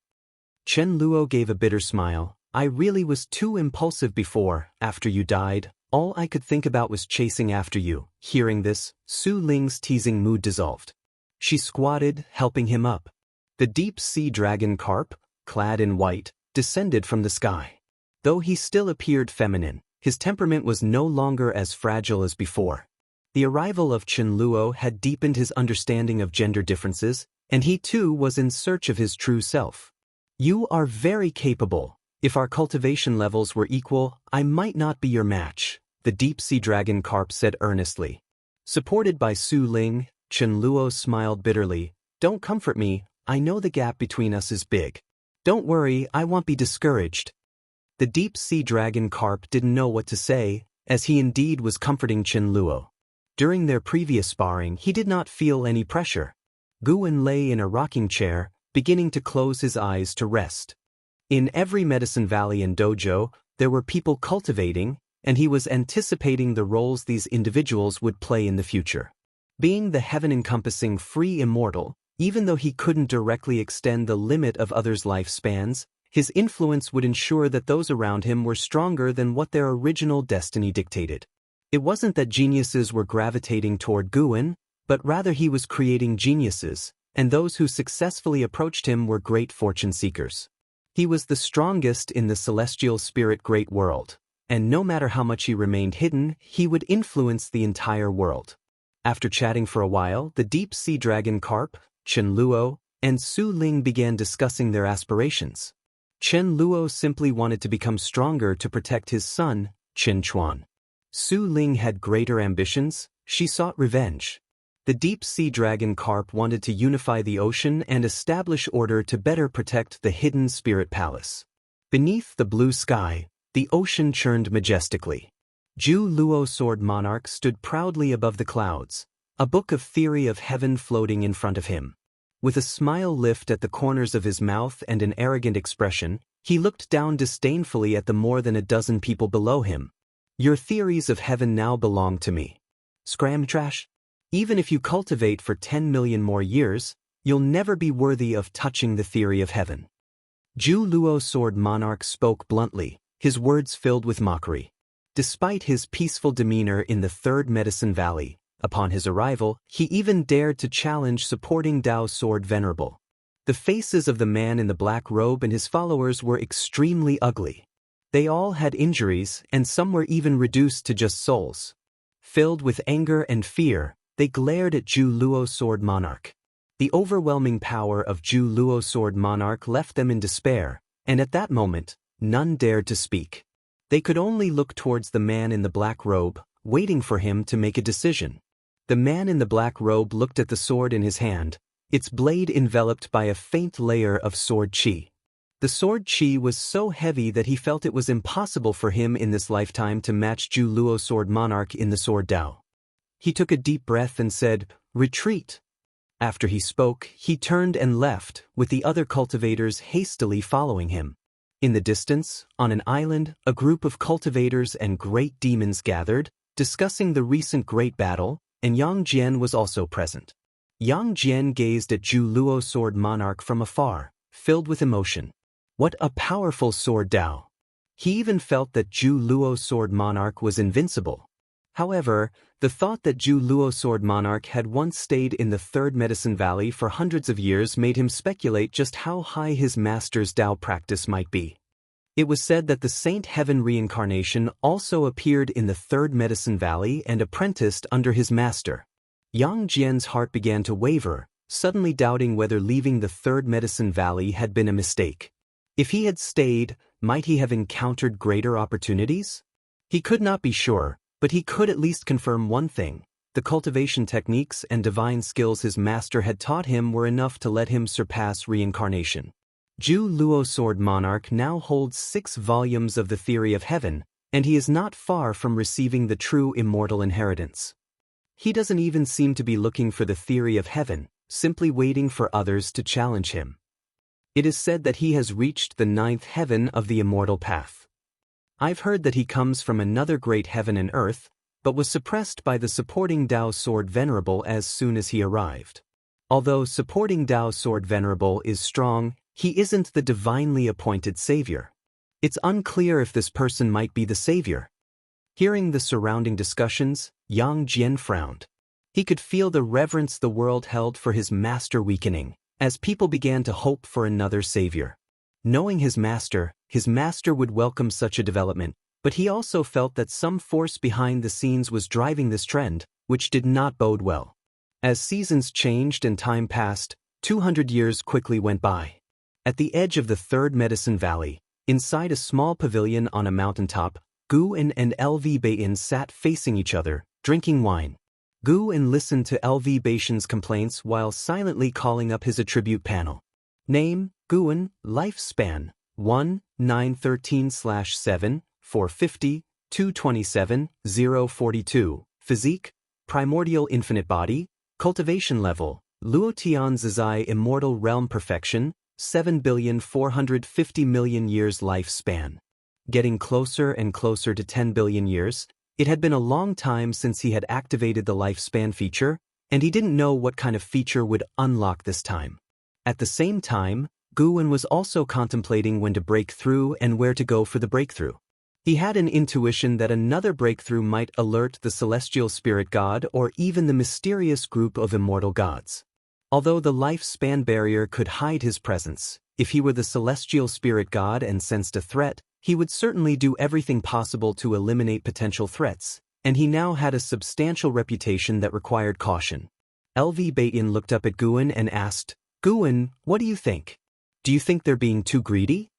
Chen Luo gave a bitter smile. "I really was too impulsive before, after you died. All I could think about was chasing after you." Hearing this, Su Ling's teasing mood dissolved. She squatted, helping him up. The deep sea dragon carp, clad in white, descended from the sky. Though he still appeared feminine, his temperament was no longer as fragile as before. The arrival of Chen Luo had deepened his understanding of gender differences, and he too was in search of his true self. "You are very capable. If our cultivation levels were equal, I might not be your match," the deep sea dragon carp said earnestly. Supported by Su Ling, Chen Luo smiled bitterly. "Don't comfort me, I know the gap between us is big. Don't worry, I won't be discouraged." The deep sea dragon carp didn't know what to say, as he indeed was comforting Chen Luo. During their previous sparring, he did not feel any pressure. Guwen lay in a rocking chair, beginning to close his eyes to rest. In every medicine valley and dojo, there were people cultivating, and he was anticipating the roles these individuals would play in the future. Being the heaven-encompassing free immortal, even though he couldn't directly extend the limit of others' lifespans, his influence would ensure that those around him were stronger than what their original destiny dictated. It wasn't that geniuses were gravitating toward Guwen, but rather he was creating geniuses, and those who successfully approached him were great fortune seekers. He was the strongest in the celestial spirit great world, and no matter how much he remained hidden, he would influence the entire world. After chatting for a while, the deep sea dragon carp, Chen Luo, and Su Ling began discussing their aspirations. Chen Luo simply wanted to become stronger to protect his son, Chen Chuan. Su Ling had greater ambitions. She sought revenge. The deep-sea dragon carp wanted to unify the ocean and establish order to better protect the hidden spirit palace. Beneath the blue sky, the ocean churned majestically. Zhu Luo Sword Monarch stood proudly above the clouds, a book of theory of heaven floating in front of him. With a smile lift at the corners of his mouth and an arrogant expression, he looked down disdainfully at the more than a dozen people below him. Your theories of heaven now belong to me. Scram trash? Even if you cultivate for 10 million more years, you'll never be worthy of touching the theory of heaven. Zhu Luo Sword Monarch spoke bluntly, his words filled with mockery. Despite his peaceful demeanor in the Third Medicine Valley, upon his arrival, he even dared to challenge supporting Dao Sword Venerable. The faces of the man in the black robe and his followers were extremely ugly. They all had injuries, and some were even reduced to just souls. Filled with anger and fear, they glared at Zhu Luo Sword Monarch. The overwhelming power of Zhu Luo Sword Monarch left them in despair, and at that moment, none dared to speak. They could only look towards the man in the black robe, waiting for him to make a decision. The man in the black robe looked at the sword in his hand, its blade enveloped by a faint layer of sword qi. The sword qi was so heavy that he felt it was impossible for him in this lifetime to match Zhu Luo Sword Monarch in the sword Dao. He took a deep breath and said, "Retreat." After he spoke, he turned and left, with the other cultivators hastily following him. In the distance, on an island, a group of cultivators and great demons gathered, discussing the recent great battle, and Yang Jian was also present. Yang Jian gazed at Zhu Luo Sword Monarch from afar, filled with emotion. What a powerful sword Dao! He even felt that Zhu Luo Sword Monarch was invincible. However, the thought that Zhu Luo Sword Monarch had once stayed in the Third Medicine Valley for hundreds of years made him speculate just how high his master's Dao practice might be. It was said that the Saint Heaven reincarnation also appeared in the Third Medicine Valley and apprenticed under his master. Yang Jian's heart began to waver, suddenly doubting whether leaving the Third Medicine Valley had been a mistake. If he had stayed, might he have encountered greater opportunities? He could not be sure, but he could at least confirm one thing. The cultivation techniques and divine skills his master had taught him were enough to let him surpass reincarnation. Zhu Luo Sword Monarch now holds 6 volumes of the theory of heaven, and he is not far from receiving the true immortal inheritance. He doesn't even seem to be looking for the theory of heaven, simply waiting for others to challenge him. It is said that he has reached the 9th heaven of the immortal path. I've heard that he comes from another great heaven and earth, but was suppressed by the supporting Dao Sword Venerable as soon as he arrived. Although supporting Dao Sword Venerable is strong, he isn't the divinely appointed savior. It's unclear if this person might be the savior. Hearing the surrounding discussions, Yang Jian frowned. He could feel the reverence the world held for his master weakening, as people began to hope for another savior. Knowing his master would welcome such a development, but he also felt that some force behind the scenes was driving this trend, which did not bode well. As seasons changed and time passed, 200 years quickly went by. At the edge of the Third Medicine Valley, inside a small pavilion on a mountaintop, Guan and LV Bayan sat facing each other, drinking wine. Guan listened to LV Bayan's complaints while silently calling up his attribute panel. Name, Guan, lifespan, 1-913/7, 450, 227, 042, physique, primordial infinite body, cultivation level, Luotian Zizai immortal realm perfection, 7,450,000,000 years lifespan. Getting closer and closer to 10 billion years, it had been a long time since he had activated the lifespan feature, and he didn't know what kind of feature would unlock this time. At the same time, Guan was also contemplating when to break through and where to go for the breakthrough. He had an intuition that another breakthrough might alert the celestial spirit god or even the mysterious group of immortal gods. Although the lifespan barrier could hide his presence, if he were the celestial spirit god and sensed a threat, he would certainly do everything possible to eliminate potential threats, and he now had a substantial reputation that required caution. LV Bayan looked up at Guan and asked, "Guan, what do you think? Do you think they're being too greedy?"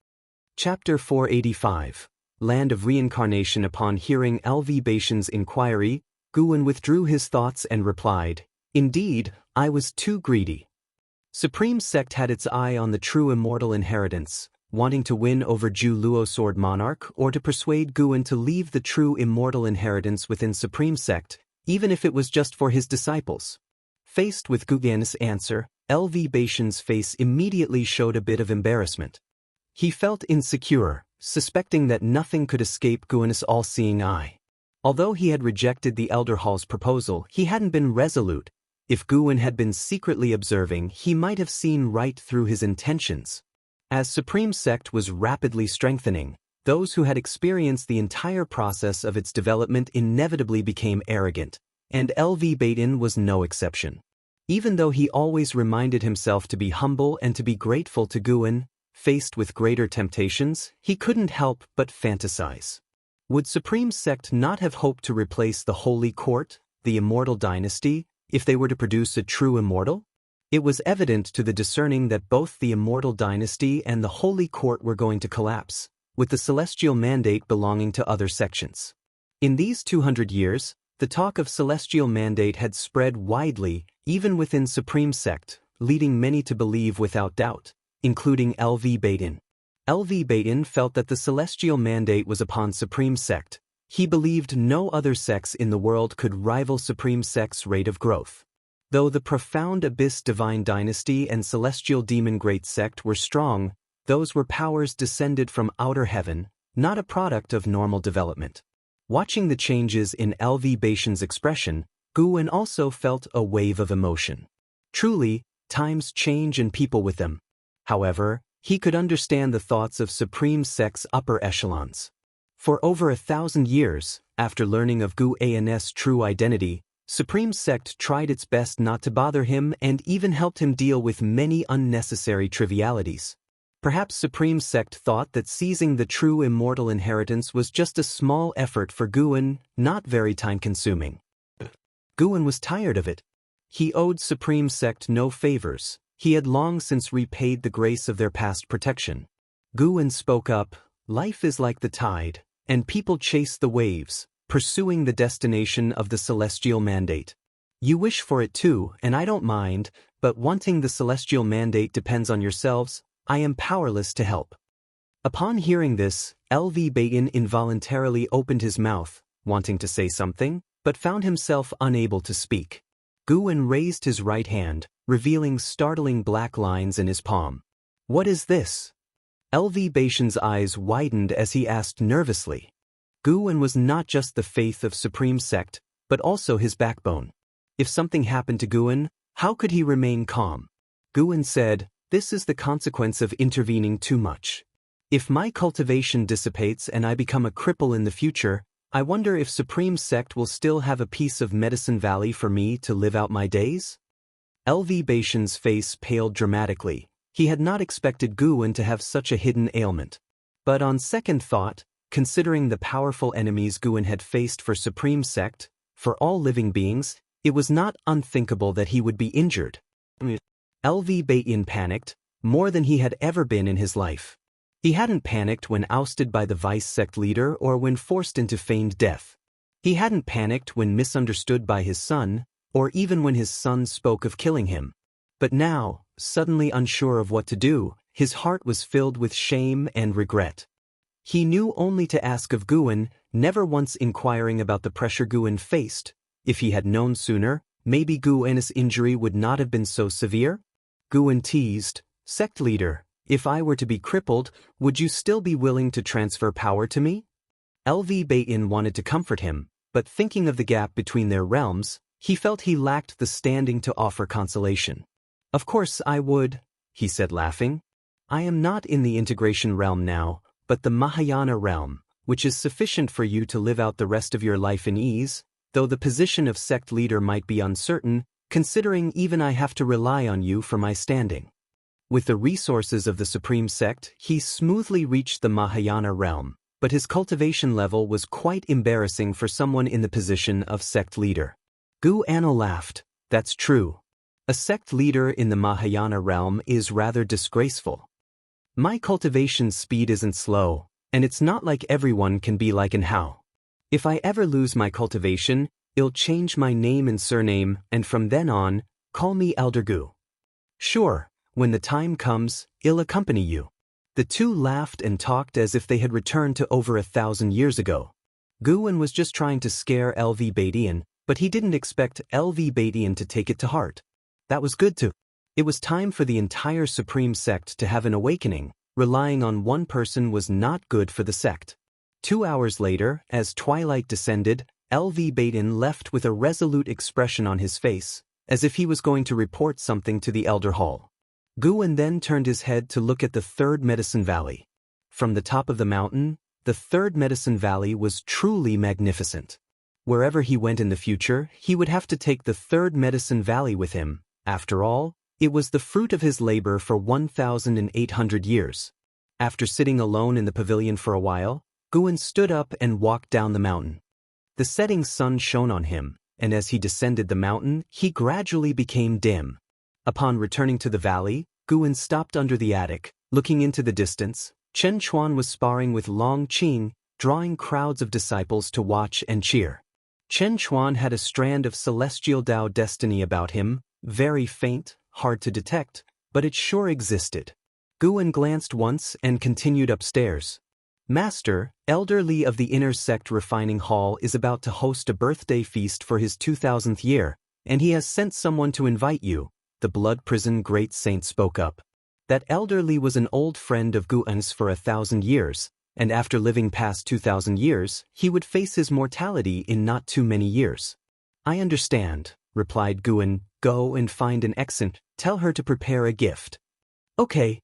Chapter 485. land of reincarnation. Upon hearing LV Baishan's inquiry, Guwen withdrew his thoughts and replied, "Indeed, I was too greedy." Supreme Sect had its eye on the true immortal inheritance, wanting to win over Ju Luo Sword Monarch or to persuade Guwen to leave the true immortal inheritance within Supreme Sect, even if it was just for his disciples. Faced with Guwen's answer, LV Baishan's face immediately showed a bit of embarrassment. He felt insecure, suspecting that nothing could escape Guwen's all-seeing eye. Although he had rejected the Elder Hall's proposal, he hadn't been resolute. If Guwen had been secretly observing, he might have seen right through his intentions. As Supreme Sect was rapidly strengthening, those who had experienced the entire process of its development inevitably became arrogant, and LV Baishan was no exception. Even though he always reminded himself to be humble and to be grateful to Guwen, faced with greater temptations, he couldn't help but fantasize. Would Supreme Sect not have hoped to replace the Holy Court, the Immortal Dynasty, if they were to produce a true immortal? It was evident to the discerning that both the Immortal Dynasty and the Holy Court were going to collapse, with the Celestial Mandate belonging to other sections. In these 200 years, the talk of Celestial Mandate had spread widely, even within Supreme Sect, leading many to believe without doubt, including LV Baishan. LV Baishan felt that the Celestial Mandate was upon Supreme Sect. He believed no other sects in the world could rival Supreme Sect's rate of growth. Though the profound Abyss Divine Dynasty and Celestial Demon Great Sect were strong, those were powers descended from outer heaven, not a product of normal development. Watching the changes in LV Baishan's expression, Guwen also felt a wave of emotion. Truly, times change and people with them. However, he could understand the thoughts of Supreme Sect's upper echelons. For over 1,000 years, after learning of Guwen's true identity, Supreme Sect tried its best not to bother him and even helped him deal with many unnecessary trivialities. Perhaps Supreme Sect thought that seizing the true immortal inheritance was just a small effort for Guwen, not very time-consuming. Guwen was tired of it. He owed Supreme Sect no favors. He had long since repaid the grace of their past protection. Guwen spoke up, "Life is like the tide, and people chase the waves, pursuing the destination of the Celestial Mandate. You wish for it too, and I don't mind, but wanting the Celestial Mandate depends on yourselves. I am powerless to help." Upon hearing this, LV Baishan involuntarily opened his mouth, wanting to say something, but found himself unable to speak. Guwen raised his right hand, revealing startling black lines in his palm. "What is this?" LV Baishan's eyes widened as he asked nervously. Guwen was not just the faith of Supreme Sect, but also his backbone. If something happened to Guwen, how could he remain calm? Guwen said, "This is the consequence of intervening too much. If my cultivation dissipates and I become a cripple in the future, I wonder if Supreme Sect will still have a piece of Medicine Valley for me to live out my days?" LV Baishan's face paled dramatically. He had not expected Guwen to have such a hidden ailment. But on second thought, considering the powerful enemies Guwen had faced for Supreme Sect, for all living beings, it was not unthinkable that he would be injured. LV Baishan panicked, more than he had ever been in his life. He hadn't panicked when ousted by the vice sect leader or when forced into feigned death. He hadn't panicked when misunderstood by his son, or even when his son spoke of killing him. But now, suddenly unsure of what to do, his heart was filled with shame and regret. He knew only to ask of Guwen, never once inquiring about the pressure Guwen faced. If he had known sooner, maybe Guwen's injury would not have been so severe? Guwen teased, "Sect leader, if I were to be crippled, would you still be willing to transfer power to me?" LV Baishan wanted to comfort him, but thinking of the gap between their realms, he felt he lacked the standing to offer consolation. "Of course I would," he said laughing. "I am not in the integration realm now, but the Mahayana realm, which is sufficient for you to live out the rest of your life in ease, though the position of sect leader might be uncertain, considering even I have to rely on you for my standing." With the resources of the Supreme Sect, he smoothly reached the Mahayana realm, but his cultivation level was quite embarrassing for someone in the position of sect leader. Guwen laughed. "That's true. A sect leader in the Mahayana realm is rather disgraceful. My cultivation speed isn't slow, And it's not like everyone can be like an Hao. If I ever lose my cultivation, I'll change my name and surname, and from then on, call me Elder Gu. Sure, when the time comes, I'll accompany you. The two laughed and talked as if they had returned to over 1,000 years ago. Guan was just trying to scare LV Badian, but he didn't expect LV Badian to take it to heart. That was good too. It was time for the entire Supreme Sect to have an awakening. Relying on one person was not good for the sect. 2 hours later, as twilight descended, LV Badian left with a resolute expression on his face, as if he was going to report something to the Elder Hall. Guan then turned his head to look at the third Medicine Valley. From the top of the mountain, the third Medicine Valley was truly magnificent. Wherever he went in the future, he would have to take the third Medicine Valley with him. After all, it was the fruit of his labor for 1,800 years. After sitting alone in the pavilion for a while, Guan stood up and walked down the mountain. The setting sun shone on him, and as he descended the mountain, he gradually became dim. Upon returning to the valley, Guan stopped under the attic, looking into the distance. Chen Chuan was sparring with Long Qing, drawing crowds of disciples to watch and cheer. Chen Chuan had a strand of celestial Tao destiny about him, very faint, hard to detect, but it sure existed. Guan glanced once and continued upstairs. Master, Elder Li of the Inner Sect Refining Hall is about to host a birthday feast for his 2000th year, and he has sent someone to invite you, the Blood Prison Great Saint spoke up. That Elder Li was an old friend of Guan's for 1,000 years, and after living past 2,000 years, he would face his mortality in not too many years. I understand, replied Guan. Go and find an exant, tell her to prepare a gift. Okay.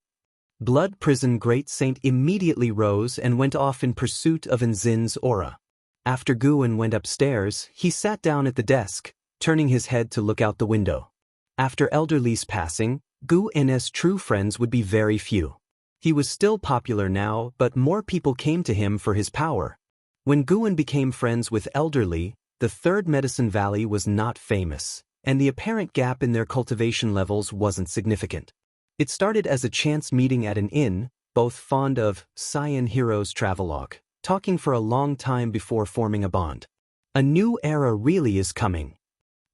Blood Prison Great Saint immediately rose and went off in pursuit of Nzin's aura. After Guan went upstairs, he sat down at the desk, turning his head to look out the window. After Elder Li's passing, Guan's true friends would be very few. He was still popular now, but more people came to him for his power. When Guan became friends with Elder Li, the third Medicine Valley was not famous, and the apparent gap in their cultivation levels wasn't significant. It started as a chance meeting at an inn, both fond of Cyan Heroes travelogue, talking for a long time before forming a bond. A new era really is coming.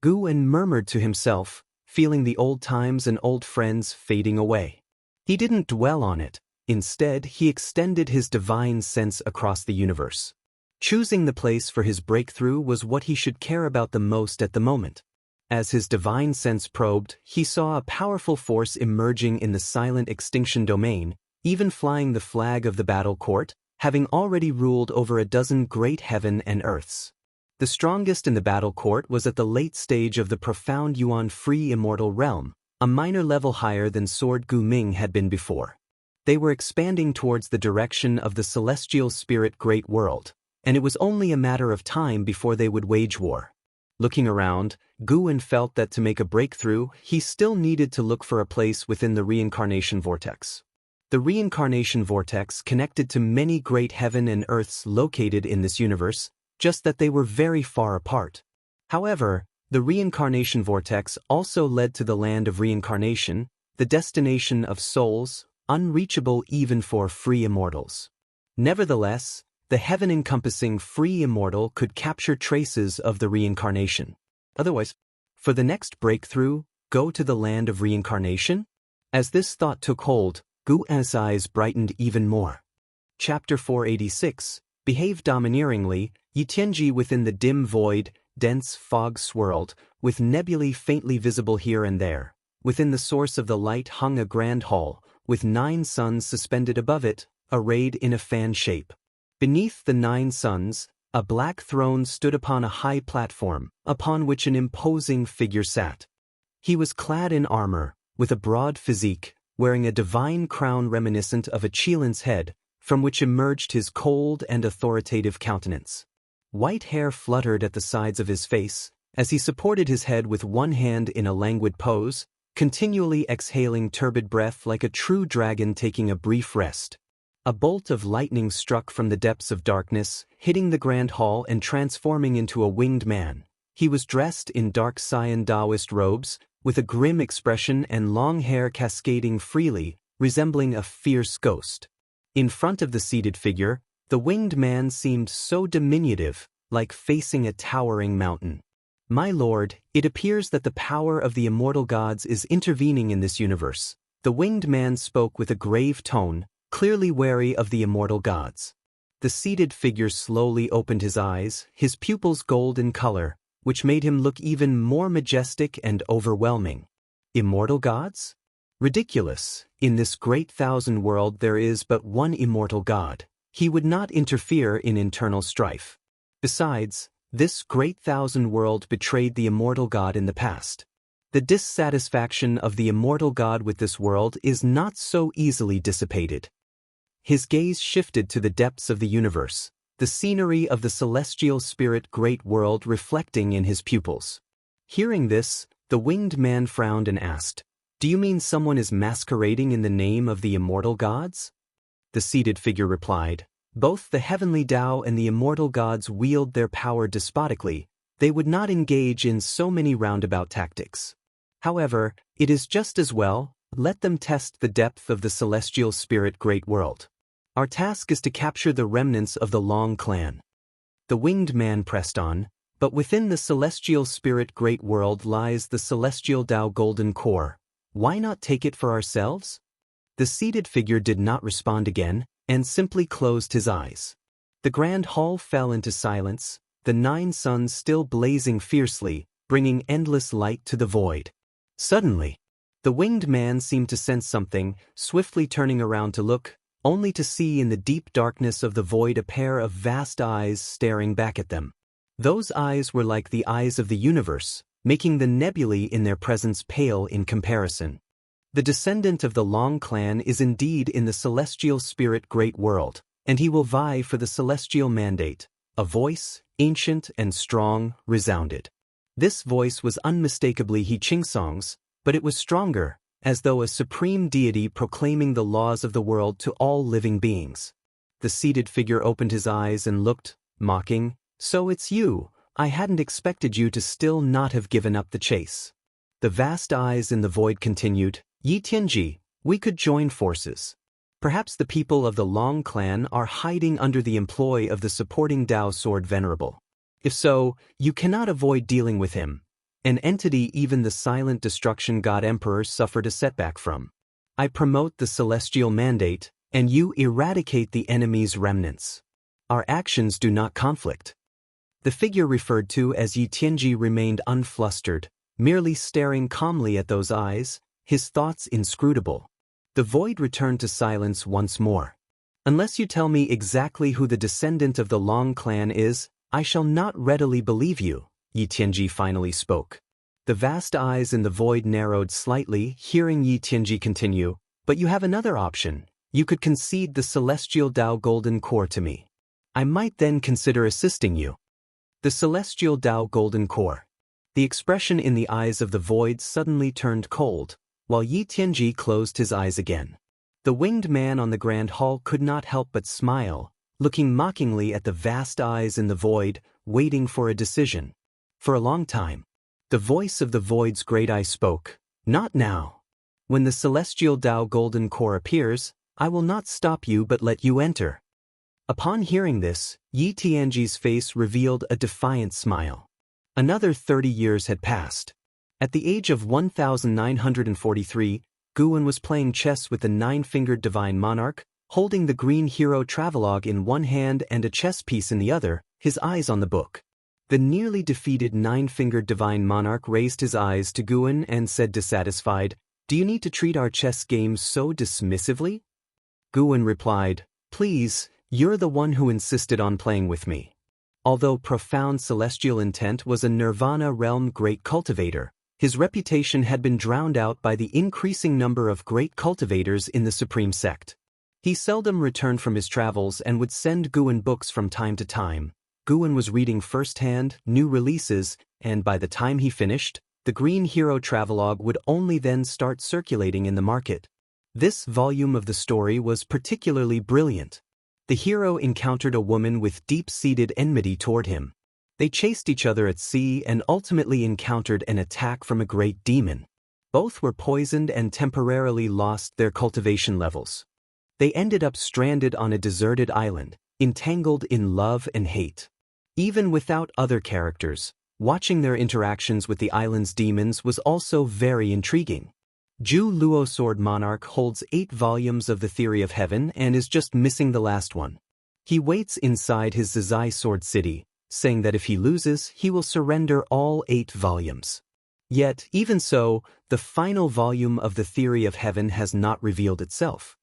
Guan murmured to himself, feeling the old times and old friends fading away. He didn't dwell on it. Instead, he extended his divine sense across the universe. Choosing the place for his breakthrough was what he should care about the most at the moment. As his divine sense probed, he saw a powerful force emerging in the silent extinction domain, even flying the flag of the battle court, having already ruled over a dozen great heaven and earths. The strongest in the battle court was at the late stage of the profound Yuan-free immortal realm, a minor level higher than Sword Gu Ming had been before. They were expanding towards the direction of the celestial spirit great world, and it was only a matter of time before they would wage war. Looking around, Guan felt that to make a breakthrough, he still needed to look for a place within the reincarnation vortex. The reincarnation vortex connected to many great heaven and earths located in this universe, just that they were very far apart. However, the reincarnation vortex also led to the land of reincarnation, the destination of souls, unreachable even for free immortals. Nevertheless, the heaven-encompassing free immortal could capture traces of the reincarnation. Otherwise, for the next breakthrough, go to the land of reincarnation? As this thought took hold, Guan's eyes brightened even more. Chapter 486, Behave domineeringly, Yitianji within the dim void, dense fog swirled, with nebulae faintly visible here and there. Within the source of the light hung a grand hall, with 9 suns suspended above it, arrayed in a fan shape. Beneath the 9 suns, a black throne stood upon a high platform, upon which an imposing figure sat. He was clad in armor, with a broad physique, wearing a divine crown reminiscent of a Qilin's head, from which emerged his cold and authoritative countenance. White hair fluttered at the sides of his face, as he supported his head with one hand in a languid pose, continually exhaling turbid breath like a true dragon taking a brief rest. A bolt of lightning struck from the depths of darkness, hitting the grand hall and transforming into a winged man. He was dressed in dark cyan Taoist robes, with a grim expression and long hair cascading freely, resembling a fierce ghost. In front of the seated figure, the winged man seemed so diminutive, like facing a towering mountain. My lord, it appears that the power of the immortal gods is intervening in this universe. The winged man spoke with a grave tone, clearly wary of the immortal gods. The seated figure slowly opened his eyes, his pupils gold in color, which made him look even more majestic and overwhelming. Immortal gods? Ridiculous. In this great thousand world there is but one immortal god. He would not interfere in internal strife. Besides, this great thousand world betrayed the immortal god in the past. The dissatisfaction of the immortal god with this world is not so easily dissipated. His gaze shifted to the depths of the universe, the scenery of the celestial spirit great world reflecting in his pupils. Hearing this, the winged man frowned and asked, "Do you mean someone is masquerading in the name of the immortal gods?" The seated figure replied, "Both the heavenly Tao and the immortal gods wield their power despotically. They would not engage in so many roundabout tactics. However, it is just as well, let them test the depth of the celestial spirit great world. Our task is to capture the remnants of the Long clan." The winged man pressed on, "But within the celestial spirit great world lies the celestial Tao golden core. Why not take it for ourselves?" The seated figure did not respond again, and simply closed his eyes. The grand hall fell into silence, the 9 suns still blazing fiercely, bringing endless light to the void. Suddenly, the winged man seemed to sense something, swiftly turning around to look, only to see in the deep darkness of the void a pair of vast eyes staring back at them. Those eyes were like the eyes of the universe, making the nebulae in their presence pale in comparison. The descendant of the Long clan is indeed in the celestial spirit great world, and he will vie for the celestial mandate. A voice, ancient and strong, resounded. This voice was unmistakably He Qingsong's, but it was stronger, as though a supreme deity proclaiming the laws of the world to all living beings. The seated figure opened his eyes and looked, mocking, "So it's you. I hadn't expected you to still not have given up the chase." The vast eyes in the void continued, "Yi Tianji, we could join forces. Perhaps the people of the Long clan are hiding under the employ of the supporting Tao sword venerable. If so, you cannot avoid dealing with him, an entity even the silent destruction god emperor suffered a setback from. I promote the celestial mandate, and you eradicate the enemy's remnants. Our actions do not conflict." The figure referred to as Yi Tianji remained unflustered, merely staring calmly at those eyes, his thoughts inscrutable. The void returned to silence once more. "Unless you tell me exactly who the descendant of the Long clan is, I shall not readily believe you," Yi Tianji finally spoke. The vast eyes in the void narrowed slightly, hearing Yi Tianji continue, "But you have another option. You could concede the celestial Tao golden core to me. I might then consider assisting you." The celestial Tao golden core. The expression in the eyes of the void suddenly turned cold, while Yi Tianji closed his eyes again. The winged man on the grand hall could not help but smile, looking mockingly at the vast eyes in the void, waiting for a decision. For a long time, the voice of the void's great eye spoke, "Not now. When the celestial Tao golden core appears, I will not stop you but let you enter." Upon hearing this, Yi Tianji's face revealed a defiant smile. Another 30 years had passed. At the age of 1943, Guwen was playing chess with the 9-fingered divine monarch, holding the green hero travelogue in one hand and a chess piece in the other, his eyes on the book. The nearly defeated 9-fingered divine monarch raised his eyes to Guwen and said dissatisfied, "Do you need to treat our chess games so dismissively?" Guwen replied, "Please, you're the one who insisted on playing with me." Although profound celestial intent was a Nirvana realm great cultivator, his reputation had been drowned out by the increasing number of great cultivators in the supreme sect. He seldom returned from his travels and would send Guwen books from time to time. Guwen was reading firsthand new releases, and by the time he finished, the Green Hero travelogue would only then start circulating in the market. This volume of the story was particularly brilliant. The hero encountered a woman with deep-seated enmity toward him. They chased each other at sea and ultimately encountered an attack from a great demon. Both were poisoned and temporarily lost their cultivation levels. They ended up stranded on a deserted island, entangled in love and hate. Even without other characters, watching their interactions with the island's demons was also very intriguing. Zhu Luo Sword Monarch holds 8 volumes of the Theory of Heaven and is just missing the last one. He waits inside his Zizai Sword City, saying that if he loses, he will surrender all 8 volumes. Yet, even so, the final volume of the Theory of Heaven has not revealed itself.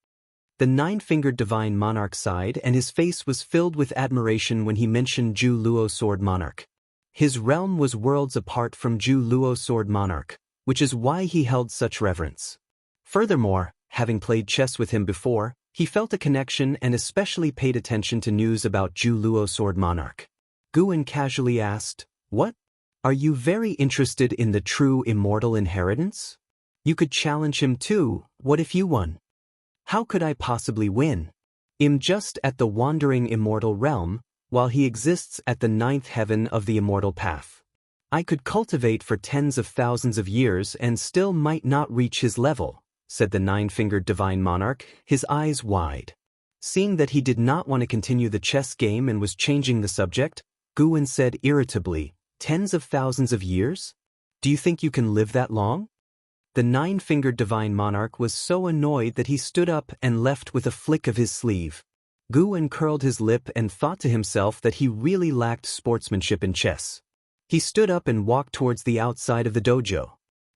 The 9-fingered divine monarch sighed, and his face was filled with admiration when he mentioned Zhu Luo Sword Monarch. His realm was worlds apart from Zhu Luo Sword Monarch, which is why he held such reverence. Furthermore, having played chess with him before, he felt a connection and especially paid attention to news about Zhu Luo Sword Monarch. Guan casually asked, "What? Are you very interested in the true immortal inheritance? You could challenge him too. What if you won?" "How could I possibly win? I'm just at the wandering immortal realm, while he exists at the 9th heaven of the immortal path. I could cultivate for tens of thousands of years and still might not reach his level," said the 9-fingered divine monarch, his eyes wide. Seeing that he did not want to continue the chess game and was changing the subject, Guan said irritably, "Tens of thousands of years? Do you think you can live that long?" The 9-fingered divine monarch was so annoyed that he stood up and left with a flick of his sleeve. Guan curled his lip and thought to himself that he really lacked sportsmanship in chess. He stood up and walked towards the outside of the dojo.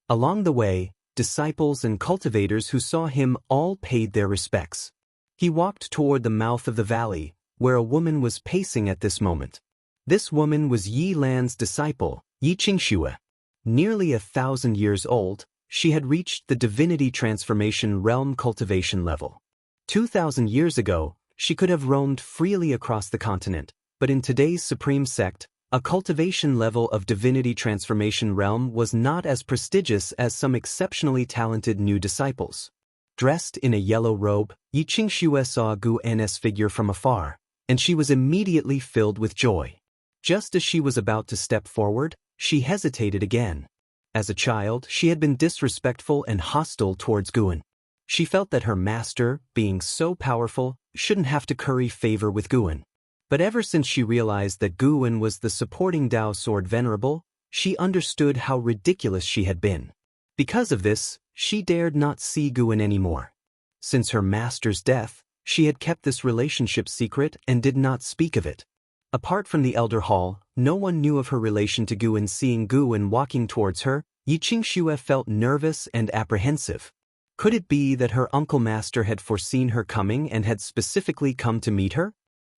Along the way, disciples and cultivators who saw him all paid their respects. He walked toward the mouth of the valley, where a woman was pacing at this moment. This woman was Yi Lan's disciple, Xianxia. Nearly 1,000 years old, she had reached the divinity transformation realm cultivation level. 2,000 years ago, she could have roamed freely across the continent, but in today's supreme sect, a cultivation level of divinity transformation realm was not as prestigious as some exceptionally talented new disciples. Dressed in a yellow robe, Xianxia saw Guan's figure from afar, and she was immediately filled with joy. Just as she was about to step forward, she hesitated again. As a child, she had been disrespectful and hostile towards Guan. She felt that her master, being so powerful, shouldn't have to curry favor with Guan. But ever since she realized that Guan was the supporting Dao sword venerable, she understood how ridiculous she had been. Because of this, she dared not see Guan anymore. Since her master's death, she had kept this relationship secret and did not speak of it. Apart from the Elder Hall, no one knew of her relation to Guan. Seeing Guan walking towards her, Xianxia felt nervous and apprehensive. Could it be that her uncle master had foreseen her coming and had specifically come to meet her?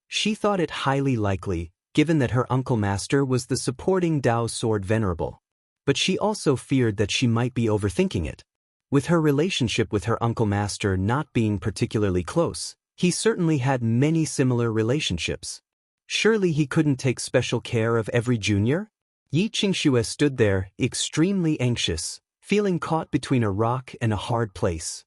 She thought it highly likely, given that her uncle master was the supporting Dao sword venerable. But she also feared that she might be overthinking it. With her relationship with her uncle master not being particularly close, he certainly had many similar relationships. Surely he couldn't take special care of every junior? Xianxia stood there, extremely anxious, feeling caught between a rock and a hard place.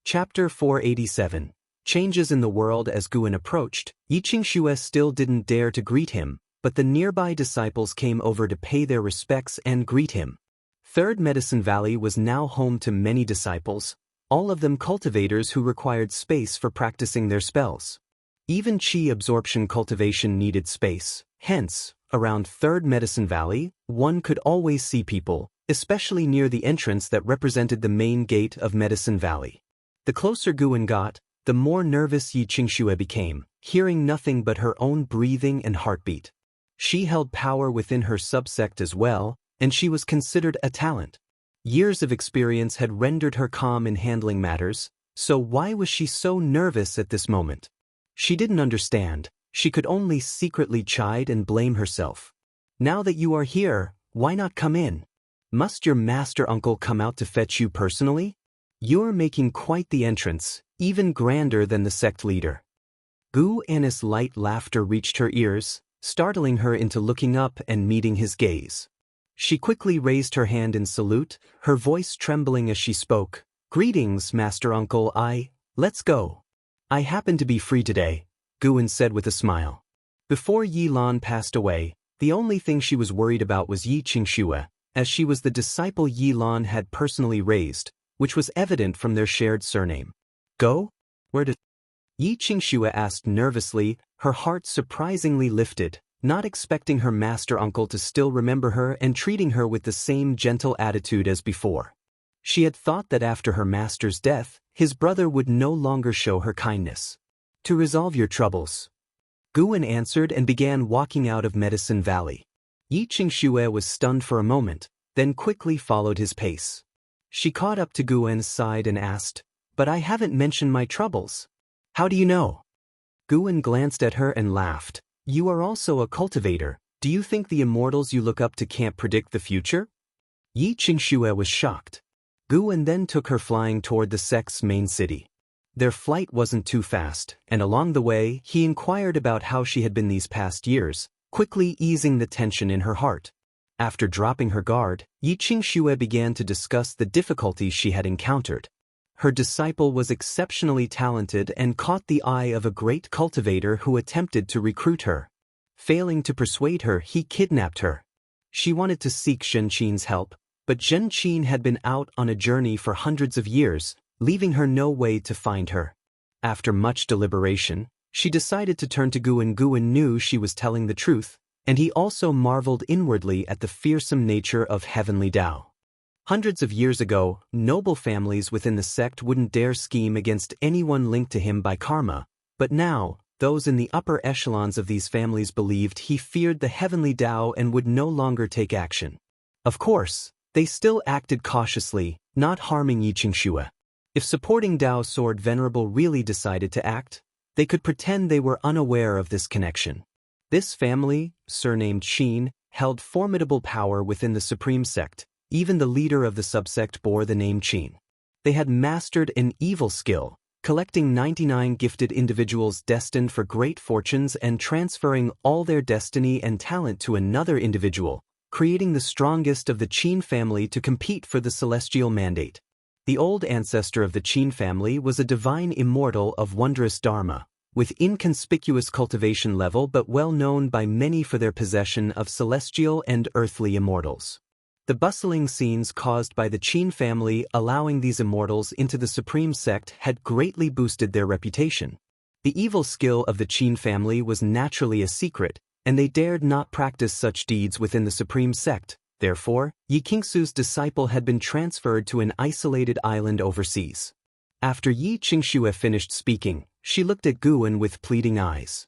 Chapter 487. Changes in the world. As Guan approached, Xianxia still didn't dare to greet him, but the nearby disciples came over to pay their respects and greet him. Third Medicine Valley was now home to many disciples, all of them cultivators who required space for practicing their spells. Even chi absorption cultivation needed space, hence, around Third Medicine Valley, one could always see people, especially near the entrance that represented the main gate of Medicine Valley. The closer Guan got, the more nervous Xianxia became, hearing nothing but her own breathing and heartbeat. She held power within her subsect as well, and she was considered a talent. Years of experience had rendered her calm in handling matters, so why was she so nervous at this moment? She didn't understand. She could only secretly chide and blame herself. "Now that you are here, why not come in? Must your master uncle come out to fetch you personally? You're making quite the entrance, even grander than the sect leader." Guan's light laughter reached her ears, startling her into looking up and meeting his gaze. She quickly raised her hand in salute, her voice trembling as she spoke. "Greetings, Master Uncle. Let's go. I happen to be free today," Guan said with a smile. Before Yi Lan passed away, the only thing she was worried about was Xianxia, as she was the disciple Yi Lan had personally raised, which was evident from their shared surname. "Go? Where to?" Yi Qingxue asked nervously, her heart surprisingly lifted, not expecting her master uncle to still remember her and treating her with the same gentle attitude as before. She had thought that after her master's death, his brother would no longer show her kindness. To resolve your troubles, Guwen answered and began walking out of Medicine Valley. Yi Qingxue was stunned for a moment, then quickly followed his pace. She caught up to Guwen's side and asked, "But I haven't mentioned my troubles. How do you know?" Guwen glanced at her and laughed. "You are also a cultivator. Do you think the immortals you look up to can't predict the future?" Yi Qingxue was shocked. Guwen then took her flying toward the sect's main city. Their flight wasn't too fast, and along the way, he inquired about how she had been these past years, quickly easing the tension in her heart. After dropping her guard, Yi Qingxue began to discuss the difficulties she had encountered. Her disciple was exceptionally talented and caught the eye of a great cultivator who attempted to recruit her. Failing to persuade her, he kidnapped her. She wanted to seek Shenqin's help, but Shenqin had been out on a journey for hundreds of years, leaving her no way to find her. After much deliberation, she decided to turn to Guwen. Guwen knew she was telling the truth, and he also marveled inwardly at the fearsome nature of heavenly Tao. Hundreds of years ago, noble families within the sect wouldn't dare scheme against anyone linked to him by karma, but now, those in the upper echelons of these families believed he feared the heavenly Tao and would no longer take action. Of course, they still acted cautiously, not harming Yi Qingxue. If supporting Dao's sword venerable really decided to act, they could pretend they were unaware of this connection. This family, surnamed Qin, held formidable power within the supreme sect. Even the leader of the subsect bore the name Qin. They had mastered an evil skill, collecting 99 gifted individuals destined for great fortunes and transferring all their destiny and talent to another individual, creating the strongest of the Qin family to compete for the celestial mandate. The old ancestor of the Qin family was a divine immortal of wondrous dharma, with inconspicuous cultivation level but well known by many for their possession of celestial and earthly immortals. The bustling scenes caused by the Qin family allowing these immortals into the supreme sect had greatly boosted their reputation. The evil skill of the Qin family was naturally a secret, and they dared not practice such deeds within the supreme sect. Therefore, Yi Qingxue's disciple had been transferred to an isolated island overseas. After Yi Qingxue finished speaking, she looked at Guwen with pleading eyes.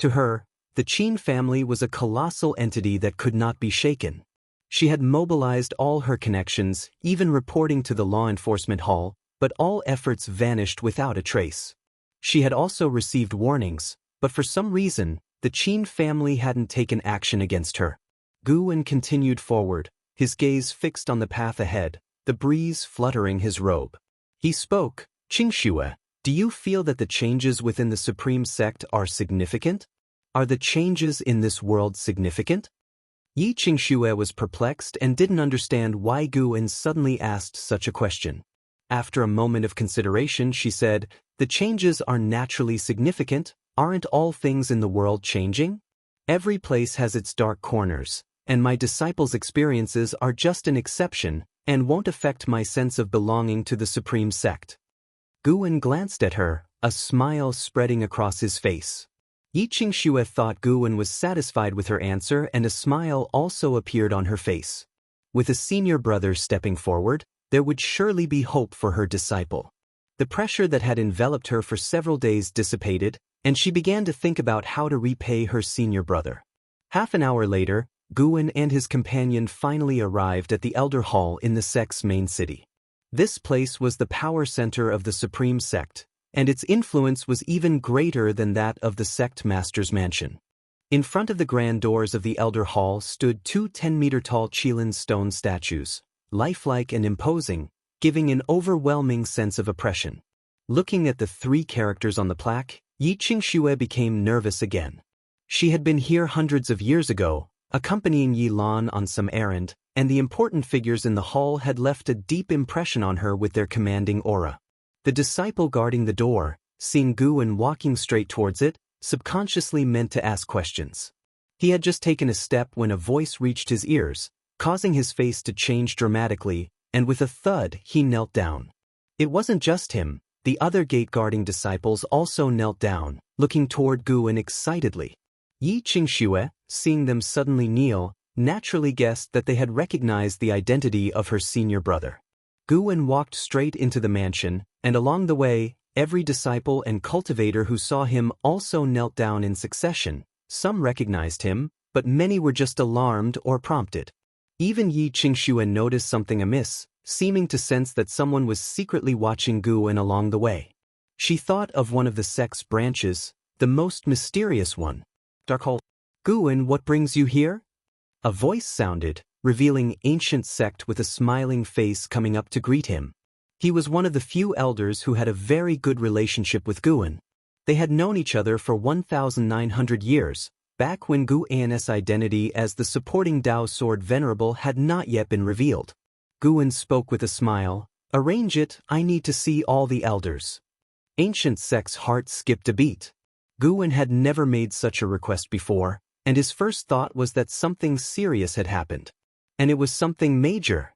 To her, the Qin family was a colossal entity that could not be shaken. She had mobilized all her connections, even reporting to the law enforcement hall, but all efforts vanished without a trace. She had also received warnings, but for some reason, the Qin family hadn't taken action against her. Guwen continued forward, his gaze fixed on the path ahead, the breeze fluttering his robe. He spoke, "Qingxue, do you feel that the changes within the supreme sect are significant? Are the changes in this world significant?" Yi Qingxue was perplexed and didn't understand why Guwen suddenly asked such a question. After a moment of consideration, she said, "The changes are naturally significant. Aren't all things in the world changing? Every place has its dark corners, and my disciples' experiences are just an exception and won't affect my sense of belonging to the supreme sect." Guwen glanced at her, a smile spreading across his face. Yi Qingxue thought Guwen was satisfied with her answer, and a smile also appeared on her face. With a senior brother stepping forward, there would surely be hope for her disciple. The pressure that had enveloped her for several days dissipated, and she began to think about how to repay her senior brother. Half an hour later, Guwen and his companion finally arrived at the Elder Hall in the sect's main city. This place was the power center of the supreme sect, and its influence was even greater than that of the sect master's mansion. In front of the grand doors of the Elder Hall stood two 10-meter-tall Qilin stone statues, lifelike and imposing, giving an overwhelming sense of oppression. Looking at the three characters on the plaque, Yi Qingxue became nervous again. She had been here hundreds of years ago, accompanying Yi Lan on some errand, and the important figures in the hall had left a deep impression on her with their commanding aura. The disciple guarding the door, seeing Guwen walking straight towards it, subconsciously meant to ask questions. He had just taken a step when a voice reached his ears, causing his face to change dramatically, and with a thud he knelt down. It wasn't just him. The other gate-guarding disciples also knelt down, looking toward Guwen excitedly. Yi Qingxue, seeing them suddenly kneel, naturally guessed that they had recognized the identity of her senior brother. Guwen walked straight into the mansion, and along the way, every disciple and cultivator who saw him also knelt down in succession. Some recognized him, but many were just alarmed or prompted. Even Yi Qingxue noticed something amiss, seeming to sense that someone was secretly watching Guwen along the way. She thought of one of the sect's branches, the most mysterious one. Darkhold. Guwen, what brings you here? A voice sounded, revealing ancient sect with a smiling face coming up to greet him. He was one of the few elders who had a very good relationship with Guwen. They had known each other for 1,900 years, back when Guwen's identity as the supporting Dao Sword Venerable had not yet been revealed. Guwen spoke with a smile. Arrange it, I need to see all the elders. Ancient sect's heart skipped a beat. Guwen had never made such a request before, and his first thought was that something serious had happened. And it was something major.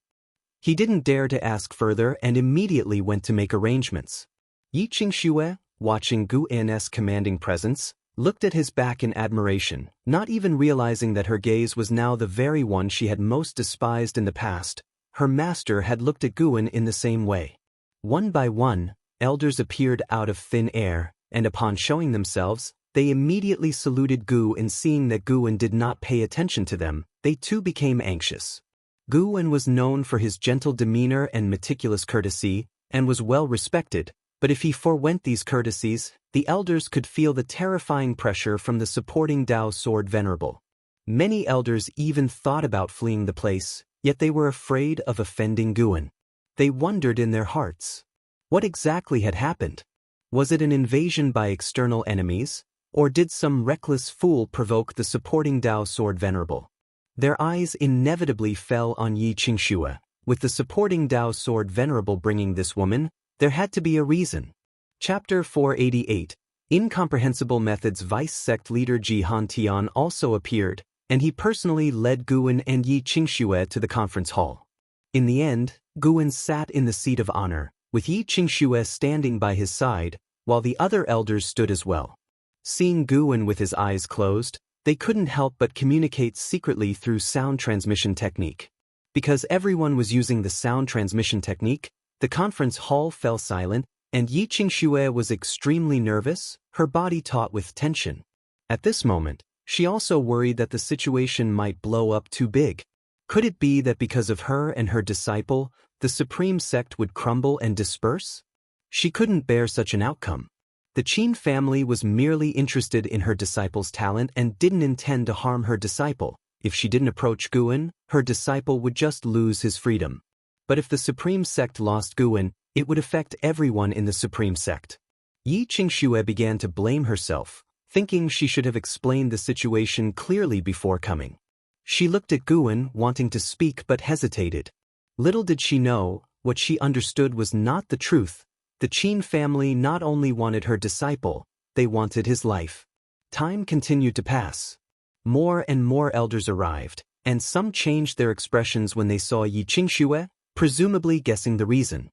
He didn't dare to ask further and immediately went to make arrangements. Yi Qingxue, watching Guwen's commanding presence, looked at his back in admiration, not even realizing that her gaze was now the very one she had most despised in the past. Her master had looked at Guwen in the same way. One by one, elders appeared out of thin air, and upon showing themselves, they immediately saluted Guwen. Seeing that Guwen did not pay attention to them, they too became anxious. Guwen was known for his gentle demeanor and meticulous courtesy, and was well respected, but if he forewent these courtesies, the elders could feel the terrifying pressure from the supporting Dao Sword Venerable. Many elders even thought about fleeing the place, yet they were afraid of offending Guwen. They wondered in their hearts. What exactly had happened? Was it an invasion by external enemies, or did some reckless fool provoke the supporting Dao Sword Venerable? Their eyes inevitably fell on Yi Qingxue. With the supporting Dao Sword Venerable bringing this woman, there had to be a reason. Chapter 488. Incomprehensible Methods. Vice Sect Leader Ji Hantian also appeared, and he personally led Guwen and Yi Qingxue to the conference hall. In the end, Guwen sat in the seat of honor, with Yi Qingxue standing by his side, while the other elders stood as well. Seeing Guwen with his eyes closed, they couldn't help but communicate secretly through sound transmission technique. Because everyone was using the sound transmission technique, the conference hall fell silent, and Yi Qingxue was extremely nervous, her body taut with tension. At this moment, she also worried that the situation might blow up too big. Could it be that because of her and her disciple, the supreme sect would crumble and disperse? She couldn't bear such an outcome. The Qin family was merely interested in her disciple's talent and didn't intend to harm her disciple. If she didn't approach Guwen, her disciple would just lose his freedom. But if the supreme sect lost Guwen, it would affect everyone in the supreme sect. Yi Qingxue began to blame herself, thinking she should have explained the situation clearly before coming. She looked at Guwen, wanting to speak but hesitated. Little did she know, what she understood was not the truth. The Qin family not only wanted her disciple, they wanted his life. Time continued to pass. More and more elders arrived, and some changed their expressions when they saw Yi Qingxue, presumably guessing the reason.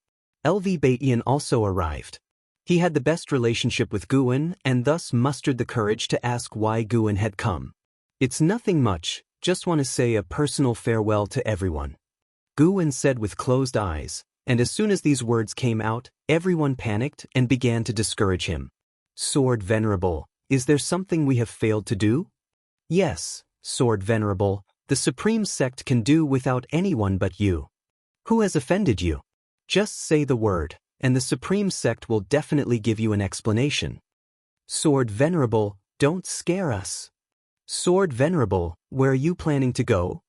LV Baiyan also arrived. He had the best relationship with Guwen and thus mustered the courage to ask why Guwen had come. It's nothing much, just want to say a personal farewell to everyone. Guwen said with closed eyes, and as soon as these words came out, everyone panicked and began to discourage him. Sword Venerable, is there something we have failed to do? Yes, Sword Venerable, the Supreme Sect can do without anyone but you. Who has offended you? Just say the word, and the Supreme Sect will definitely give you an explanation. Sword Venerable, don't scare us. Sword Venerable, where are you planning to go?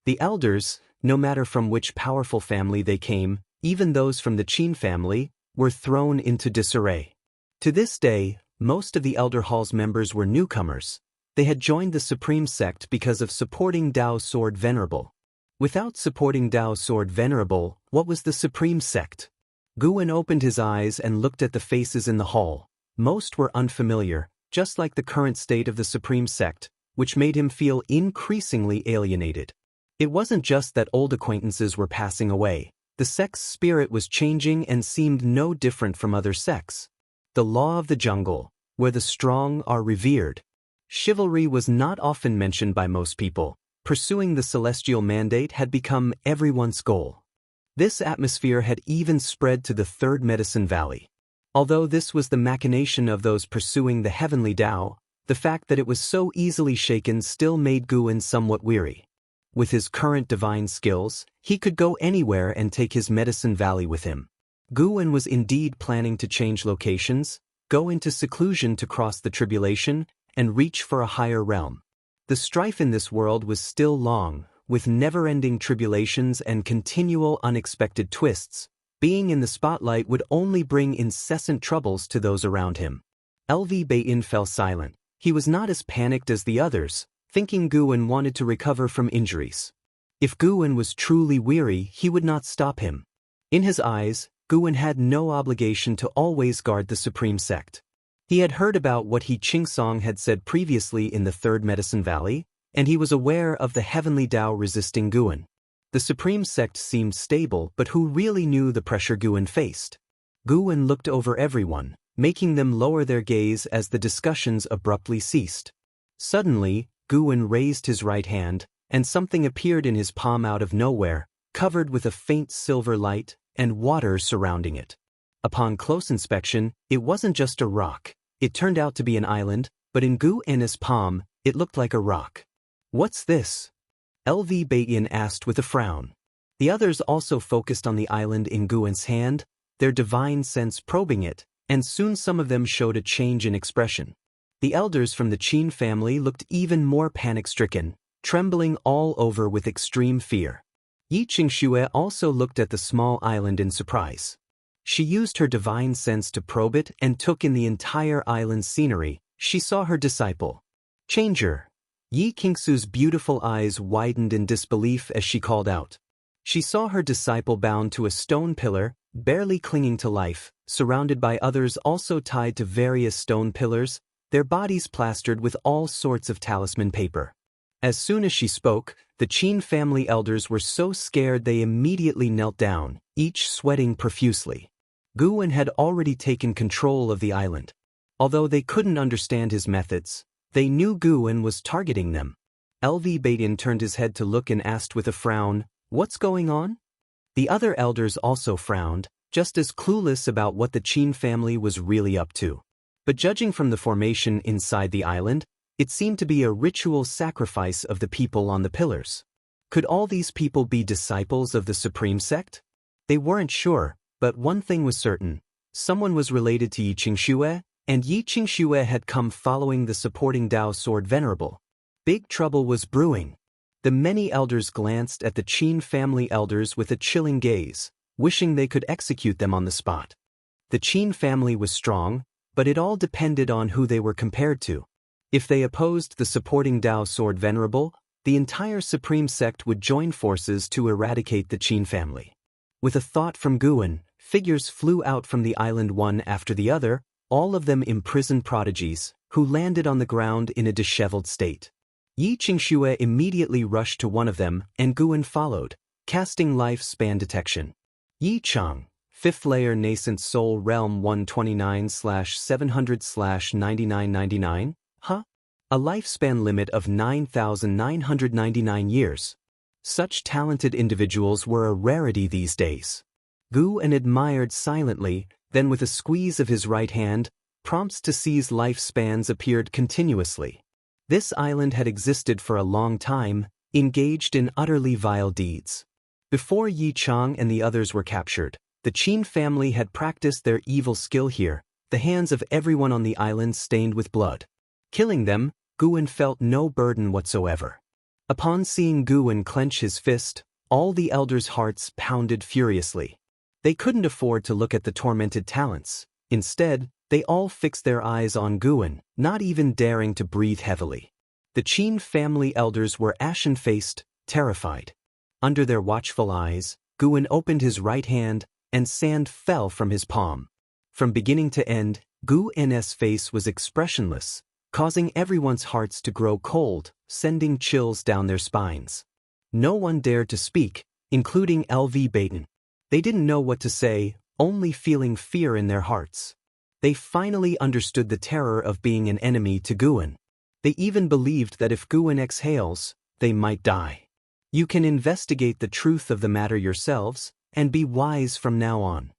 The elders, no matter from which powerful family they came, even those from the Qin family, were thrown into disarray. To this day, most of the Elder Hall's members were newcomers. They had joined the Supreme Sect because of supporting Dao Sword Venerable. Without supporting Dao Sword Venerable, what was the Supreme Sect? Guwen opened his eyes and looked at the faces in the hall. Most were unfamiliar, just like the current state of the Supreme Sect, which made him feel increasingly alienated. It wasn't just that old acquaintances were passing away. The sect's spirit was changing and seemed no different from other sects. The law of the jungle, where the strong are revered. Chivalry was not often mentioned by most people. Pursuing the celestial mandate had become everyone's goal. This atmosphere had even spread to the Third Medicine Valley. Although this was the machination of those pursuing the heavenly Tao, the fact that it was so easily shaken still made Guan somewhat weary. With his current divine skills, he could go anywhere and take his Medicine Valley with him. Guan was indeed planning to change locations, go into seclusion to cross the tribulation, and reach for a higher realm. The strife in this world was still long, with never-ending tribulations and continual unexpected twists. Being in the spotlight would only bring incessant troubles to those around him. LV Bain fell silent. He was not as panicked as the others, thinking Guan wanted to recover from injuries. If Guan was truly weary, he would not stop him. In his eyes, Guan had no obligation to always guard the Supreme Sect. He had heard about what Xianxia had said previously in the Third Medicine Valley, and he was aware of the heavenly Tao resisting Guan. The Supreme Sect seemed stable, but who really knew the pressure Guan faced? Guan looked over everyone, making them lower their gaze as the discussions abruptly ceased. Suddenly, Guan raised his right hand, and something appeared in his palm out of nowhere, covered with a faint silver light, and water surrounding it. Upon close inspection, it wasn't just a rock. It turned out to be an island, but in Guan's palm, it looked like a rock. "What's this?" LV Bain asked with a frown. The others also focused on the island in Guan's hand, their divine sense probing it, and soon some of them showed a change in expression. The elders from the Qin family looked even more panic-stricken, trembling all over with extreme fear. Xianxia also looked at the small island in surprise. She used her divine sense to probe it and took in the entire island's scenery. She saw her disciple. "Changer." Yi Qingsu's beautiful eyes widened in disbelief as she called out. She saw her disciple bound to a stone pillar, barely clinging to life, surrounded by others also tied to various stone pillars, their bodies plastered with all sorts of talisman paper. As soon as she spoke, the Qin family elders were so scared they immediately knelt down, each sweating profusely. Guan had already taken control of the island. Although they couldn't understand his methods, they knew Guan was targeting them. LV Bain turned his head to look and asked with a frown, "What's going on?" The other elders also frowned, just as clueless about what the Qin family was really up to. But judging from the formation inside the island, it seemed to be a ritual sacrifice of the people on the pillars. Could all these people be disciples of the Supreme Sect? They weren't sure, but one thing was certain. Someone was related to Xianxia, and Xianxia had come following the supporting Tao sword venerable. Big trouble was brewing. The many elders glanced at the Qin family elders with a chilling gaze, wishing they could execute them on the spot. The Qin family was strong, but it all depended on who they were compared to. If they opposed the supporting Tao sword venerable, the entire Supreme Sect would join forces to eradicate the Qin family. With a thought from Guan, figures flew out from the island one after the other, all of them imprisoned prodigies, who landed on the ground in a disheveled state. Xianxia immediately rushed to one of them, and Guan followed, casting lifespan detection. Yi Chang, 5th layer nascent soul realm 129/700/9999, huh? A lifespan limit of 9,999 years. Such talented individuals were a rarity these days. Guan admired silently, then with a squeeze of his right hand, prompts to seize lifespans appeared continuously. This island had existed for a long time, engaged in utterly vile deeds. Before Yi Chang and the others were captured, the Qin family had practiced their evil skill here, the hands of everyone on the island stained with blood. Killing them, Guan felt no burden whatsoever. Upon seeing Guan clench his fist, all the elders' hearts pounded furiously. They couldn't afford to look at the tormented talents. Instead, they all fixed their eyes on Guan, not even daring to breathe heavily. The Qin family elders were ashen-faced, terrified. Under their watchful eyes, Guan opened his right hand, and sand fell from his palm. From beginning to end, Guan's face was expressionless, causing everyone's hearts to grow cold, sending chills down their spines. No one dared to speak, including LV Bain. They didn't know what to say, only feeling fear in their hearts. They finally understood the terror of being an enemy to Guan. They even believed that if Guan exhales, they might die. You can investigate the truth of the matter yourselves, and be wise from now on.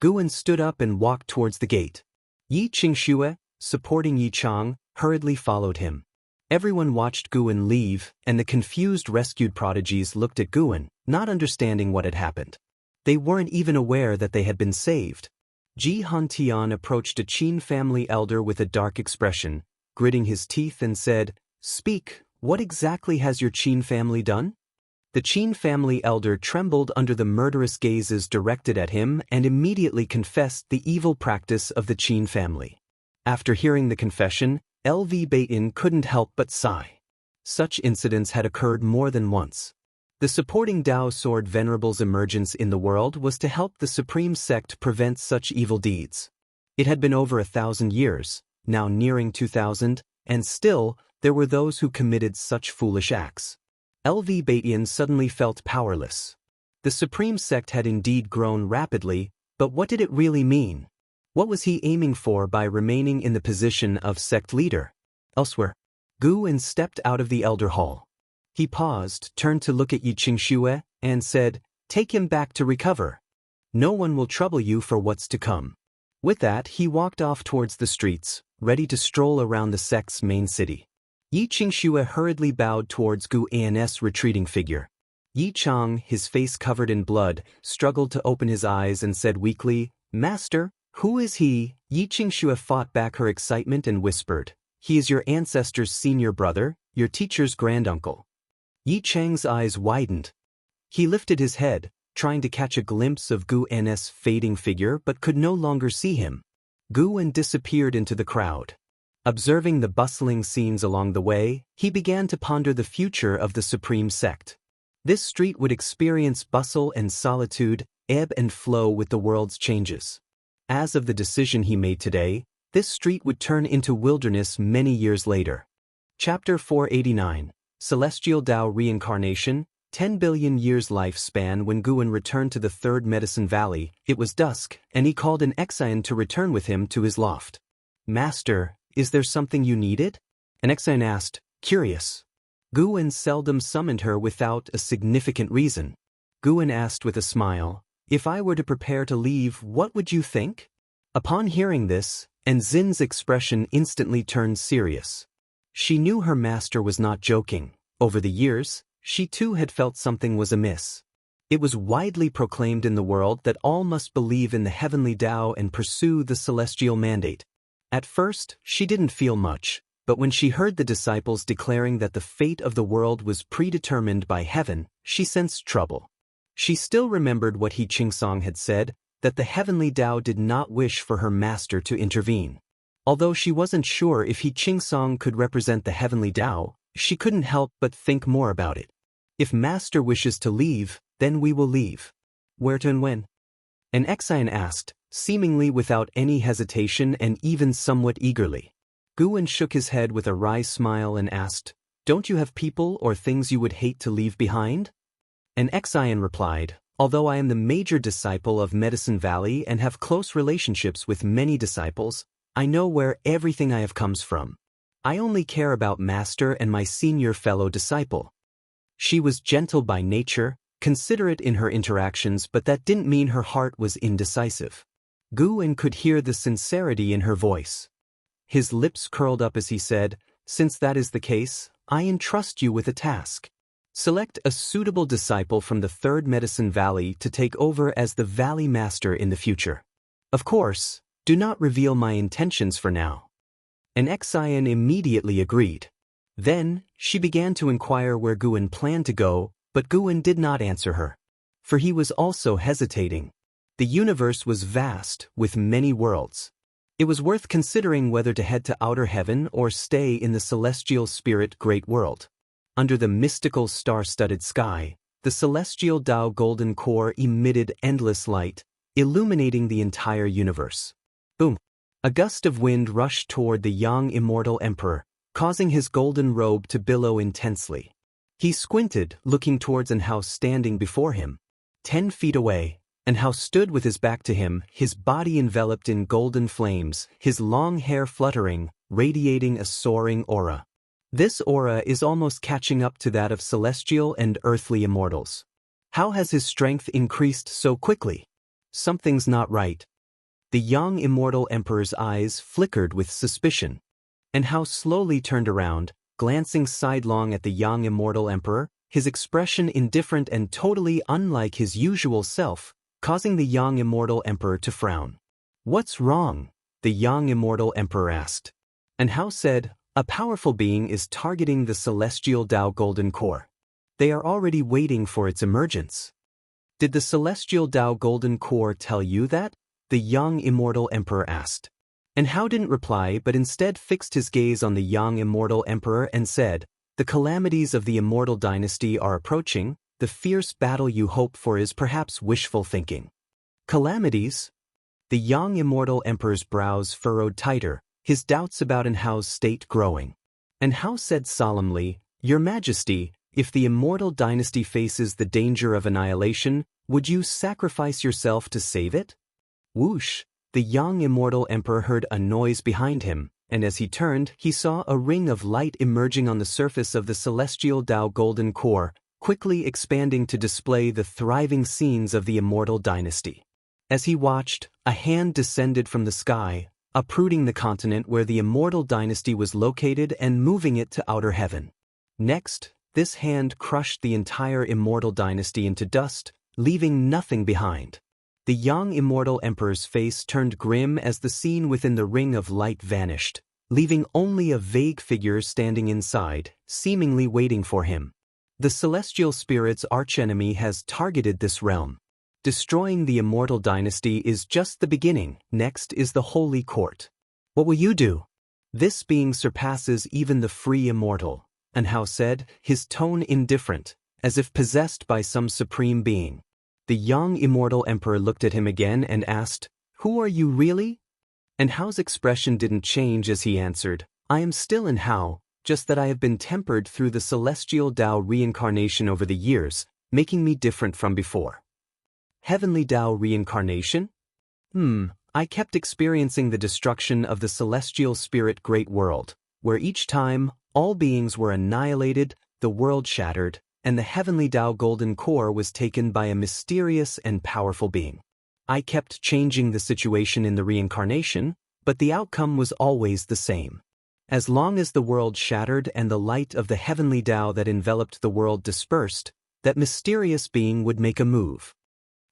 Guan stood up and walked towards the gate. Yi Qingxue, supporting Yi Chang, hurriedly followed him. Everyone watched Guan leave, and the confused rescued prodigies looked at Guan, not understanding what had happened. They weren't even aware that they had been saved. Ji Hantian approached a Qin family elder with a dark expression, gritting his teeth and said, "Speak, what exactly has your Qin family done?" The Qin family elder trembled under the murderous gazes directed at him and immediately confessed the evil practice of the Qin family. After hearing the confession, LV Baitin couldn't help but sigh. Such incidents had occurred more than once. The supporting Dao Sword Venerable's emergence in the world was to help the Supreme Sect prevent such evil deeds. It had been over 1,000 years, now nearing 2,000, and still, there were those who committed such foolish acts. LV Baitin suddenly felt powerless. The Supreme Sect had indeed grown rapidly, but what did it really mean? What was he aiming for by remaining in the position of sect leader? Elsewhere, Guan stepped out of the Elder Hall. He paused, turned to look at Yi Qingxue, and said, "Take him back to recover. No one will trouble you for what's to come." With that, he walked off towards the streets, ready to stroll around the sect's main city. Yi Qingxue hurriedly bowed towards Gu An's retreating figure. Yi Chang, his face covered in blood, struggled to open his eyes and said weakly, "Master, who is he?" Yi Qingxue fought back her excitement and whispered, "He is your ancestor's senior brother, your teacher's granduncle." Yi Chang's eyes widened. He lifted his head, trying to catch a glimpse of Gu N's fading figure but could no longer see him. Gu En disappeared into the crowd. Observing the bustling scenes along the way, he began to ponder the future of the Supreme Sect. This street would experience bustle and solitude, ebb and flow with the world's changes. As of the decision he made today, this street would turn into wilderness many years later. Chapter 489, Celestial Dao Reincarnation, 10 billion years lifespan. When Guan returned to the Third Medicine Valley, it was dusk, and he called an Xian to return with him to his loft. "Master, is there something you needed?" An Xian asked, curious. Guan seldom summoned her without a significant reason. Guan asked with a smile, "If I were to prepare to leave, what would you think?" Upon hearing this, Enzin's expression instantly turned serious. She knew her master was not joking. Over the years, she too had felt something was amiss. It was widely proclaimed in the world that all must believe in the heavenly Tao and pursue the celestial mandate. At first, she didn't feel much, but when she heard the disciples declaring that the fate of the world was predetermined by heaven, she sensed trouble. She still remembered what He Qingsong had said, that the heavenly Tao did not wish for her master to intervene. Although she wasn't sure if He Qingsong could represent the heavenly Tao, she couldn't help but think more about it. If master wishes to leave, then we will leave. Where to and when? An Xian asked, seemingly without any hesitation and even somewhat eagerly. Guan shook his head with a wry smile and asked, "Don't you have people or things you would hate to leave behind?" An Xian replied, "Although I am the major disciple of Medicine Valley and have close relationships with many disciples, I know where everything I have comes from. I only care about master and my senior fellow disciple." She was gentle by nature, considerate in her interactions, but that didn't mean her heart was indecisive. Guan could hear the sincerity in her voice. His lips curled up as he said, "Since that is the case, I entrust you with a task. Select a suitable disciple from the Third Medicine Valley to take over as the Valley Master in the future. Of course, do not reveal my intentions for now." An Xian immediately agreed. Then, she began to inquire where Guan planned to go, but Guan did not answer her. For he was also hesitating. The universe was vast, with many worlds. It was worth considering whether to head to outer heaven or stay in the celestial spirit great world. Under the mystical star-studded sky, the celestial Tao golden core emitted endless light, illuminating the entire universe. Boom! A gust of wind rushed toward the young immortal emperor, causing his golden robe to billow intensely. He squinted, looking towards an house standing before him. 10 feet away, and Hao stood with his back to him, his body enveloped in golden flames, his long hair fluttering, radiating a soaring aura. This aura is almost catching up to that of celestial and earthly immortals. How has his strength increased so quickly? Something's not right. The young immortal emperor's eyes flickered with suspicion. And Hao slowly turned around, glancing sidelong at the young immortal emperor, his expression indifferent and totally unlike his usual self, causing the young immortal emperor to frown. "What's wrong?" the young immortal emperor asked. And Hao said, "A powerful being is targeting the celestial Tao Golden Core. They are already waiting for its emergence." "Did the celestial Tao Golden Core tell you that?" the young immortal emperor asked. And Hao didn't reply but instead fixed his gaze on the young immortal emperor and said, "The calamities of the immortal dynasty are approaching. The fierce battle you hope for is perhaps wishful thinking." "Calamities?" The young immortal emperor's brows furrowed tighter, his doubts about Hao's state growing. And Hao said solemnly, "Your Majesty, if the immortal dynasty faces the danger of annihilation, would you sacrifice yourself to save it?" Whoosh! The young immortal emperor heard a noise behind him, and as he turned, he saw a ring of light emerging on the surface of the celestial Tao Golden Core, quickly expanding to display the thriving scenes of the immortal dynasty. As he watched, a hand descended from the sky, uprooting the continent where the immortal dynasty was located and moving it to outer heaven. Next, this hand crushed the entire immortal dynasty into dust, leaving nothing behind. The young immortal emperor's face turned grim as the scene within the ring of light vanished, leaving only a vague figure standing inside, seemingly waiting for him. The celestial spirit's archenemy has targeted this realm. Destroying the immortal dynasty is just the beginning. Next is the holy court. What will you do? This being surpasses even the free immortal, and Hao said, his tone indifferent, as if possessed by some supreme being. The young immortal emperor looked at him again and asked, "Who are you really?" And Hao's expression didn't change as he answered, "I am still in Hao, just that I have been tempered through the celestial Tao reincarnation over the years, making me different from before." Heavenly Tao reincarnation? I kept experiencing the destruction of the celestial spirit great world, where each time, all beings were annihilated, the world shattered, and the heavenly Tao Golden Core was taken by a mysterious and powerful being. I kept changing the situation in the reincarnation, but the outcome was always the same. As long as the world shattered and the light of the heavenly Tao that enveloped the world dispersed, that mysterious being would make a move.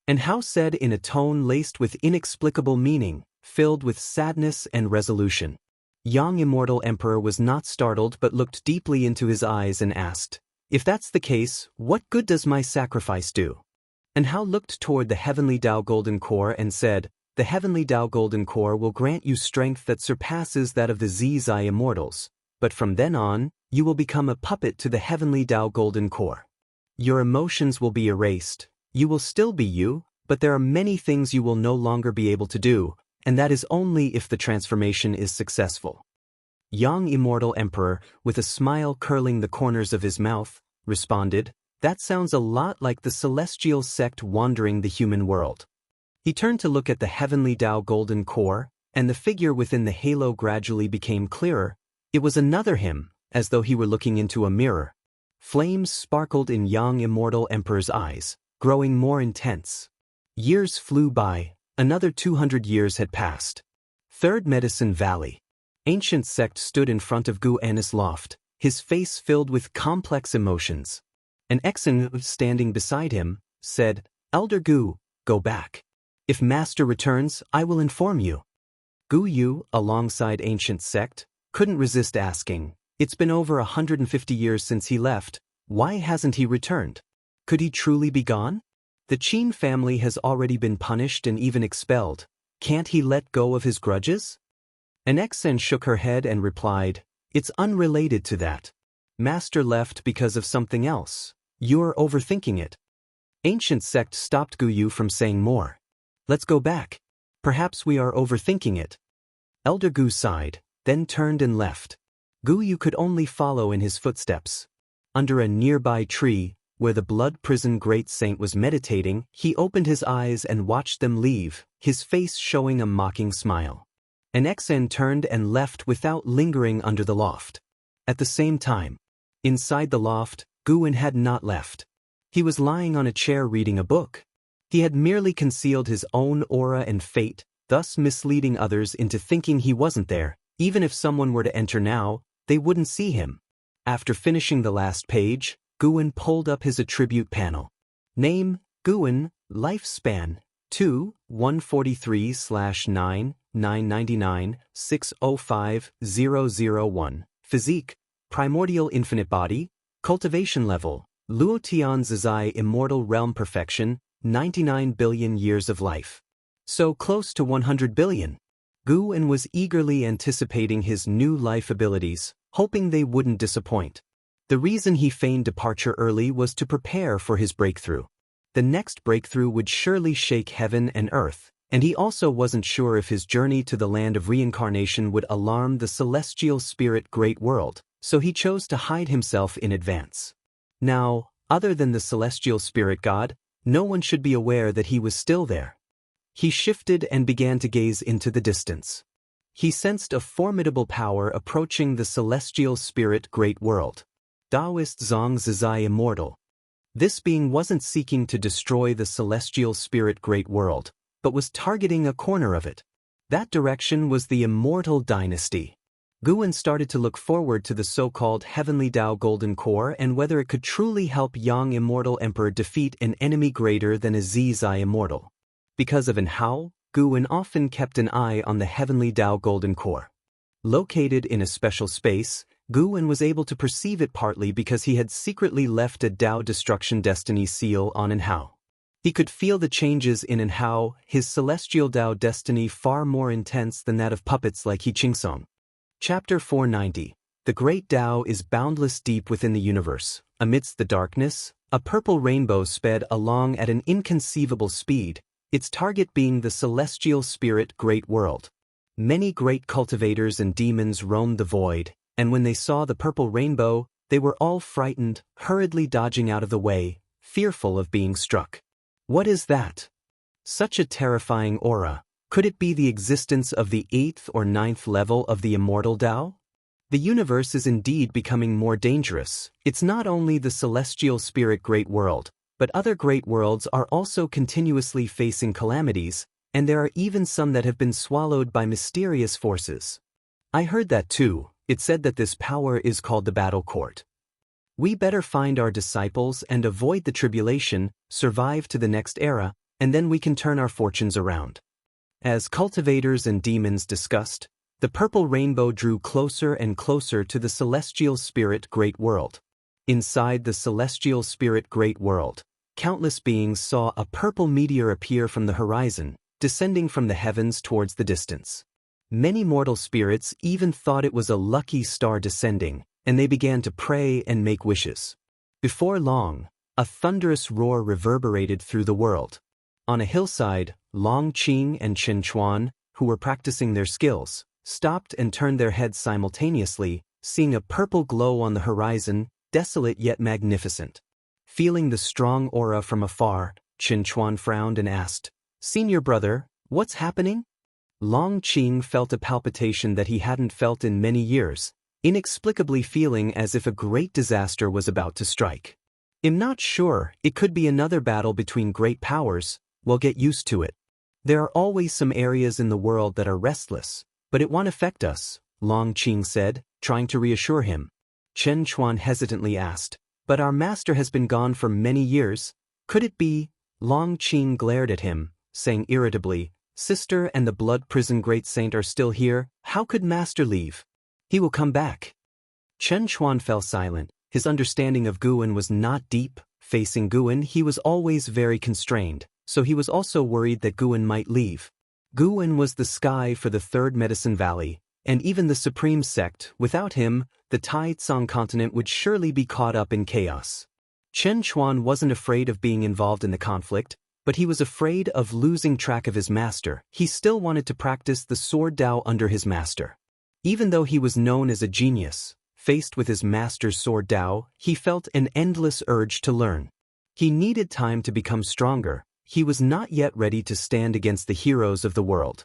And Hao said in a tone laced with inexplicable meaning, filled with sadness and resolution. Young immortal emperor was not startled but looked deeply into his eyes and asked, "If that's the case, what good does my sacrifice do?" And Hao looked toward the heavenly Tao Golden Core and said, "The heavenly Tao Golden Core will grant you strength that surpasses that of the Zizai immortals, but from then on, you will become a puppet to the heavenly Tao Golden Core. Your emotions will be erased, you will still be you, but there are many things you will no longer be able to do, and that is only if the transformation is successful." Young immortal emperor, with a smile curling the corners of his mouth, responded, "That sounds a lot like the celestial sect wandering the human world." He turned to look at the heavenly Tao Golden Core, and the figure within the halo gradually became clearer. It was another him, as though he were looking into a mirror. Flames sparkled in young immortal emperor's eyes, growing more intense. Years flew by, another 200 years had passed. Third Medicine Valley. Ancient sect stood in front of Gu Anna's loft, his face filled with complex emotions. An Exen standing beside him said, "Elder Gu, go back. If Master returns, I will inform you." Gu Yu, alongside Ancient Sect, couldn't resist asking, "It's been over 150 years since he left, why hasn't he returned? Could he truly be gone? The Qin family has already been punished and even expelled. Can't he let go of his grudges?" An Exen shook her head and replied, "It's unrelated to that. Master left because of something else. You're overthinking it." Ancient Sect stopped Gu Yu from saying more. "Let's go back. Perhaps we are overthinking it." Elder Gu sighed, then turned and left. Gu Yu could only follow in his footsteps. Under a nearby tree, where the blood prison great saint was meditating, he opened his eyes and watched them leave, his face showing a mocking smile. An Xen turned and left without lingering under the loft. At the same time, inside the loft, Guwen had not left. He was lying on a chair reading a book. He had merely concealed his own aura and fate, thus misleading others into thinking he wasn't there. Even if someone were to enter now, they wouldn't see him. After finishing the last page, Guwen pulled up his attribute panel. Name, Guwen, lifespan, 2-143/9-999-605-001, physique, primordial infinite body, cultivation level, Luotian Zizai immortal realm perfection, 99 billion years of life. So close to 100 billion. Guwen was eagerly anticipating his new life abilities, hoping they wouldn't disappoint. The reason he feigned departure early was to prepare for his breakthrough. The next breakthrough would surely shake heaven and earth, and he also wasn't sure if his journey to the land of reincarnation would alarm the celestial spirit great world, so he chose to hide himself in advance. Now, other than the celestial spirit god, no one should be aware that he was still there. He shifted and began to gaze into the distance. He sensed a formidable power approaching the celestial spirit great world. Taoist Zhang Zizai Immortal. This being wasn't seeking to destroy the celestial spirit great world, but was targeting a corner of it. That direction was the Immortal dynasty. Guwen started to look forward to the so-called Heavenly Tao Golden Core and whether it could truly help Yang Immortal Emperor defeat an enemy greater than a Zizai Immortal. Because of Hao, Guwen often kept an eye on the Heavenly Tao Golden Core. Located in a special space, Guwen was able to perceive it partly because he had secretly left a Tao Destruction Destiny seal on Hao. He could feel the changes in Hao, his celestial Tao destiny far more intense than that of puppets like Xianxia. Chapter 490. The Great Tao is boundless deep within the universe. Amidst the darkness, a purple rainbow sped along at an inconceivable speed, its target being the celestial spirit great world. Many great cultivators and demons roamed the void, and when they saw the purple rainbow, they were all frightened, hurriedly dodging out of the way, fearful of being struck. What is that? Such a terrifying aura. Could it be the existence of the 8th or 9th level of the Immortal Tao? The universe is indeed becoming more dangerous. It's not only the celestial spirit great world, but other great worlds are also continuously facing calamities, and there are even some that have been swallowed by mysterious forces. I heard that too. It said that this power is called the Battle Court. We better find our disciples and avoid the tribulation, survive to the next era, and then we can turn our fortunes around. As cultivators and demons discussed, the purple rainbow drew closer and closer to the celestial spirit great world. Inside the celestial spirit great world, countless beings saw a purple meteor appear from the horizon, descending from the heavens towards the distance. Many mortal spirits even thought it was a lucky star descending, and they began to pray and make wishes. Before long, a thunderous roar reverberated through the world. On a hillside, Long Qing and Chen Chuan, who were practicing their skills, stopped and turned their heads simultaneously, seeing a purple glow on the horizon, desolate yet magnificent. Feeling the strong aura from afar, Chen Chuan frowned and asked, "Senior brother, what's happening?" Long Qing felt a palpitation that he hadn't felt in many years, inexplicably feeling as if a great disaster was about to strike. "I'm not sure, it could be another battle between great powers, we'll get used to it. There are always some areas in the world that are restless, but it won't affect us," Long Qing said, trying to reassure him. Chen Chuan hesitantly asked, "But our master has been gone for many years. Could it be?" Long Qing glared at him, saying irritably, "Sister and the blood prison great saint are still here, how could master leave? He will come back." Chen Chuan fell silent. His understanding of Guwen was not deep. Facing Guwen, he was always very constrained, so he was also worried that Guwen might leave. Guwen was the sky for the Third Medicine Valley, and even the supreme sect. Without him, the Tai Tsang continent would surely be caught up in chaos. Chen Chuan wasn't afraid of being involved in the conflict, but he was afraid of losing track of his master. He still wanted to practice the sword Tao under his master. Even though he was known as a genius, faced with his master's sword Dao, he felt an endless urge to learn. He needed time to become stronger. He was not yet ready to stand against the heroes of the world.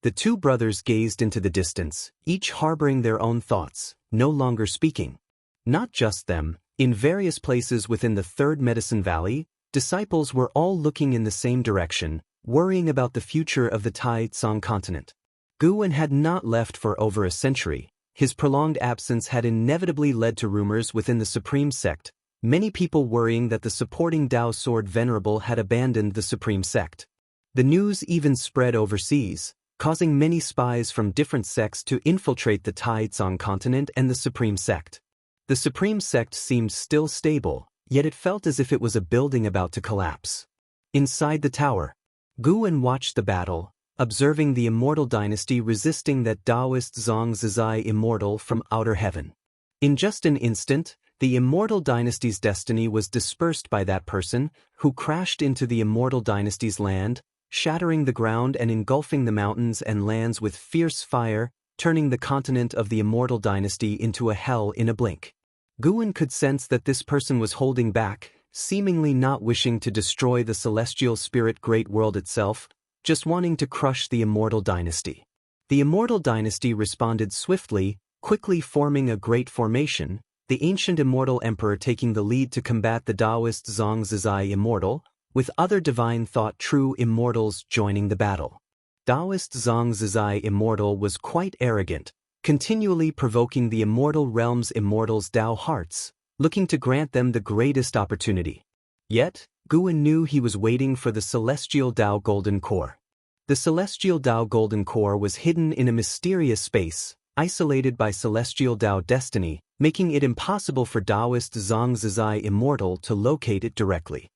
The two brothers gazed into the distance, each harboring their own thoughts, no longer speaking. Not just them, in various places within the Third Medicine Valley, disciples were all looking in the same direction, worrying about the future of the Tai Tsang continent. Guwen had not left for over a century. His prolonged absence had inevitably led to rumors within the Supreme Sect, many people worrying that the supporting Dao Sword Venerable had abandoned the Supreme Sect. The news even spread overseas, causing many spies from different sects to infiltrate the Tai Tsang continent and the Supreme Sect. The Supreme Sect seemed still stable, yet it felt as if it was a building about to collapse. Inside the tower, Guwen watched the battle, observing the Immortal dynasty resisting that Taoist Zhang Zizai Immortal from outer heaven. In just an instant, the Immortal dynasty's destiny was dispersed by that person, who crashed into the Immortal dynasty's land, shattering the ground and engulfing the mountains and lands with fierce fire, turning the continent of the Immortal dynasty into a hell in a blink. Guwen could sense that this person was holding back, seemingly not wishing to destroy the celestial spirit great world itself, just wanting to crush the Immortal dynasty. The Immortal dynasty responded swiftly, quickly forming a great formation, the ancient Immortal Emperor taking the lead to combat the Taoist Zhang Zizai Immortal, with other divine thought true immortals joining the battle. Taoist Zhang Zizai Immortal was quite arrogant, continually provoking the Immortal Realm's immortals' Tao hearts, looking to grant them the greatest opportunity. Yet, Guwen knew he was waiting for the Celestial Tao Golden Core. The Celestial Tao Golden Core was hidden in a mysterious space, isolated by Celestial Tao destiny, making it impossible for Taoist Zhang Zizai Immortal to locate it directly.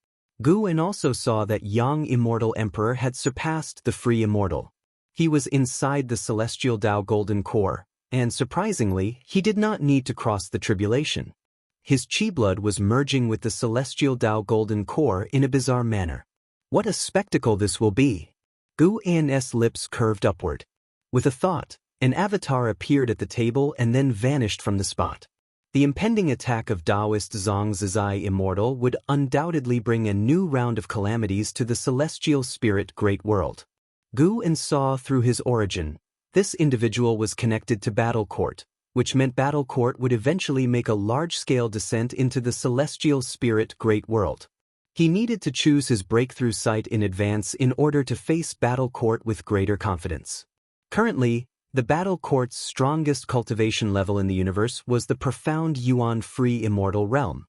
Guwen also saw that Yang Immortal Emperor had surpassed the Free Immortal. He was inside the Celestial Tao Golden Core, and surprisingly, he did not need to cross the tribulation. His chi blood was merging with the Celestial Tao Golden Core in a bizarre manner. What a spectacle this will be! Guwen's lips curved upward. With a thought, an avatar appeared at the table and then vanished from the spot. The impending attack of Taoist Zhang Zizai Immortal would undoubtedly bring a new round of calamities to the celestial spirit great world. Guwen saw through his origin. This individual was connected to Battle Court, which meant Battle Court would eventually make a large-scale descent into the celestial spirit great world. He needed to choose his breakthrough site in advance in order to face Battle Court with greater confidence. Currently, the Battle Court's strongest cultivation level in the universe was the profound Yuan Free Immortal realm.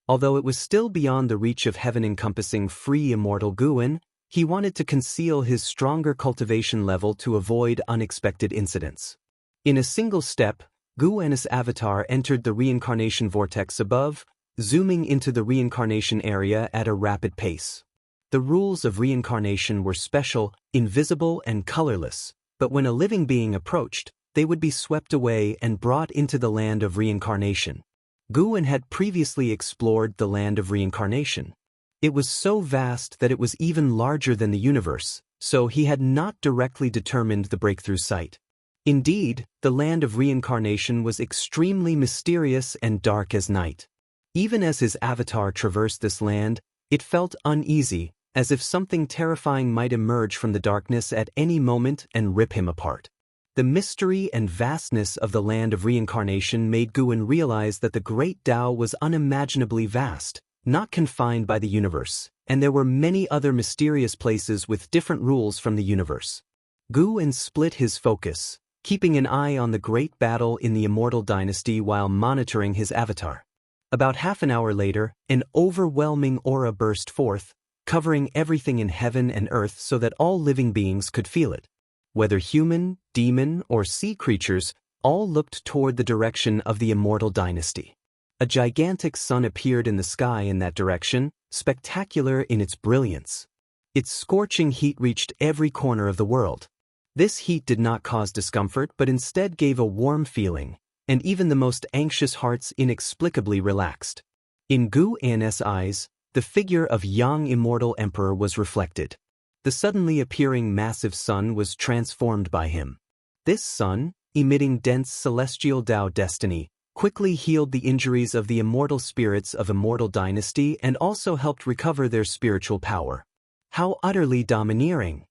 Although it was still beyond the reach of heaven-encompassing Free Immortal Guwen, he wanted to conceal his stronger cultivation level to avoid unexpected incidents. In a single step, Guwen's avatar entered the reincarnation vortex above, zooming into the reincarnation area at a rapid pace. The rules of reincarnation were special, invisible, and colorless, but when a living being approached, they would be swept away and brought into the land of reincarnation. Guwen had previously explored the land of reincarnation. It was so vast that it was even larger than the universe, so he had not directly determined the breakthrough site. Indeed, the land of reincarnation was extremely mysterious and dark as night. Even as his avatar traversed this land, it felt uneasy, as if something terrifying might emerge from the darkness at any moment and rip him apart. The mystery and vastness of the land of reincarnation made Guwen realize that the great Tao was unimaginably vast, not confined by the universe, and there were many other mysterious places with different rules from the universe. Guwen split his focus, keeping an eye on the great battle in the Immortal dynasty while monitoring his avatar. About half an hour later, an overwhelming aura burst forth, covering everything in heaven and earth so that all living beings could feel it. Whether human, demon, or sea creatures, all looked toward the direction of the Immortal dynasty. A gigantic sun appeared in the sky in that direction, spectacular in its brilliance. Its scorching heat reached every corner of the world. This heat did not cause discomfort but instead gave a warm feeling, and even the most anxious hearts inexplicably relaxed. In Guwen's eyes, the figure of Yang Immortal Emperor was reflected. The suddenly appearing massive sun was transformed by him. This sun, emitting dense celestial Tao destiny, quickly healed the injuries of the immortal spirits of Immortal Dynasty and also helped recover their spiritual power. How utterly domineering!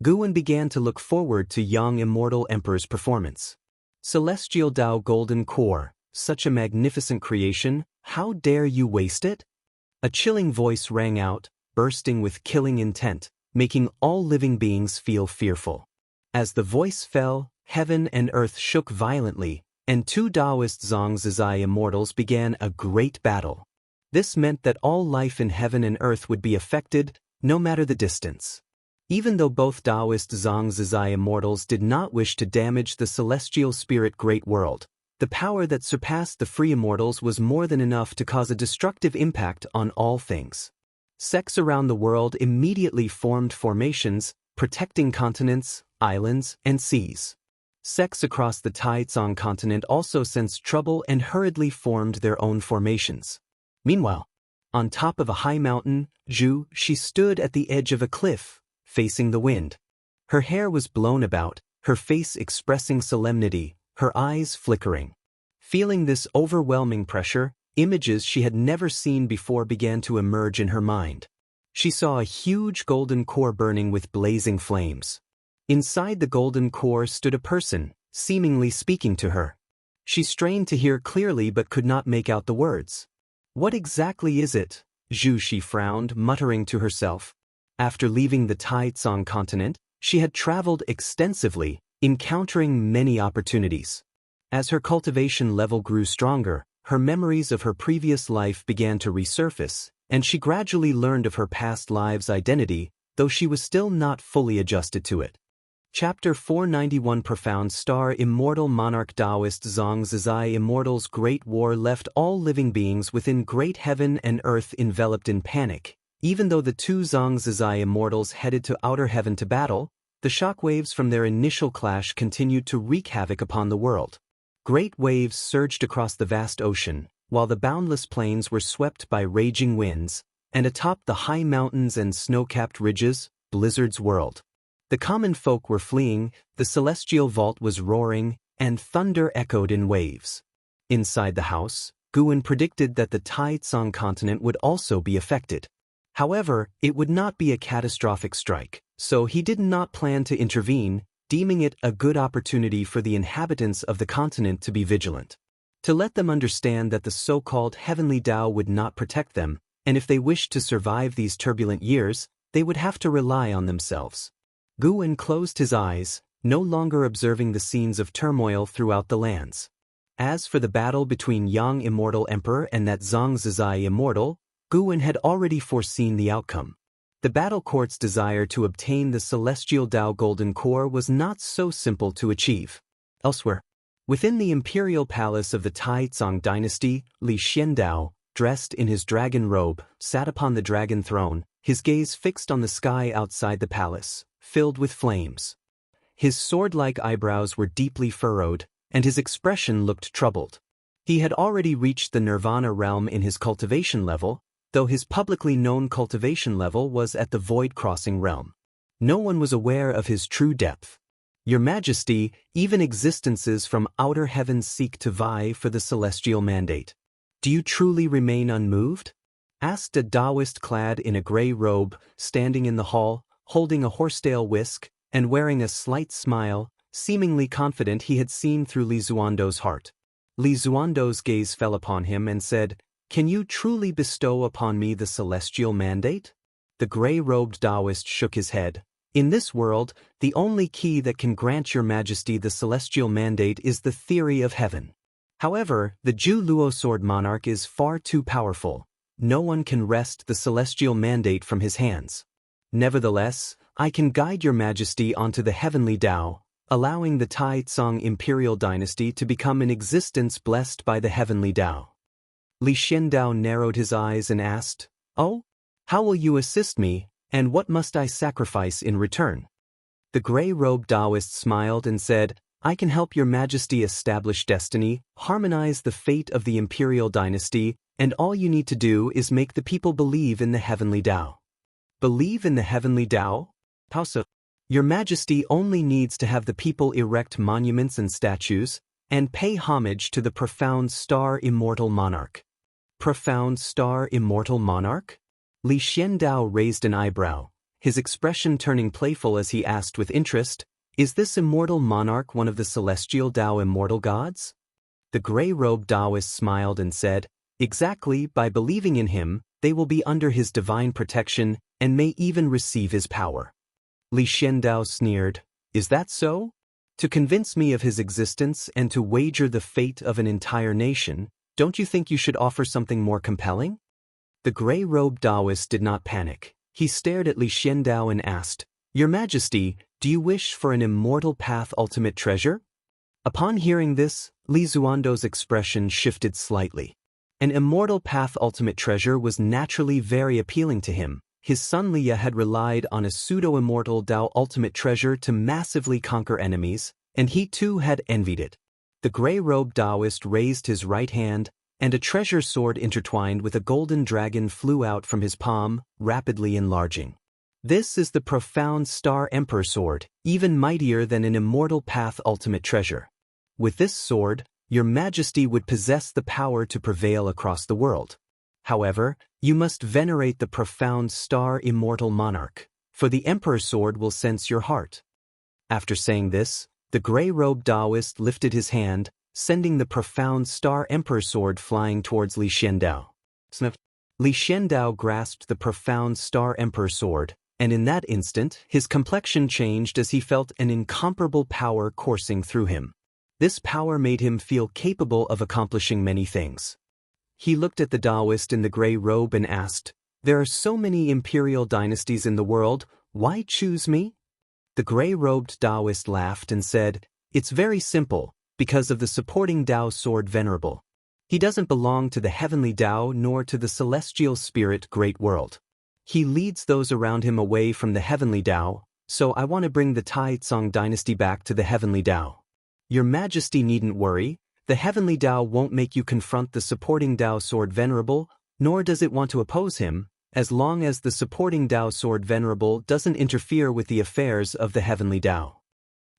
Guwen began to look forward to young Immortal Emperor's performance. Celestial Dao Golden Core, such a magnificent creation, how dare you waste it? A chilling voice rang out, bursting with killing intent, making all living beings feel fearful. As the voice fell, heaven and earth shook violently, and two Taoist Zhongzhizai immortals began a great battle. This meant that all life in heaven and earth would be affected, no matter the distance. Even though both Taoist Zhongzhizai immortals did not wish to damage the celestial spirit great world, the power that surpassed the free immortals was more than enough to cause a destructive impact on all things. Sects around the world immediately formed formations, protecting continents, islands, and seas. Sects across the Taizong continent also sensed trouble and hurriedly formed their own formations. Meanwhile, on top of a high mountain, she stood at the edge of a cliff, facing the wind. Her hair was blown about, her face expressing solemnity, her eyes flickering. Feeling this overwhelming pressure, images she had never seen before began to emerge in her mind. She saw a huge golden core burning with blazing flames. Inside the golden core stood a person, seemingly speaking to her. She strained to hear clearly but could not make out the words. What exactly is it? She frowned, muttering to herself. After leaving the Taizong continent, she had traveled extensively, encountering many opportunities. As her cultivation level grew stronger, her memories of her previous life began to resurface, and she gradually learned of her past live's identity, though she was still not fully adjusted to it. Chapter 491 Profound Star Immortal Monarch Taoist Zhongzhizai Immortals Great War left all living beings within great heaven and earth enveloped in panic. Even though the two Zhongzhizai immortals headed to outer heaven to battle, the shockwaves from their initial clash continued to wreak havoc upon the world. Great waves surged across the vast ocean, while the boundless plains were swept by raging winds, and atop the high mountains and snow-capped ridges, blizzards whirled. The common folk were fleeing, the celestial vault was roaring, and thunder echoed in waves. Inside the house, Guwen predicted that the Taizong continent would also be affected. However, it would not be a catastrophic strike, so he did not plan to intervene, deeming it a good opportunity for the inhabitants of the continent to be vigilant. To let them understand that the so-called heavenly Tao would not protect them, and if they wished to survive these turbulent years, they would have to rely on themselves. Guwen closed his eyes, no longer observing the scenes of turmoil throughout the lands. As for the battle between young Immortal Emperor and that Zhongzhizai immortal, Guwen had already foreseen the outcome. The battle court's desire to obtain the celestial Dao Golden Core was not so simple to achieve. Elsewhere, within the imperial palace of the Taizong dynasty, Li Xiandao, dressed in his dragon robe, sat upon the dragon throne, his gaze fixed on the sky outside the palace, filled with flames. His sword-like eyebrows were deeply furrowed, and his expression looked troubled. He had already reached the nirvana realm in his cultivation level, though his publicly known cultivation level was at the void-crossing realm. No one was aware of his true depth. Your Majesty, even existences from outer heavens seek to vie for the celestial mandate. Do you truly remain unmoved? Asked a Taoist clad in a gray robe, standing in the hall, holding a horsetail whisk, and wearing a slight smile, seemingly confident he had seen through Li Xuando's heart. Li Xuando's gaze fell upon him and said, "Can you truly bestow upon me the celestial mandate?" The gray-robed Taoist shook his head. In this world, the only key that can grant your Majesty the celestial mandate is the theory of heaven. However, the Zhu Luo Sword Monarch is far too powerful. No one can wrest the celestial mandate from his hands. Nevertheless, I can guide your Majesty onto the heavenly Tao, allowing the Taizong imperial dynasty to become an existence blessed by the heavenly Tao. Li Xiandao narrowed his eyes and asked, "Oh? How will you assist me, and what must I sacrifice in return?" The gray-robed Taoist smiled and said, "I can help your Majesty establish destiny, harmonize the fate of the imperial dynasty, and all you need to do is make the people believe in the heavenly Tao." Believe in the heavenly Tao? How so? Your Majesty only needs to have the people erect monuments and statues, and pay homage to the profound star immortal monarch. Profound star immortal monarch? Li Xiandao raised an eyebrow, his expression turning playful as he asked with interest, "Is this immortal monarch one of the celestial Tao immortal gods?" The gray-robed Taoist smiled and said, "Exactly, by believing in him, they will be under his divine protection and may even receive his power." Li Xiandao sneered, "Is that so? To convince me of his existence and to wager the fate of an entire nation, don't you think you should offer something more compelling?" The gray-robed Taoist did not panic. He stared at Li Xiandao and asked, "Your Majesty, do you wish for an immortal path ultimate treasure?" Upon hearing this, Li Zuando's expression shifted slightly. An immortal path ultimate treasure was naturally very appealing to him. His son Liya had relied on a pseudo-immortal Tao ultimate treasure to massively conquer enemies, and he too had envied it. The gray-robed Taoist raised his right hand, and a treasure sword intertwined with a golden dragon flew out from his palm, rapidly enlarging. "This is the profound Star Emperor sword, even mightier than an immortal path ultimate treasure. With this sword, your Majesty would possess the power to prevail across the world. However, you must venerate the profound star immortal monarch, for the Emperor sword will sense your heart." After saying this, the gray-robed Taoist lifted his hand, sending the profound star Emperor sword flying towards Li Xiandao. Sniff. Li Xiandao grasped the profound star Emperor sword, and in that instant, his complexion changed as he felt an incomparable power coursing through him. This power made him feel capable of accomplishing many things. He looked at the Taoist in the gray robe and asked, "There are so many imperial dynasties in the world, why choose me?" The gray-robed Taoist laughed and said, "It's very simple, because of the supporting Tao sword venerable. He doesn't belong to the heavenly Tao nor to the celestial spirit great world. He leads those around him away from the heavenly Tao, so I want to bring the Taizong dynasty back to the heavenly Tao. Your Majesty needn't worry, the heavenly Tao won't make you confront the supporting Tao sword venerable, nor does it want to oppose him, as long as the supporting Tao sword venerable doesn't interfere with the affairs of the heavenly Tao."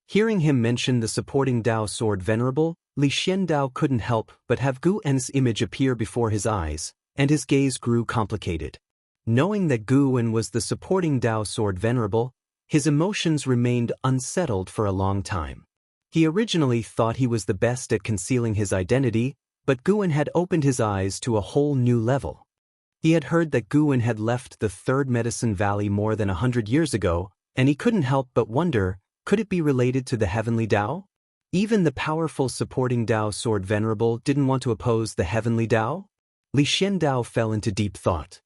Hearing him mention the supporting Tao sword venerable, Li Xiandao couldn't help but have Gu En's image appear before his eyes, and his gaze grew complicated. Knowing that Gu En was the supporting Tao sword venerable, his emotions remained unsettled for a long time. He originally thought he was the best at concealing his identity, but Gu En had opened his eyes to a whole new level. He had heard that Gu En had left the Third Medicine Valley more than 100 years ago, and he couldn't help but wonder, could it be related to the heavenly Tao? Even the powerful supporting Tao sword venerable didn't want to oppose the heavenly Tao? Li Xiandao fell into deep thought.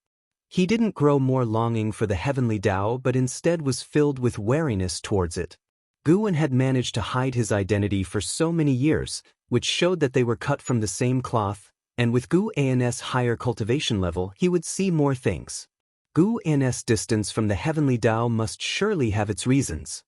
He didn't grow more longing for the heavenly Tao but instead was filled with wariness towards it. Gu En had managed to hide his identity for so many years, which showed that they were cut from the same cloth, and with Gu An's higher cultivation level he would see more things. Gu An's distance from the heavenly Tao must surely have its reasons.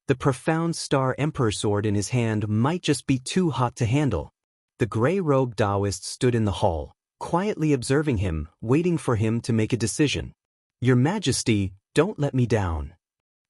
The profound star Emperor sword in his hand might just be too hot to handle. The gray-robed Taoist stood in the hall, quietly observing him, waiting for him to make a decision. "Your Majesty, don't let me down."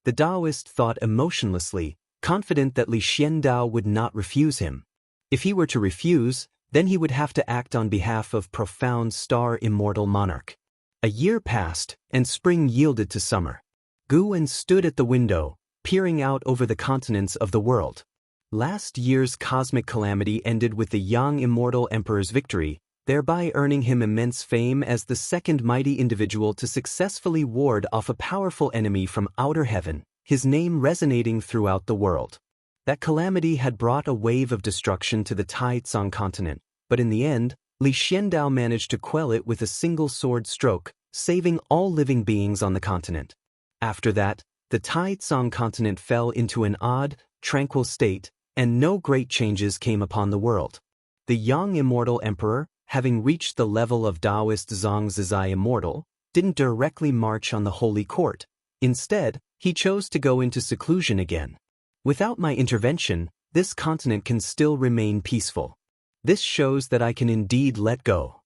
The Taoist thought emotionlessly, confident that Li Xiandao would not refuse him. If he were to refuse, then he would have to act on behalf of profound star immortal monarch. A year passed, and spring yielded to summer. Gu En stood at the window, peering out over the continents of the world. Last year's cosmic calamity ended with the young immortal emperor's victory, thereby earning him immense fame as the second mighty individual to successfully ward off a powerful enemy from outer heaven, his name resonating throughout the world. That calamity had brought a wave of destruction to the Taizong continent, but in the end, Li Xiandao managed to quell it with a single sword stroke, saving all living beings on the continent. After that, the Taizong continent fell into an odd, tranquil state, and no great changes came upon the world. The young immortal emperor, having reached the level of Taoist Zongzizai Immortal, didn't directly march on the holy court. Instead, he chose to go into seclusion again. "Without my intervention, this continent can still remain peaceful. This shows that I can indeed let go,"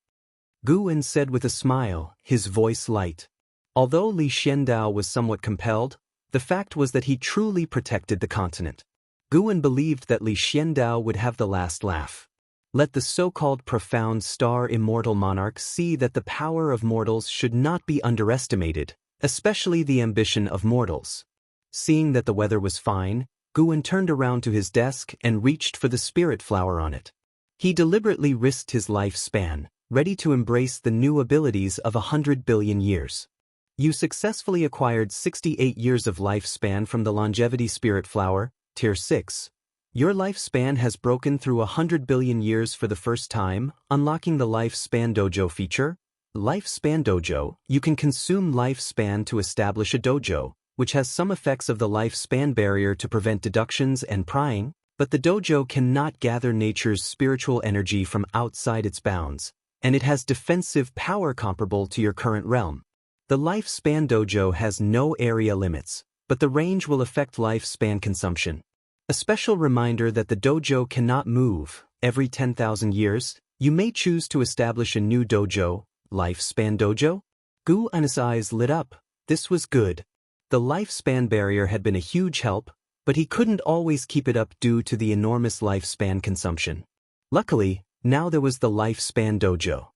Gu En said with a smile, his voice light. Although Li Xiandao was somewhat compelled, the fact was that he truly protected the continent. Guan believed that Li Xiandao would have the last laugh. Let the so-called profound star immortal monarch see that the power of mortals should not be underestimated, especially the ambition of mortals. Seeing that the weather was fine, Guan turned around to his desk and reached for the spirit flower on it. He deliberately risked his lifespan, ready to embrace the new abilities of 100 billion years. You successfully acquired 68 years of lifespan from the longevity spirit flower, Tier 6. Your lifespan has broken through 100 billion years for the first time, unlocking the Lifespan Dojo feature. Lifespan Dojo, you can consume lifespan to establish a dojo, which has some effects of the lifespan barrier to prevent deductions and prying, but the dojo cannot gather nature's spiritual energy from outside its bounds, and it has defensive power comparable to your current realm. The Lifespan Dojo has no area limits, but the range will affect lifespan consumption. A special reminder that the dojo cannot move. Every 10,000 years, you may choose to establish a new dojo. Lifespan Dojo? Guan's eyes lit up. This was good. The lifespan barrier had been a huge help, but he couldn't always keep it up due to the enormous lifespan consumption. Luckily, now there was the Lifespan Dojo.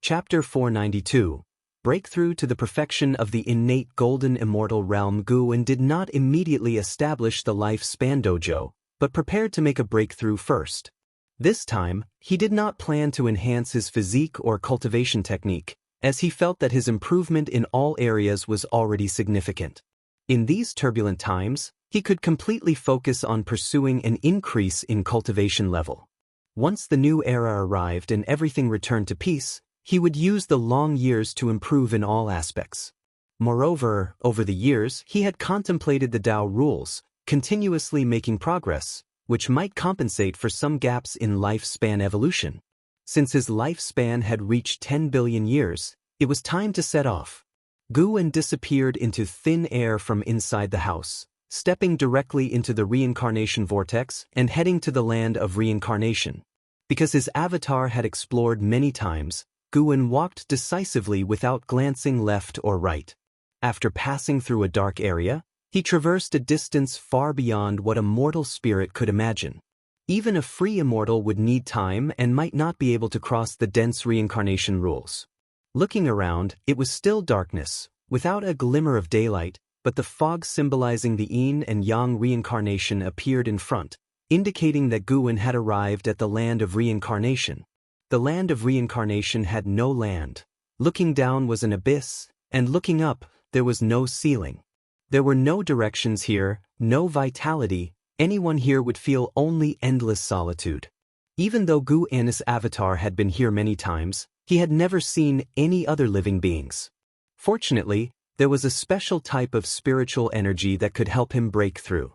Chapter 492. Breakthrough to the perfection of the innate golden immortal realm. Guan did not immediately establish the Lifespan Dojo, but prepared to make a breakthrough first. This time, he did not plan to enhance his physique or cultivation technique, as he felt that his improvement in all areas was already significant. In these turbulent times, he could completely focus on pursuing an increase in cultivation level. Once the new era arrived and everything returned to peace, he would use the long years to improve in all aspects. Moreover, over the years, he had contemplated the Tao rules, continuously making progress, which might compensate for some gaps in lifespan evolution. Since his lifespan had reached 10 billion years, it was time to set off. Guan disappeared into thin air from inside the house, stepping directly into the reincarnation vortex and heading to the land of reincarnation. Because his avatar had explored many times, Guan walked decisively without glancing left or right. After passing through a dark area, he traversed a distance far beyond what a mortal spirit could imagine. Even a free immortal would need time and might not be able to cross the dense reincarnation rules. Looking around, it was still darkness, without a glimmer of daylight, but the fog symbolizing the yin and yang reincarnation appeared in front, indicating that Guan had arrived at the land of reincarnation. The land of reincarnation had no land. Looking down was an abyss, and looking up, there was no ceiling. There were no directions here, no vitality. Anyone here would feel only endless solitude. Even though Guan's avatar had been here many times, he had never seen any other living beings. Fortunately, there was a special type of spiritual energy that could help him break through.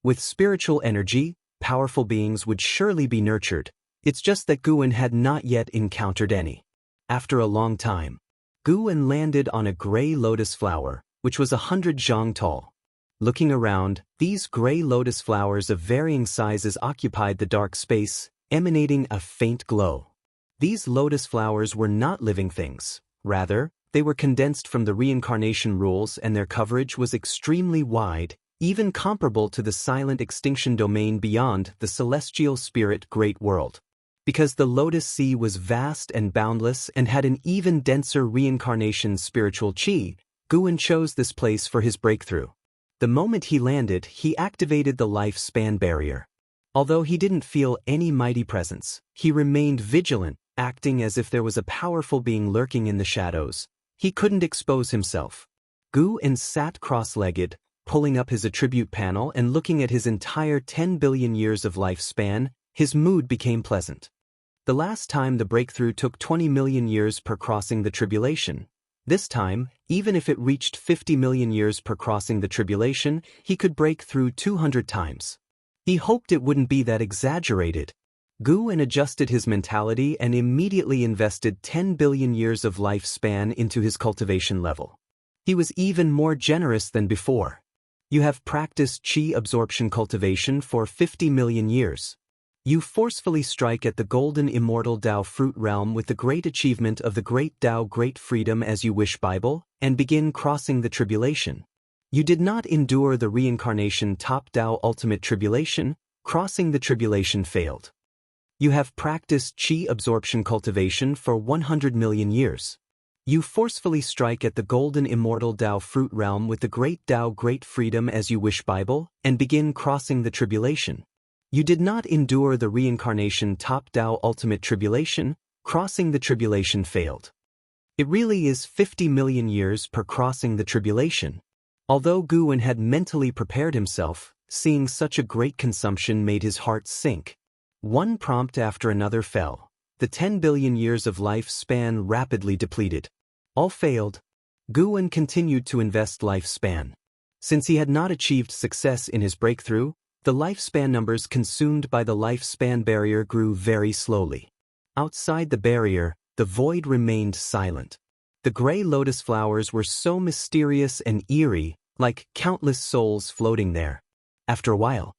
With spiritual energy, powerful beings would surely be nurtured. It's just that Guan had not yet encountered any. After a long time, Guan landed on a gray lotus flower, which was 100 zhang tall. Looking around, these gray lotus flowers of varying sizes occupied the dark space, emanating a faint glow. These lotus flowers were not living things. Rather, they were condensed from the reincarnation rules, and their coverage was extremely wide, even comparable to the silent extinction domain beyond the celestial spirit great world. Because the Lotus Sea was vast and boundless and had an even denser reincarnation spiritual chi, Guan chose this place for his breakthrough. The moment he landed, he activated the lifespan barrier. Although he didn't feel any mighty presence, he remained vigilant, acting as if there was a powerful being lurking in the shadows. He couldn't expose himself. Guan sat cross-legged, pulling up his attribute panel and looking at his entire 10 billion years of lifespan. His mood became pleasant. The last time the breakthrough took 20 million years per crossing the tribulation. This time, even if it reached 50 million years per crossing the tribulation, he could break through 200 times. He hoped it wouldn't be that exaggerated. Guan adjusted his mentality and immediately invested 10 billion years of lifespan into his cultivation level. He was even more generous than before. You have practiced chi absorption cultivation for 50 million years. You forcefully strike at the golden immortal Tao fruit realm with the great achievement of the great Tao great freedom as you wish Bible, and begin crossing the tribulation. You did not endure the reincarnation top Tao ultimate tribulation, Crossing the tribulation failed. You have practiced Qi absorption cultivation for 100 million years. You forcefully strike at the golden immortal Tao fruit realm with the great Tao Great Freedom as you wish Bible, and begin crossing the tribulation. You did not endure the reincarnation top Tao ultimate tribulation. Crossing the tribulation failed. It really is 50 million years per crossing the tribulation. Although Guwen had mentally prepared himself, seeing such a great consumption made his heart sink. One prompt after another fell. The 10 billion years of life span rapidly depleted. All failed. Guwen continued to invest lifespan. Since he had not achieved success in his breakthrough, the lifespan numbers consumed by the lifespan barrier grew very slowly. Outside the barrier, the void remained silent. The gray lotus flowers were so mysterious and eerie, like countless souls floating there. After a while,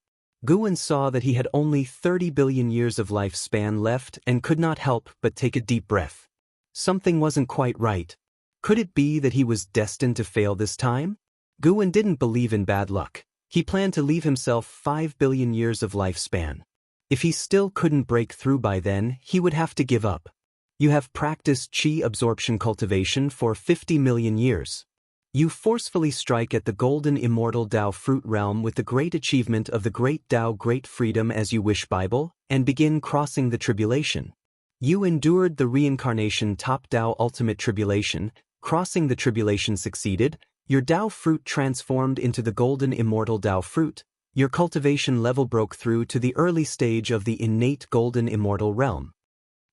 Guwen saw that he had only 30 billion years of lifespan left and could not help but take a deep breath. Something wasn't quite right. Could it be that he was destined to fail this time? Guwen didn't believe in bad luck. He planned to leave himself 5 billion years of lifespan. If he still couldn't break through by then, he would have to give up. You have practiced Qi absorption cultivation for 50 million years. You forcefully strike at the golden immortal Tao fruit realm with the great achievement of the great Tao Great Freedom as you wish Bible, and begin crossing the tribulation. You endured the reincarnation top Tao ultimate tribulation. Crossing the tribulation succeeded. Your Tao fruit transformed into the golden immortal Tao fruit. Your cultivation level broke through to the early stage of the innate golden immortal realm.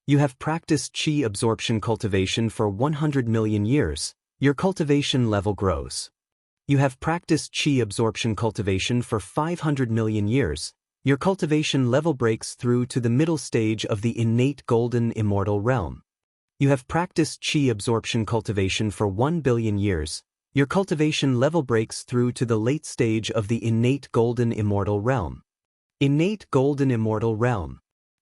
You have practiced Qi absorption cultivation for 100 million years. Your cultivation level grows. You have practiced Qi absorption cultivation for 500 million years. Your cultivation level breaks through to the middle stage of the innate golden immortal realm. You have practiced Qi absorption cultivation for 1 billion years. Your cultivation level breaks through to the late stage of the innate golden immortal realm. Innate golden immortal realm.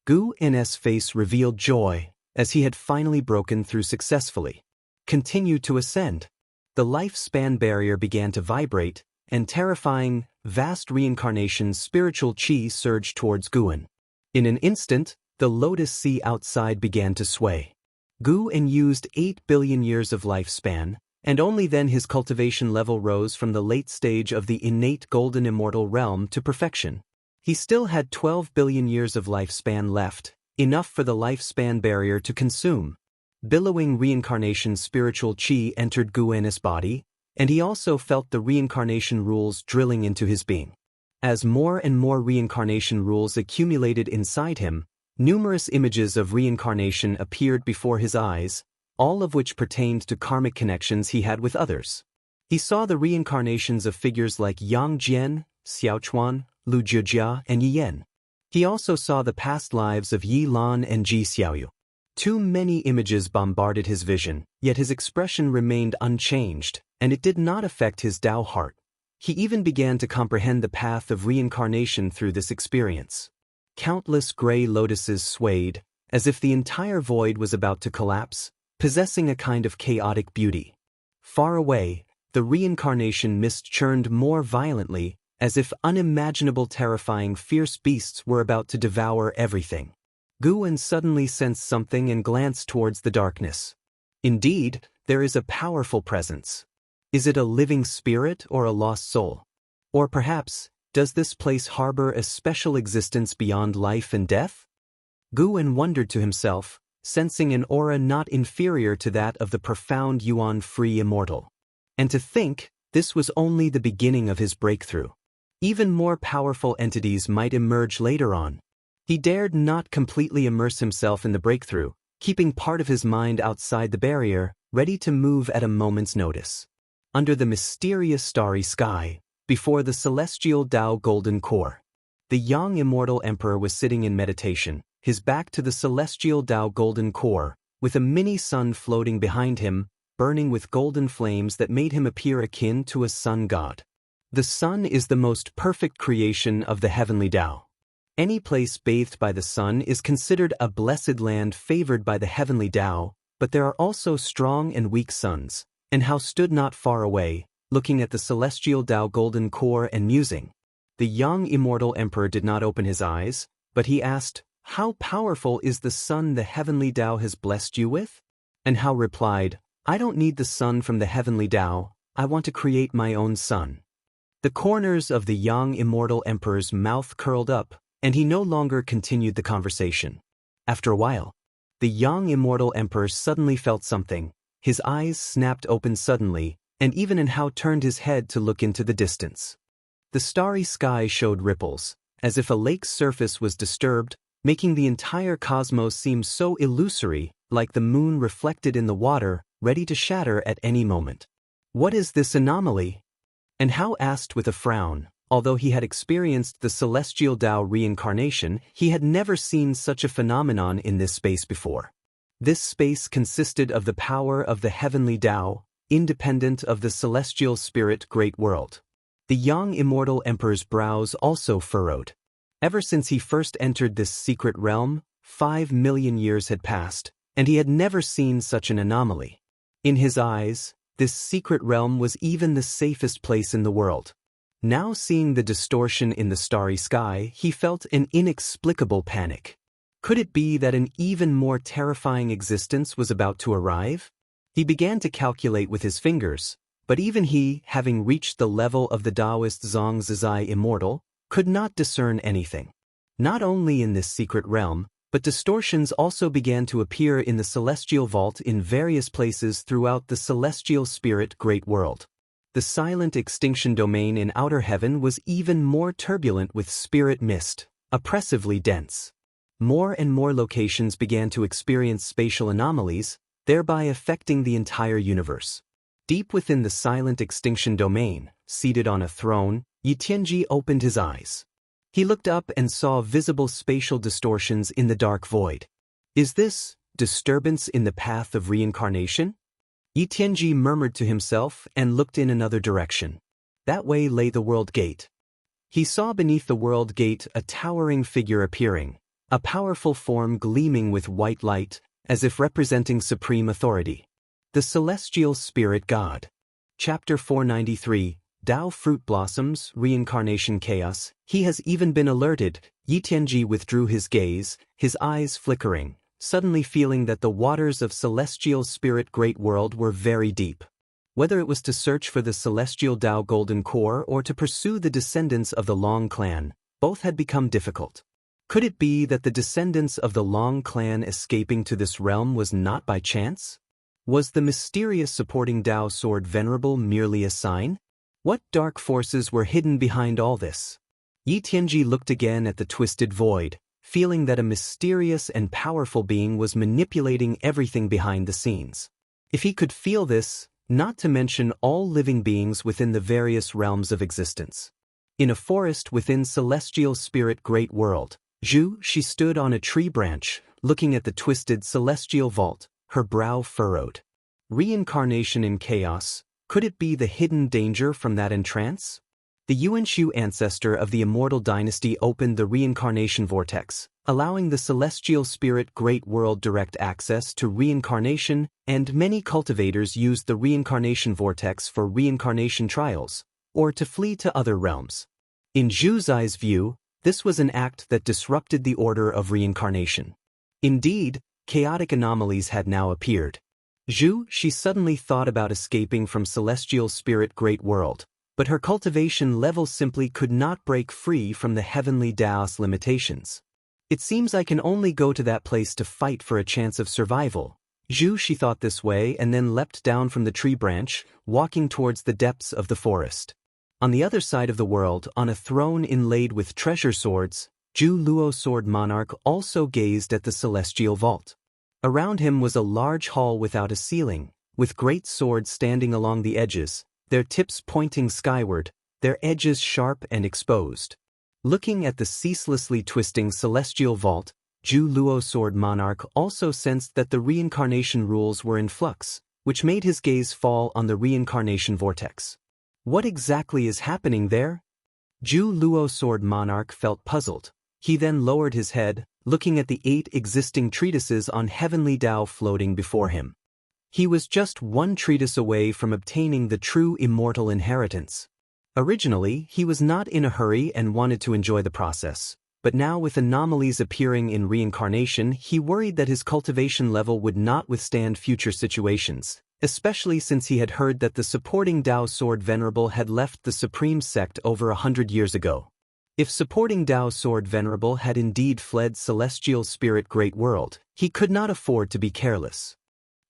Guwen's face revealed joy, as he had finally broken through successfully. Continued to ascend. The lifespan barrier began to vibrate, and terrifying, vast reincarnation spiritual Qi surged towards Guwen. In an instant, the lotus sea outside began to sway. Guwen used 8 billion years of lifespan, and only then his cultivation level rose from the late stage of the innate golden immortal realm to perfection. He still had 12 billion years of lifespan left, enough for the lifespan barrier to consume. Billowing reincarnation spiritual Qi entered Guwen's body, and he also felt the reincarnation rules drilling into his being. As more and more reincarnation rules accumulated inside him, numerous images of reincarnation appeared before his eyes, all of which pertained to karmic connections he had with others. He saw the reincarnations of figures like Yang Jian, Xiaochuan, Lu Jiujia, and Yi Yan. He also saw the past lives of Yi Lan and Ji Xiaoyu. Too many images bombarded his vision, yet his expression remained unchanged, and it did not affect his Tao heart. He even began to comprehend the path of reincarnation through this experience. Countless gray lotuses swayed, as if the entire void was about to collapse, possessing a kind of chaotic beauty. Far away, the reincarnation mist churned more violently, as if unimaginable terrifying fierce beasts were about to devour everything. Guwen suddenly sensed something and glanced towards the darkness. Indeed, there is a powerful presence. Is it a living spirit or a lost soul? Or perhaps, does this place harbor a special existence beyond life and death? Guwen wondered to himself, sensing an aura not inferior to that of the profound Yuan-free immortal. And to think, this was only the beginning of his breakthrough. Even more powerful entities might emerge later on. He dared not completely immerse himself in the breakthrough, keeping part of his mind outside the barrier, ready to move at a moment's notice. Under the mysterious starry sky, before the celestial Tao golden core, the young immortal emperor was sitting in meditation, his back to the celestial Tao golden core, with a mini-sun floating behind him, burning with golden flames that made him appear akin to a sun god. The sun is the most perfect creation of the heavenly Tao. Any place bathed by the sun is considered a blessed land favored by the heavenly Tao, but there are also strong and weak suns, and Hao stood not far away, looking at the celestial Tao golden core and musing. The young immortal emperor did not open his eyes, but he asked, "How powerful is the sun the heavenly Tao has blessed you with?" And Hao replied, "I don't need the sun from the heavenly Tao, I want to create my own sun." The corners of the young immortal emperor's mouth curled up, and he no longer continued the conversation. After a while, the young immortal emperor suddenly felt something. His eyes snapped open suddenly, and even Hao turned his head to look into the distance. The starry sky showed ripples, as if a lake's surface was disturbed, making the entire cosmos seem so illusory, like the moon reflected in the water, ready to shatter at any moment. "What is this anomaly?" And Hao asked with a frown. Although he had experienced the celestial Tao reincarnation, he had never seen such a phenomenon in this space before. This space consisted of the power of the heavenly Tao, independent of the celestial spirit great world. The young immortal emperor's brows also furrowed. Ever since he first entered this secret realm, 5 million years had passed, and he had never seen such an anomaly. In his eyes, this secret realm was even the safest place in the world. Now seeing the distortion in the starry sky, he felt an inexplicable panic. Could it be that an even more terrifying existence was about to arrive? He began to calculate with his fingers, but even he, having reached the level of the Taoist Zhang Zizai Immortal, could not discern anything. Not only in this secret realm, but distortions also began to appear in the celestial vault in various places throughout the celestial spirit great world. The silent extinction domain in outer heaven was even more turbulent with spirit mist, oppressively dense. More and more locations began to experience spatial anomalies, thereby affecting the entire universe. Deep within the silent extinction domain, seated on a throne, Tianji opened his eyes. He looked up and saw visible spatial distortions in the dark void. Is this disturbance in the path of reincarnation? Tianji murmured to himself and looked in another direction. That way lay the world gate. He saw beneath the world gate a towering figure appearing, a powerful form gleaming with white light, as if representing supreme authority. The Celestial Spirit God. Chapter 493, Tao Fruit Blossoms, Reincarnation Chaos. He has even been alerted. Tianji withdrew his gaze, his eyes flickering, suddenly feeling that the waters of celestial spirit great world were very deep. Whether it was to search for the celestial Tao golden core or to pursue the descendants of the Long clan, both had become difficult. Could it be that the descendants of the Long clan escaping to this realm was not by chance? Was the mysterious supporting Tao sword venerable merely a sign? What dark forces were hidden behind all this? Tianji looked again at the twisted void, feeling that a mysterious and powerful being was manipulating everything behind the scenes. If he could feel this, not to mention all living beings within the various realms of existence. In a forest within celestial spirit great world, she stood on a tree branch, looking at the twisted celestial vault, her brow furrowed. Reincarnation in chaos, could it be the hidden danger from that entrance? The Yuanshu ancestor of the Immortal dynasty opened the reincarnation vortex, allowing the celestial spirit great world direct access to reincarnation, and many cultivators used the reincarnation vortex for reincarnation trials, or to flee to other realms. In Zhu Zai's view, this was an act that disrupted the order of reincarnation. Indeed, chaotic anomalies had now appeared. She suddenly thought about escaping from celestial spirit great world, but her cultivation level simply could not break free from the heavenly Tao's limitations. It seems I can only go to that place to fight for a chance of survival. She thought this way and then leapt down from the tree branch, walking towards the depths of the forest. On the other side of the world, on a throne inlaid with treasure swords, Zhu Luo Sword Monarch also gazed at the celestial vault. Around him was a large hall without a ceiling, with great swords standing along the edges, their tips pointing skyward, their edges sharp and exposed. Looking at the ceaselessly twisting celestial vault, Zhu Luo Sword Monarch also sensed that the reincarnation rules were in flux, which made his gaze fall on the reincarnation vortex. What exactly is happening there? Zhu Luo Sword Monarch felt puzzled. He then lowered his head, looking at the 8 existing treatises on heavenly Tao floating before him. He was just one treatise away from obtaining the true immortal inheritance. Originally, he was not in a hurry and wanted to enjoy the process, but now with anomalies appearing in reincarnation, he worried that his cultivation level would not withstand future situations, especially since he had heard that the supporting Dao Sword Venerable had left the Supreme Sect over 100 years ago. If supporting Dao Sword Venerable had indeed fled Celestial Spirit Great World, he could not afford to be careless.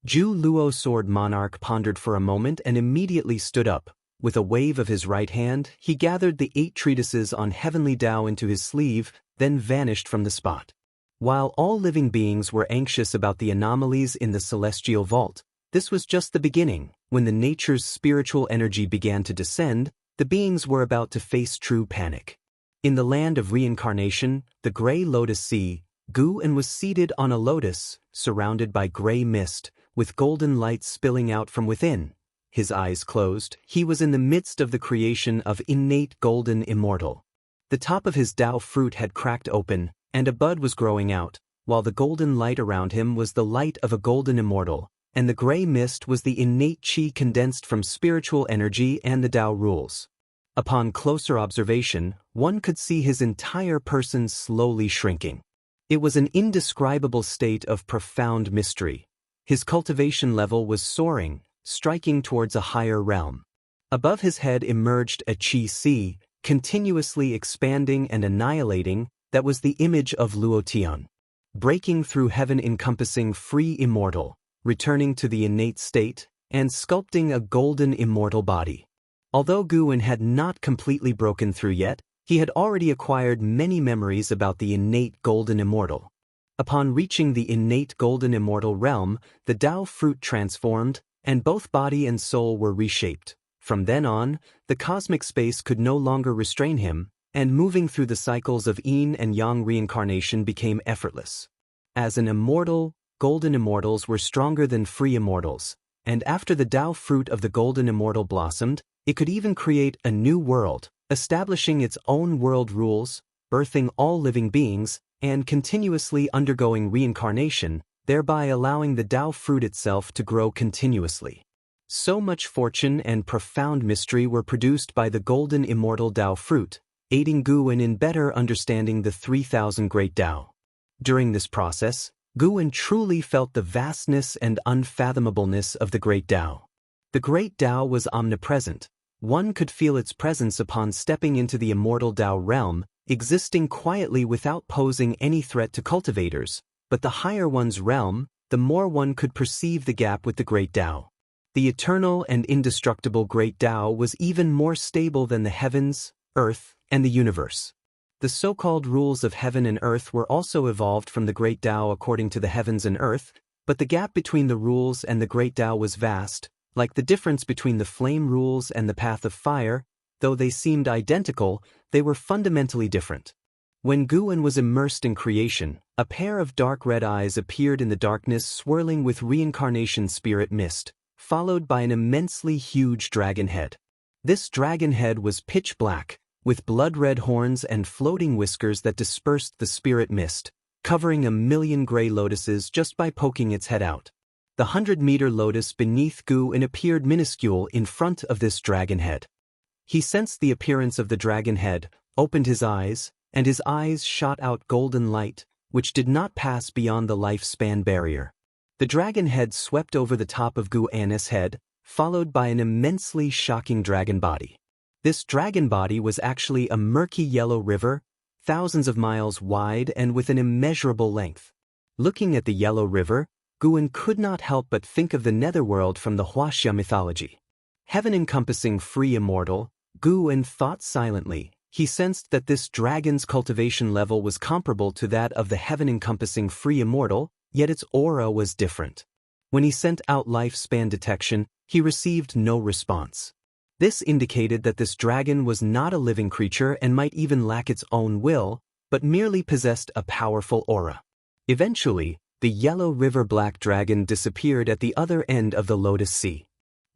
Zhu Luo Sword Monarch pondered for a moment and immediately stood up. With a wave of his right hand, he gathered the 8 treatises on heavenly Tao into his sleeve, then vanished from the spot. While all living beings were anxious about the anomalies in the celestial vault, this was just the beginning. When the nature's spiritual energy began to descend, the beings were about to face true panic. In the land of reincarnation, the gray lotus sea, Gu-en was seated on a lotus, surrounded by gray mist, with golden light spilling out from within. His eyes closed, he was in the midst of the creation of innate golden immortal. The top of his Tao fruit had cracked open, and a bud was growing out, while the golden light around him was the light of a golden immortal, and the gray mist was the innate chi condensed from spiritual energy and the Tao rules. Upon closer observation, one could see his entire person slowly shrinking. It was an indescribable state of profound mystery. His cultivation level was soaring, striking towards a higher realm. Above his head emerged a chi sea, continuously expanding and annihilating, that was the image of Luotian. Breaking through heaven-encompassing free immortal, returning to the innate state, and sculpting a golden immortal body. Although Gu-en had not completely broken through yet, he had already acquired many memories about the innate golden immortal. Upon reaching the innate golden immortal realm, the Tao fruit transformed, and both body and soul were reshaped. From then on, the cosmic space could no longer restrain him, and moving through the cycles of yin and yang reincarnation became effortless. As an immortal, golden immortals were stronger than free immortals, and after the Tao fruit of the golden immortal blossomed, it could even create a new world, establishing its own world rules, birthing all living beings, and continuously undergoing reincarnation, thereby allowing the Tao fruit itself to grow continuously. So much fortune and profound mystery were produced by the golden immortal Tao fruit, aiding Gu-en in better understanding the 3,000 great Tao. During this process, Gu-en truly felt the vastness and unfathomableness of the great Tao. The great Tao was omnipresent. One could feel its presence upon stepping into the immortal Tao realm, existing quietly without posing any threat to cultivators. But the higher one's realm, the more one could perceive the gap with the great Tao. The eternal and indestructible great Tao was even more stable than the heavens, earth, and the universe. The so-called rules of heaven and earth were also evolved from the great Tao according to the heavens and earth, but the gap between the rules and the great Tao was vast, like the difference between the flame rules and the path of fire. Though they seemed identical, they were fundamentally different. When Gu-en was immersed in creation, a pair of dark red eyes appeared in the darkness swirling with reincarnation spirit mist, followed by an immensely huge dragon head. This dragon head was pitch black, with blood-red horns and floating whiskers that dispersed the spirit mist, covering 1,000,000 gray lotuses just by poking its head out. The 100-meter lotus beneath Gu-en appeared minuscule in front of this dragon head. He sensed the appearance of the dragon head, opened his eyes, and his eyes shot out golden light, which did not pass beyond the lifespan barrier. The dragon head swept over the top of Gu-en's head, followed by an immensely shocking dragon body. This dragon body was actually a murky yellow river, thousands of miles wide and with an immeasurable length. Looking at the yellow river, Gu-en could not help but think of the netherworld from the Wuxia mythology. Heaven-encompassing free immortal, Gu-en thought silently. He sensed that this dragon's cultivation level was comparable to that of the heaven-encompassing free immortal, yet its aura was different. When he sent out lifespan detection, he received no response. This indicated that this dragon was not a living creature and might even lack its own will, but merely possessed a powerful aura. Eventually, the yellow river black dragon disappeared at the other end of the Lotus Sea.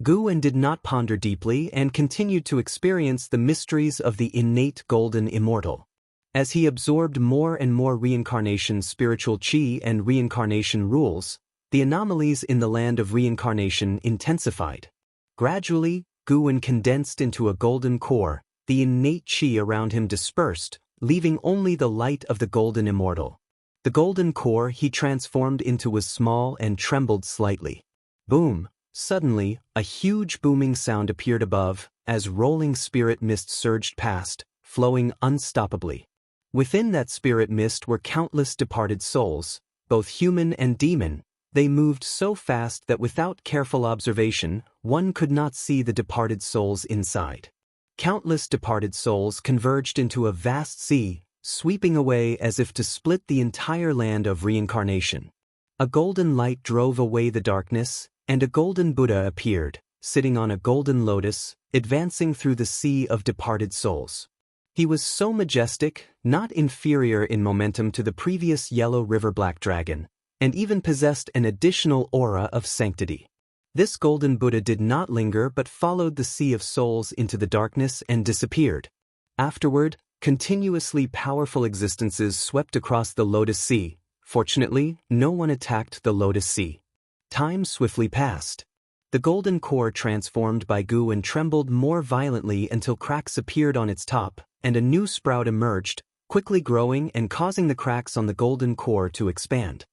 Gu-en did not ponder deeply and continued to experience the mysteries of the innate golden immortal. As he absorbed more and more reincarnation spiritual chi and reincarnation rules, the anomalies in the land of reincarnation intensified. Gradually, Guwen condensed into a golden core, the innate chi around him dispersed, leaving only the light of the golden immortal. The golden core he transformed into was small and trembled slightly. Boom! Suddenly, a huge booming sound appeared above, as rolling spirit mist surged past, flowing unstoppably. Within that spirit mist were countless departed souls, both human and demon. They moved so fast that without careful observation, one could not see the departed souls inside. Countless departed souls converged into a vast sea, sweeping away as if to split the entire land of reincarnation. A golden light drove away the darkness, and a golden Buddha appeared, sitting on a golden lotus, advancing through the sea of departed souls. He was so majestic, not inferior in momentum to the previous Yellow River Black Dragon, and even possessed an additional aura of sanctity. This golden Buddha did not linger but followed the sea of souls into the darkness and disappeared. Afterward, continuously powerful existences swept across the Lotus Sea. Fortunately, no one attacked the Lotus Sea. Time swiftly passed. The golden core transformed by Guwen trembled more violently until cracks appeared on its top, and a new sprout emerged, quickly growing and causing the cracks on the golden core to expand.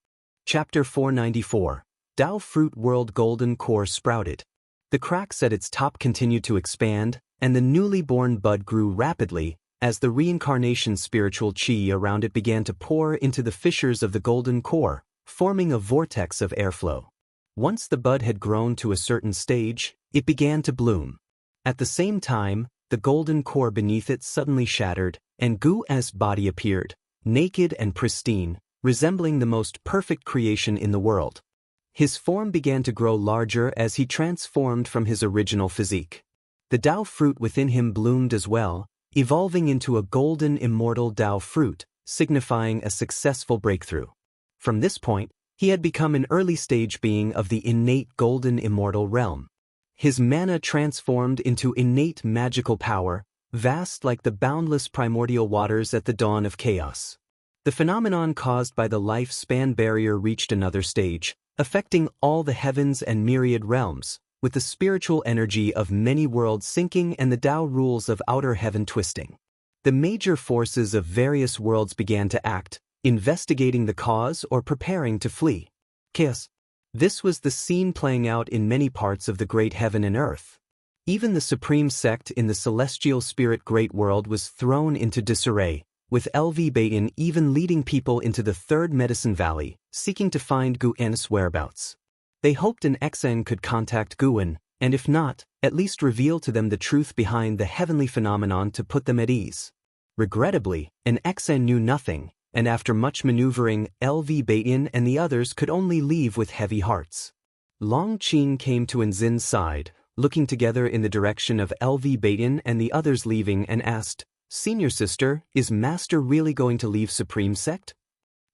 Chapter 494. Tao Fruit World Golden Core sprouted. The cracks at its top continued to expand, and the newly born bud grew rapidly, as the reincarnation spiritual chi around it began to pour into the fissures of the golden core, forming a vortex of airflow. Once the bud had grown to a certain stage, it began to bloom. At the same time, the golden core beneath it suddenly shattered, and Gu's body appeared, naked and pristine, resembling the most perfect creation in the world. His form began to grow larger as he transformed from his original physique. The Tao fruit within him bloomed as well, evolving into a golden immortal Tao fruit, signifying a successful breakthrough. From this point, he had become an early-stage being of the innate golden immortal realm. His mana transformed into innate magical power, vast like the boundless primordial waters at the dawn of chaos. The phenomenon caused by the lifespan barrier reached another stage, affecting all the heavens and myriad realms, with the spiritual energy of many worlds sinking and the Tao rules of outer heaven twisting. The major forces of various worlds began to act, investigating the cause or preparing to flee. Chaos. This was the scene playing out in many parts of the great heaven and earth. Even the supreme sect in the celestial spirit great world was thrown into disarray, with LV Bayan even leading people into the third Medicine Valley, seeking to find Guwen's whereabouts. They hoped an Xen could contact Guwen, and if not, at least reveal to them the truth behind the heavenly phenomenon to put them at ease. Regrettably, an Xen knew nothing, and after much maneuvering, LV Bayan and the others could only leave with heavy hearts. Long Qing came to Enzin's side, looking together in the direction of LV Bayan and the others leaving, and asked, "Senior sister, is Master really going to leave Supreme Sect?"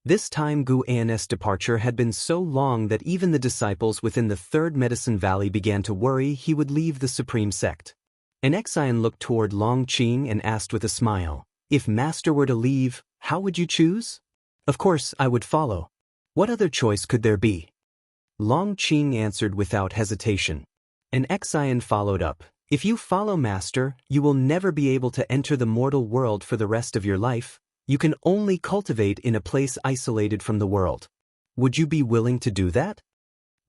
This time Guwen's departure had been so long that even the disciples within the third Medicine Valley began to worry he would leave the Supreme Sect. An Xian looked toward Long Qing and asked with a smile, "If Master were to leave, how would you choose?" "Of course I would follow. What other choice could there be?" Long Qing answered without hesitation. An Xian followed up, "If you follow Master, you will never be able to enter the mortal world for the rest of your life. You can only cultivate in a place isolated from the world. Would you be willing to do that?"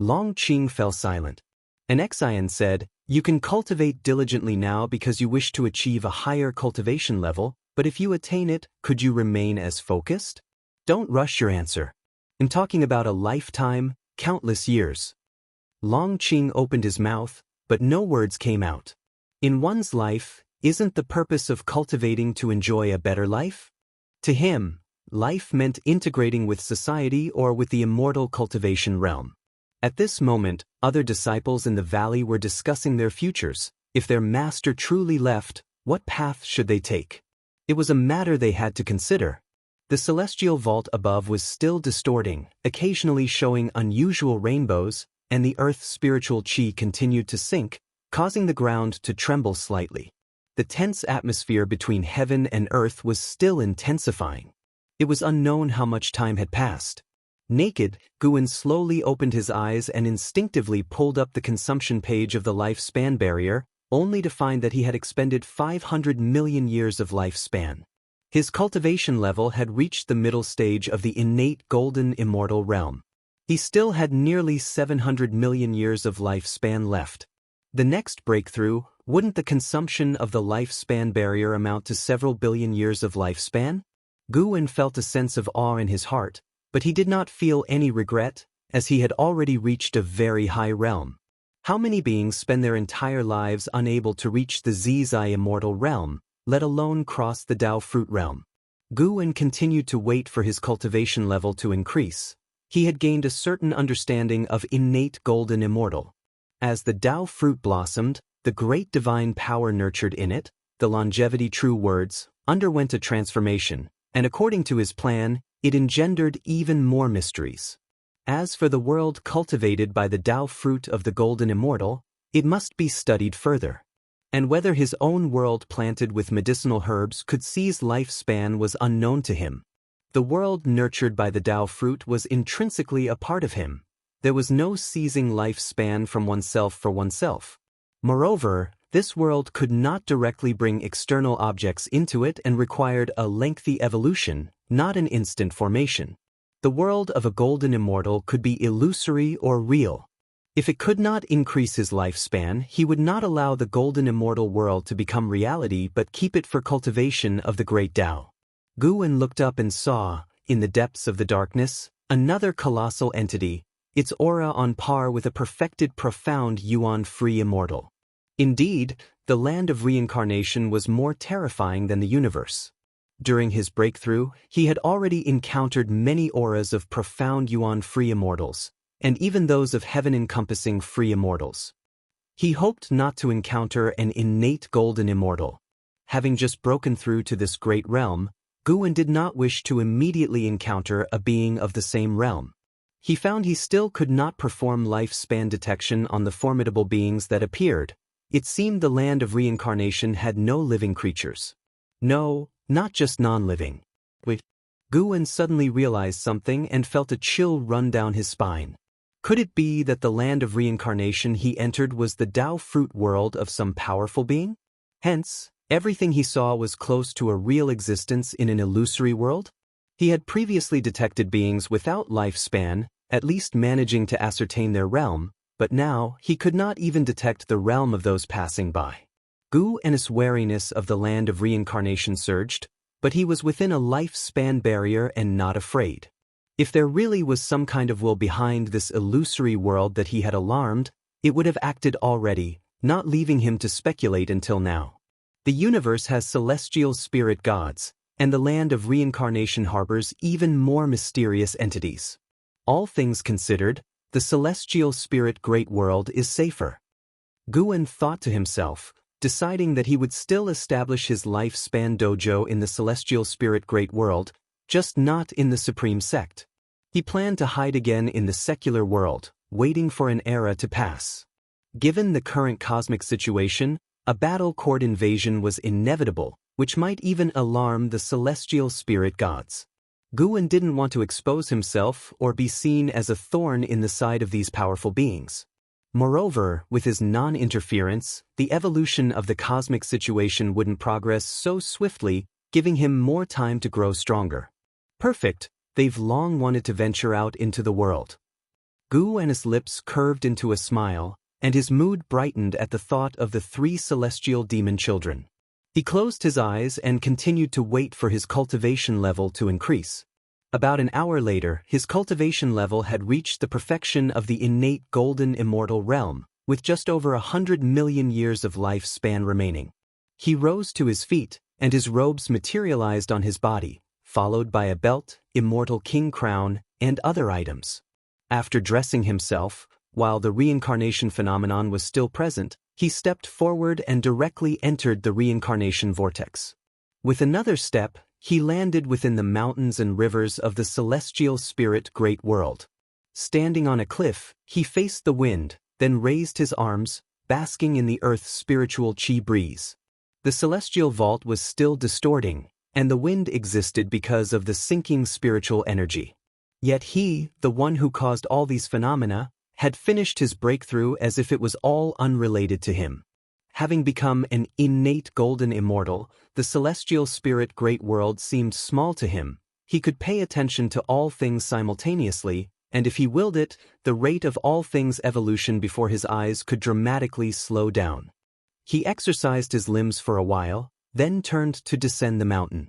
Long Qing fell silent. An Xian said, "You can cultivate diligently now because you wish to achieve a higher cultivation level, but if you attain it, could you remain as focused? Don't rush your answer. I'm talking about a lifetime, countless years." Long Qing opened his mouth, but no words came out. In one's life, isn't the purpose of cultivating to enjoy a better life? To him, life meant integrating with society or with the immortal cultivation realm. At this moment, other disciples in the valley were discussing their futures. If their master truly left, what path should they take? It was a matter they had to consider. The celestial vault above was still distorting, occasionally showing unusual rainbows, and the earth's spiritual chi continued to sink, causing the ground to tremble slightly. The tense atmosphere between heaven and earth was still intensifying. It was unknown how much time had passed. Naked, Guwen slowly opened his eyes and instinctively pulled up the consumption page of the lifespan barrier, only to find that he had expended 500 million years of lifespan. His cultivation level had reached the middle stage of the innate golden immortal realm. He still had nearly 700 million years of lifespan left. The next breakthrough, wouldn't the consumption of the lifespan barrier amount to several billion years of lifespan? Gu felt a sense of awe in his heart, but he did not feel any regret, as he had already reached a very high realm. How many beings spend their entire lives unable to reach the Zizai immortal realm, let alone cross the Dao fruit realm? Gu continued to wait for his cultivation level to increase. He had gained a certain understanding of innate golden immortal. As the Dao fruit blossomed, the great divine power nurtured in it, the longevity true words, underwent a transformation, and according to his plan, it engendered even more mysteries. As for the world cultivated by the Dao fruit of the golden immortal, it must be studied further. And whether his own world planted with medicinal herbs could seize lifespan was unknown to him. The world nurtured by the Dao fruit was intrinsically a part of him. There was no seizing lifespan from oneself for oneself. Moreover, this world could not directly bring external objects into it and required a lengthy evolution, not an instant formation. The world of a golden immortal could be illusory or real. If it could not increase his lifespan, he would not allow the golden immortal world to become reality but keep it for cultivation of the great Dao. Gu looked up and saw, in the depths of the darkness, another colossal entity, its aura on par with a perfected profound yuan-free immortal. Indeed, the land of reincarnation was more terrifying than the universe. During his breakthrough, he had already encountered many auras of profound yuan-free immortals, and even those of heaven-encompassing free immortals. He hoped not to encounter an innate golden immortal. Having just broken through to this great realm, Gu did not wish to immediately encounter a being of the same realm. He found he still could not perform lifespan detection on the formidable beings that appeared. It seemed the land of reincarnation had no living creatures. No, not just non-living. Gu suddenly realized something and felt a chill run down his spine. Could it be that the land of reincarnation he entered was the Dao fruit world of some powerful being? Hence, everything he saw was close to a real existence in an illusory world? He had previously detected beings without lifespan, at least managing to ascertain their realm, but now he could not even detect the realm of those passing by. Gu's wariness of the land of reincarnation surged, but he was within a lifespan barrier and not afraid. If there really was some kind of will behind this illusory world that he had alarmed, it would have acted already, not leaving him to speculate until now. The universe has celestial spirit gods, and the land of reincarnation harbors even more mysterious entities. All things considered, the celestial spirit great world is safer. Gu thought to himself, deciding that he would still establish his lifespan dojo in the celestial spirit great world, just not in the supreme sect. He planned to hide again in the secular world, waiting for an era to pass. Given the current cosmic situation, a battle court invasion was inevitable, which might even alarm the celestial spirit gods. Gu didn't want to expose himself or be seen as a thorn in the side of these powerful beings. Moreover, with his non-interference, the evolution of the cosmic situation wouldn't progress so swiftly, giving him more time to grow stronger. Perfect, they've long wanted to venture out into the world. Gu's lips curved into a smile, and his mood brightened at the thought of the 3 celestial demon children. He closed his eyes and continued to wait for his cultivation level to increase. About an hour later, his cultivation level had reached the perfection of the innate golden immortal realm, with just over 100 million years of lifespan remaining. He rose to his feet, and his robes materialized on his body, followed by a belt, immortal king crown, and other items. After dressing himself, while the reincarnation phenomenon was still present, he stepped forward and directly entered the reincarnation vortex. With another step, he landed within the mountains and rivers of the celestial spirit great world. Standing on a cliff, he faced the wind, then raised his arms, basking in the earth's spiritual chi breeze. The celestial vault was still distorting, and the wind existed because of the sinking spiritual energy. Yet he, the one who caused all these phenomena, had finished his breakthrough as if it was all unrelated to him. Having become an innate golden immortal, the celestial spirit great world seemed small to him. He could pay attention to all things simultaneously, and if he willed it, the rate of all things evolution before his eyes could dramatically slow down. He exercised his limbs for a while, then turned to descend the mountain.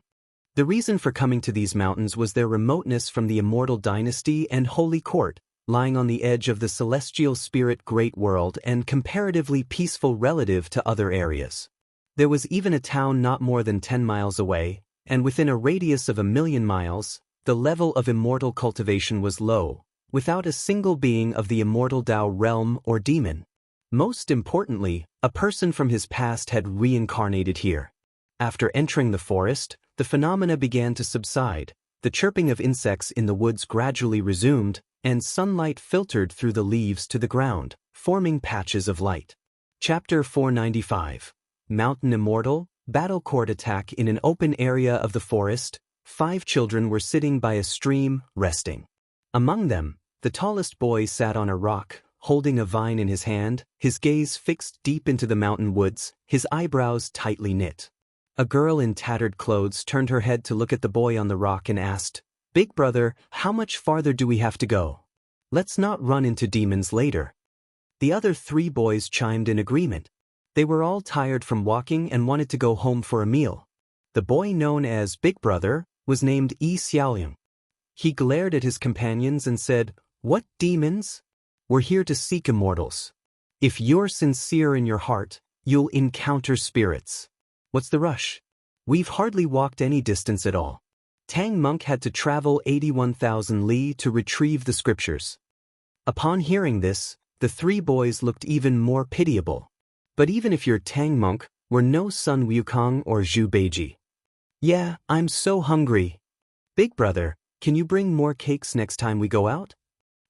The reason for coming to these mountains was their remoteness from the immortal dynasty and holy court, lying on the edge of the celestial spirit great world and comparatively peaceful relative to other areas. There was even a town not more than 10 miles away, and within a radius of 1,000,000 miles, the level of immortal cultivation was low, without a single being of the immortal Dao realm or demon. Most importantly, a person from his past had reincarnated here. After entering the forest, the phenomena began to subside, the chirping of insects in the woods gradually resumed, and sunlight filtered through the leaves to the ground, forming patches of light. Chapter 495. Mountain Immortal, Battle Court Attack. In an open area of the forest, 5 children were sitting by a stream, resting. Among them, the tallest boy sat on a rock, holding a vine in his hand, his gaze fixed deep into the mountain woods, his eyebrows tightly knit. A girl in tattered clothes turned her head to look at the boy on the rock and asked, "Big brother, how much farther do we have to go? Let's not run into demons later." The other 3 boys chimed in agreement. They were all tired from walking and wanted to go home for a meal. The boy known as Big Brother was named Xianxia. He glared at his companions and said, "What demons? We're here to seek immortals. If you're sincere in your heart, you'll encounter spirits. What's the rush? We've hardly walked any distance at all." Tang Monk had to travel 81,000 li to retrieve the scriptures. Upon hearing this, the 3 boys looked even more pitiable. "But even if you're Tang Monk, we're no Sun Wukong or Zhu Beiji." "Yeah, I'm so hungry." "Big brother, can you bring more cakes next time we go out?"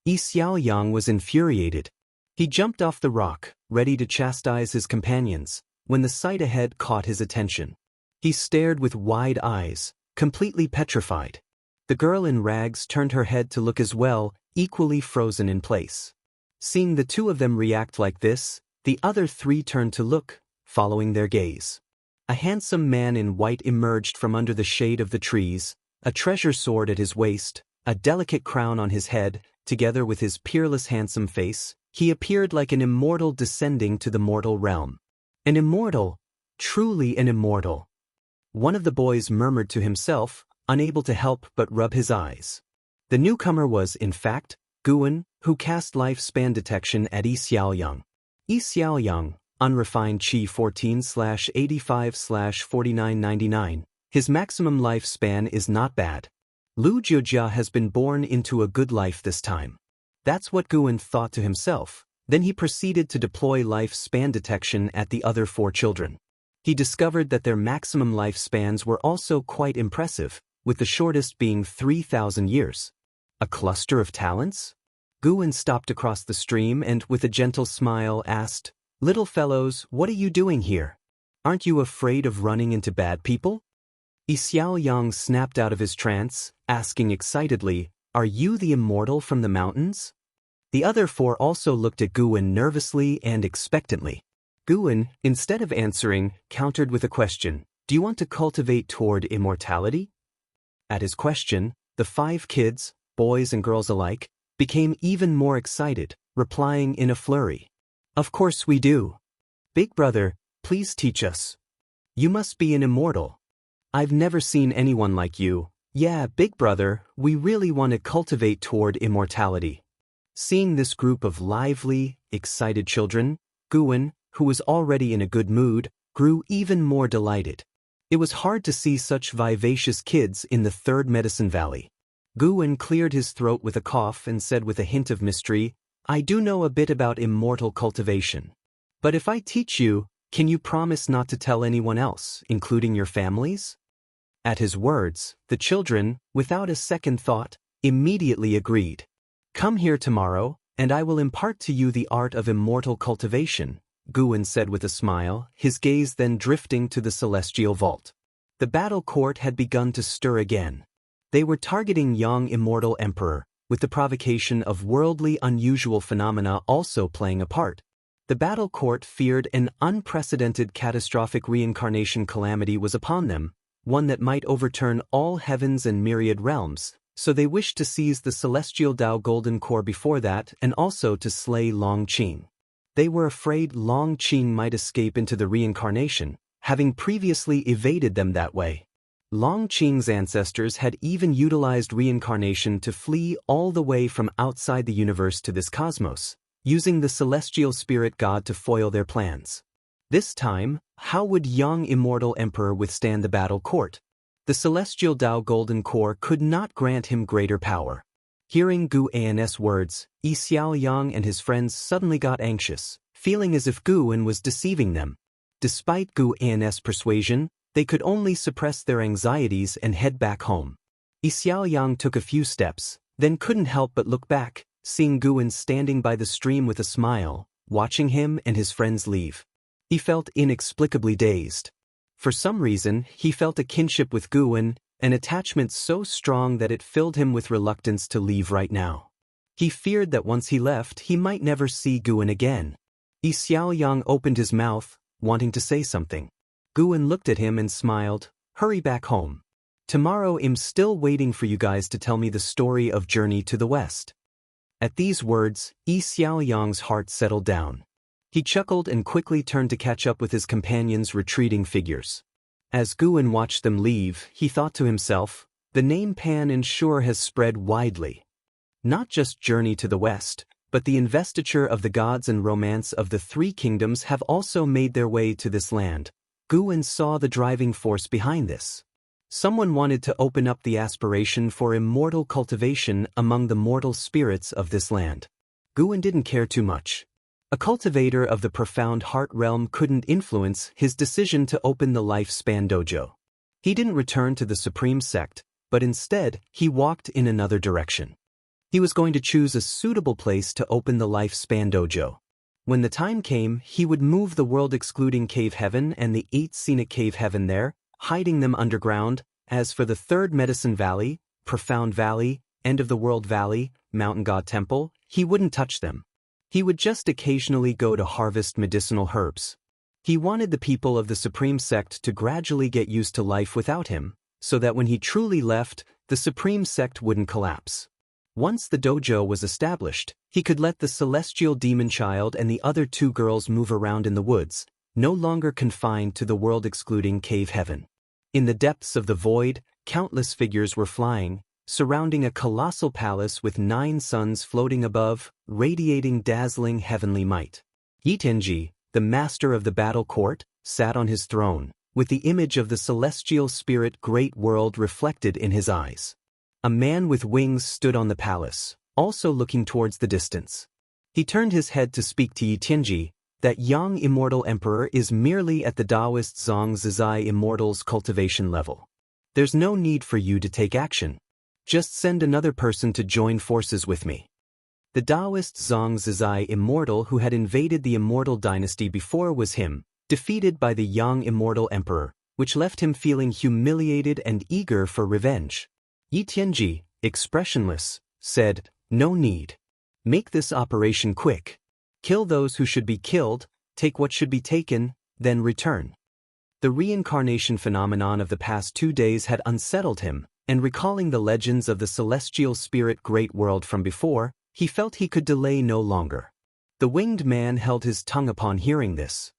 Xiaoyang was infuriated. He jumped off the rock, ready to chastise his companions, when the sight ahead caught his attention. He stared with wide eyes, completely petrified. The girl in rags turned her head to look as well, equally frozen in place. Seeing the 2 of them react like this, the other 3 turned to look, following their gaze. A handsome man in white emerged from under the shade of the trees, a treasure sword at his waist, a delicate crown on his head, together with his peerless handsome face. He appeared like an immortal descending to the mortal realm. An immortal, truly an immortal. One of the boys murmured to himself, unable to help but rub his eyes. The newcomer was, in fact, Guan, who cast lifespan detection at Xiaoyang. Xiaoyang, unrefined Qi 14/85/4999. His maximum lifespan is not bad. Lu Jiujia has been born into a good life this time. That's what Guan thought to himself. Then he proceeded to deploy lifespan detection at the other 4 children. He discovered that their maximum lifespans were also quite impressive, with the shortest being 3,000 years. A cluster of talents? Guan stopped across the stream and, with a gentle smile, asked, "Little fellows, what are you doing here? Aren't you afraid of running into bad people?" Xiaoyang snapped out of his trance, asking excitedly, "Are you the immortal from the mountains?" The other 4 also looked at Guan nervously and expectantly. Guan, instead of answering, countered with a question, "Do you want to cultivate toward immortality?" At his question, the 5 kids, boys and girls alike, became even more excited, replying in a flurry, "Of course we do. Big brother, please teach us. You must be an immortal. I've never seen anyone like you. Yeah, big brother, we really want to cultivate toward immortality." Seeing this group of lively, excited children, Guan, who was already in a good mood, grew even more delighted. It was hard to see such vivacious kids in the 3rd Medicine Valley. Guan cleared his throat with a cough and said with a hint of mystery, "I do know a bit about immortal cultivation. But if I teach you, can you promise not to tell anyone else, including your families?" At his words, the children, without a second thought, immediately agreed. "Come here tomorrow, and I will impart to you the art of immortal cultivation," Guan said with a smile, his gaze then drifting to the celestial vault. The battle court had begun to stir again. They were targeting young immortal emperor, with the provocation of worldly unusual phenomena also playing a part. The battle court feared an unprecedented catastrophic reincarnation calamity was upon them, one that might overturn all heavens and myriad realms, so they wished to seize the celestial Dao Golden Core before that and also to slay Long Qing. They were afraid Long Qing might escape into the reincarnation, having previously evaded them that way. Long Qing's ancestors had even utilized reincarnation to flee all the way from outside the universe to this cosmos, using the celestial spirit god to foil their plans. This time, how would young Immortal Emperor withstand the battle court? The celestial Dao Golden Core could not grant him greater power. Hearing Gu An's words, Xiaoyang and his friends suddenly got anxious, feeling as if Guan was deceiving them. Despite Gu An's persuasion, they could only suppress their anxieties and head back home. Xiaoyang took a few steps, then couldn't help but look back, seeing Guan standing by the stream with a smile, watching him and his friends leave. He felt inexplicably dazed. For some reason, he felt a kinship with Guan, an attachment so strong that it filled him with reluctance to leave right now. He feared that once he left, he might never see Guan again. Xiaoyang opened his mouth, wanting to say something. Guan looked at him and smiled, "Hurry back home. Tomorrow I'm still waiting for you guys to tell me the story of Journey to the West." At these words, Xiaoyang's heart settled down. He chuckled and quickly turned to catch up with his companions' retreating figures. As Guan watched them leave, he thought to himself, the name Pan and Sure has spread widely. Not just Journey to the West, but the investiture of the gods and romance of the three kingdoms have also made their way to this land. Guan saw the driving force behind this. Someone wanted to open up the aspiration for immortal cultivation among the mortal spirits of this land. Guan didn't care too much. A cultivator of the profound heart realm couldn't influence his decision to open the lifespan dojo. He didn't return to the supreme sect, but instead, he walked in another direction. He was going to choose a suitable place to open the lifespan dojo. When the time came, he would move the world-excluding cave heaven and the 8 scenic cave heaven there, hiding them underground. As for the 3rd Medicine Valley, Profound Valley, End of the World Valley, Mountain God Temple, he wouldn't touch them. He would just occasionally go to harvest medicinal herbs. He wanted the people of the Supreme Sect to gradually get used to life without him, so that when he truly left, the Supreme Sect wouldn't collapse. Once the dojo was established, he could let the celestial demon child and the other 2 girls move around in the woods, no longer confined to the world-excluding cave heaven. In the depths of the void, countless figures were flying, surrounding a colossal palace with 9 suns floating above, radiating dazzling heavenly might. Yitenji, the master of the battle court, sat on his throne, with the image of the celestial spirit great world reflected in his eyes. A man with wings stood on the palace, also looking towards the distance. He turned his head to speak to Yitenji. That young Immortal Emperor is merely at the Taoist Zhang Zizai Immortal's cultivation level. There's no need for you to take action. Just send another person to join forces with me. The Taoist Zhang Zizai Immortal who had invaded the Immortal dynasty before was him, defeated by the young Immortal Emperor, which left him feeling humiliated and eager for revenge. Yi Tianji, expressionless, said, "No need. Make this operation quick. Kill those who should be killed, take what should be taken, then return." The reincarnation phenomenon of the past 2 days had unsettled him, and recalling the legends of the celestial spirit great world from before, he felt he could delay no longer. The winged man held his tongue upon hearing this.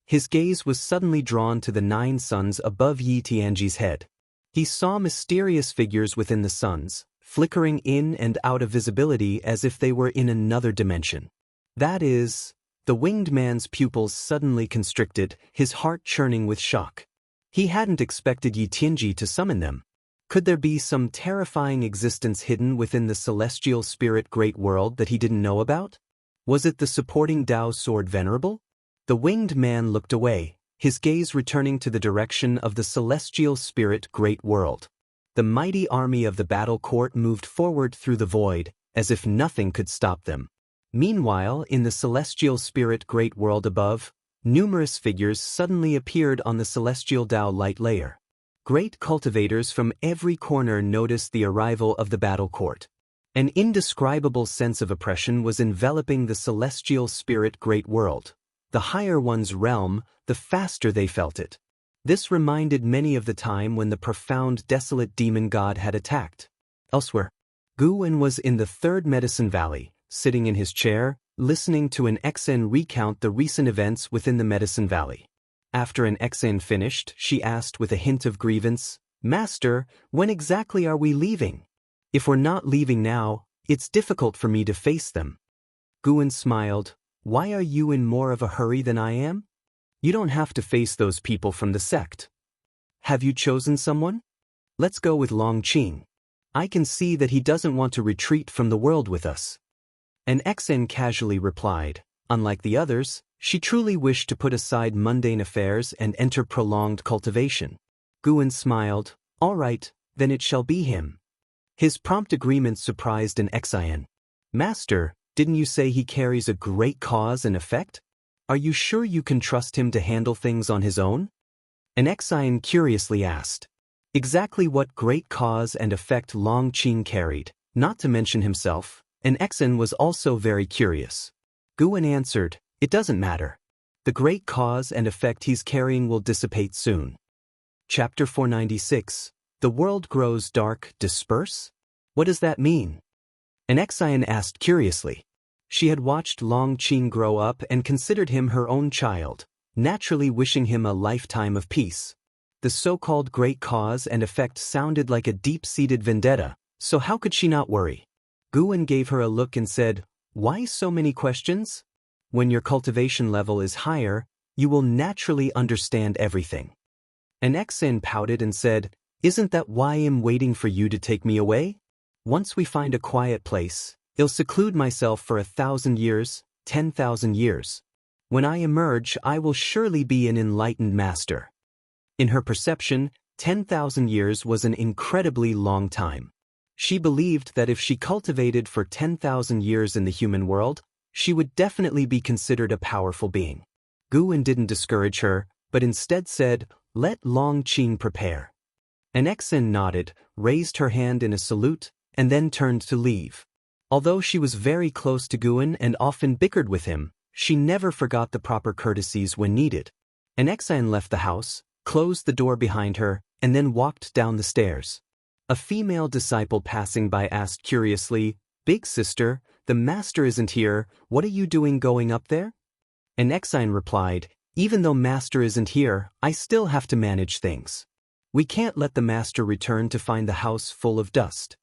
His gaze was suddenly drawn to the 9 suns above Yi Tianji's head. He saw mysterious figures within the suns, flickering in and out of visibility as if they were in another dimension. That is, the winged man's pupils suddenly constricted, his heart churning with shock. He hadn't expected Yi Tianji to summon them. Could there be some terrifying existence hidden within the celestial spirit great world that he didn't know about? Was it the supporting Dao sword venerable? The winged man looked away, his gaze returning to the direction of the celestial spirit great world. The mighty army of the battle court moved forward through the void, as if nothing could stop them. Meanwhile, in the celestial spirit great world above, numerous figures suddenly appeared on the celestial Dao light layer. Great cultivators from every corner noticed the arrival of the battle court. An indescribable sense of oppression was enveloping the celestial spirit great world, The higher one's realm, the faster they felt it. This reminded many of the time when the profound desolate demon god had attacked. Elsewhere, Guwen was in the third Medicine Valley, sitting in his chair, listening to an Xen recount the recent events within the Medicine Valley. After an Xen finished, she asked with a hint of grievance, "Master, when exactly are we leaving? If we're not leaving now, it's difficult for me to face them." Guwen smiled. "Why are you in more of a hurry than I am? You don't have to face those people from the sect. Have you chosen someone? Let's go with Long Qing. I can see that he doesn't want to retreat from the world with us." An Xen casually replied. Unlike the others, she truly wished to put aside mundane affairs and enter prolonged cultivation. Guwen smiled. "All right, then it shall be him." His prompt agreement surprised an Xen. "Master, didn't you say he carries a great cause and effect? Are you sure you can trust him to handle things on his own?" An Xen curiously asked. Exactly what great cause and effect Long Qing carried, not to mention himself, an Xen was also very curious. Guwen answered, "It doesn't matter. The great cause and effect he's carrying will dissipate soon." Chapter 496. The world grows dark, disperse? What does that mean? An Xen asked curiously. She had watched Long Qing grow up and considered him her own child, naturally wishing him a lifetime of peace. The so-called great cause and effect sounded like a deep-seated vendetta, so how could she not worry? Guwen gave her a look and said, "Why so many questions? When your cultivation level is higher, you will naturally understand everything." An Xen pouted and said, "Isn't that why I'm waiting for you to take me away? Once we find a quiet place, I'll seclude myself for 1,000 years, 10,000 years. When I emerge, I will surely be an enlightened master." In her perception, 10,000 years was an incredibly long time. She believed that if she cultivated for 10,000 years in the human world, she would definitely be considered a powerful being. Guwen didn't discourage her, but instead said, "Let Long Qing prepare." An Xen nodded, raised her hand in a salute, and then turned to leave. Although she was very close to Guwen and often bickered with him, she never forgot the proper courtesies when needed. An Xen left the house, closed the door behind her, and then walked down the stairs. A female disciple passing by asked curiously, "Big sister, the master isn't here, what are you doing going up there?" An Xen replied, "Even though master isn't here, I still have to manage things. We can't let the master return to find the house full of dust."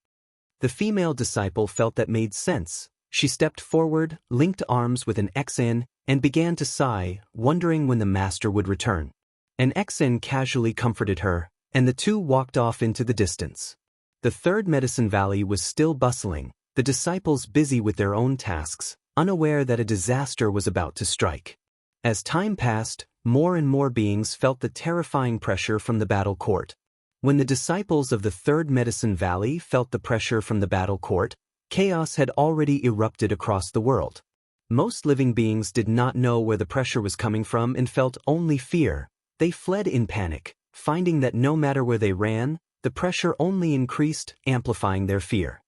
The female disciple felt that made sense. She stepped forward, linked arms with an Xen, and began to sigh, wondering when the master would return. An Xen casually comforted her, and the two walked off into the distance. The third Medicine Valley was still bustling, the disciples busy with their own tasks, unaware that a disaster was about to strike. As time passed, more and more beings felt the terrifying pressure from the battle court. When the disciples of the third Medicine Valley felt the pressure from the battle court, chaos had already erupted across the world. Most living beings did not know where the pressure was coming from and felt only fear. They fled in panic, finding that no matter where they ran, the pressure only increased, amplifying their fear.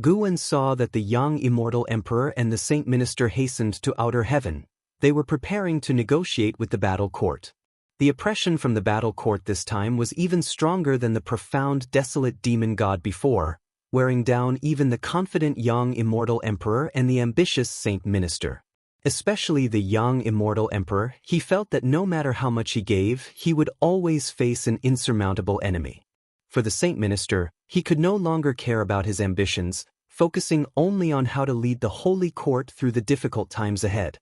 Guwen saw that the young Immortal Emperor and the Saint Minister hastened to outer heaven. They were preparing to negotiate with the battle court. The oppression from the battle court this time was even stronger than the profound desolate demon god before, wearing down even the confident young Immortal Emperor and the ambitious Saint Minister. Especially the young Immortal Emperor, he felt that no matter how much he gave, he would always face an insurmountable enemy. For the Saint Minister, he could no longer care about his ambitions, focusing only on how to lead the Holy Court through the difficult times ahead.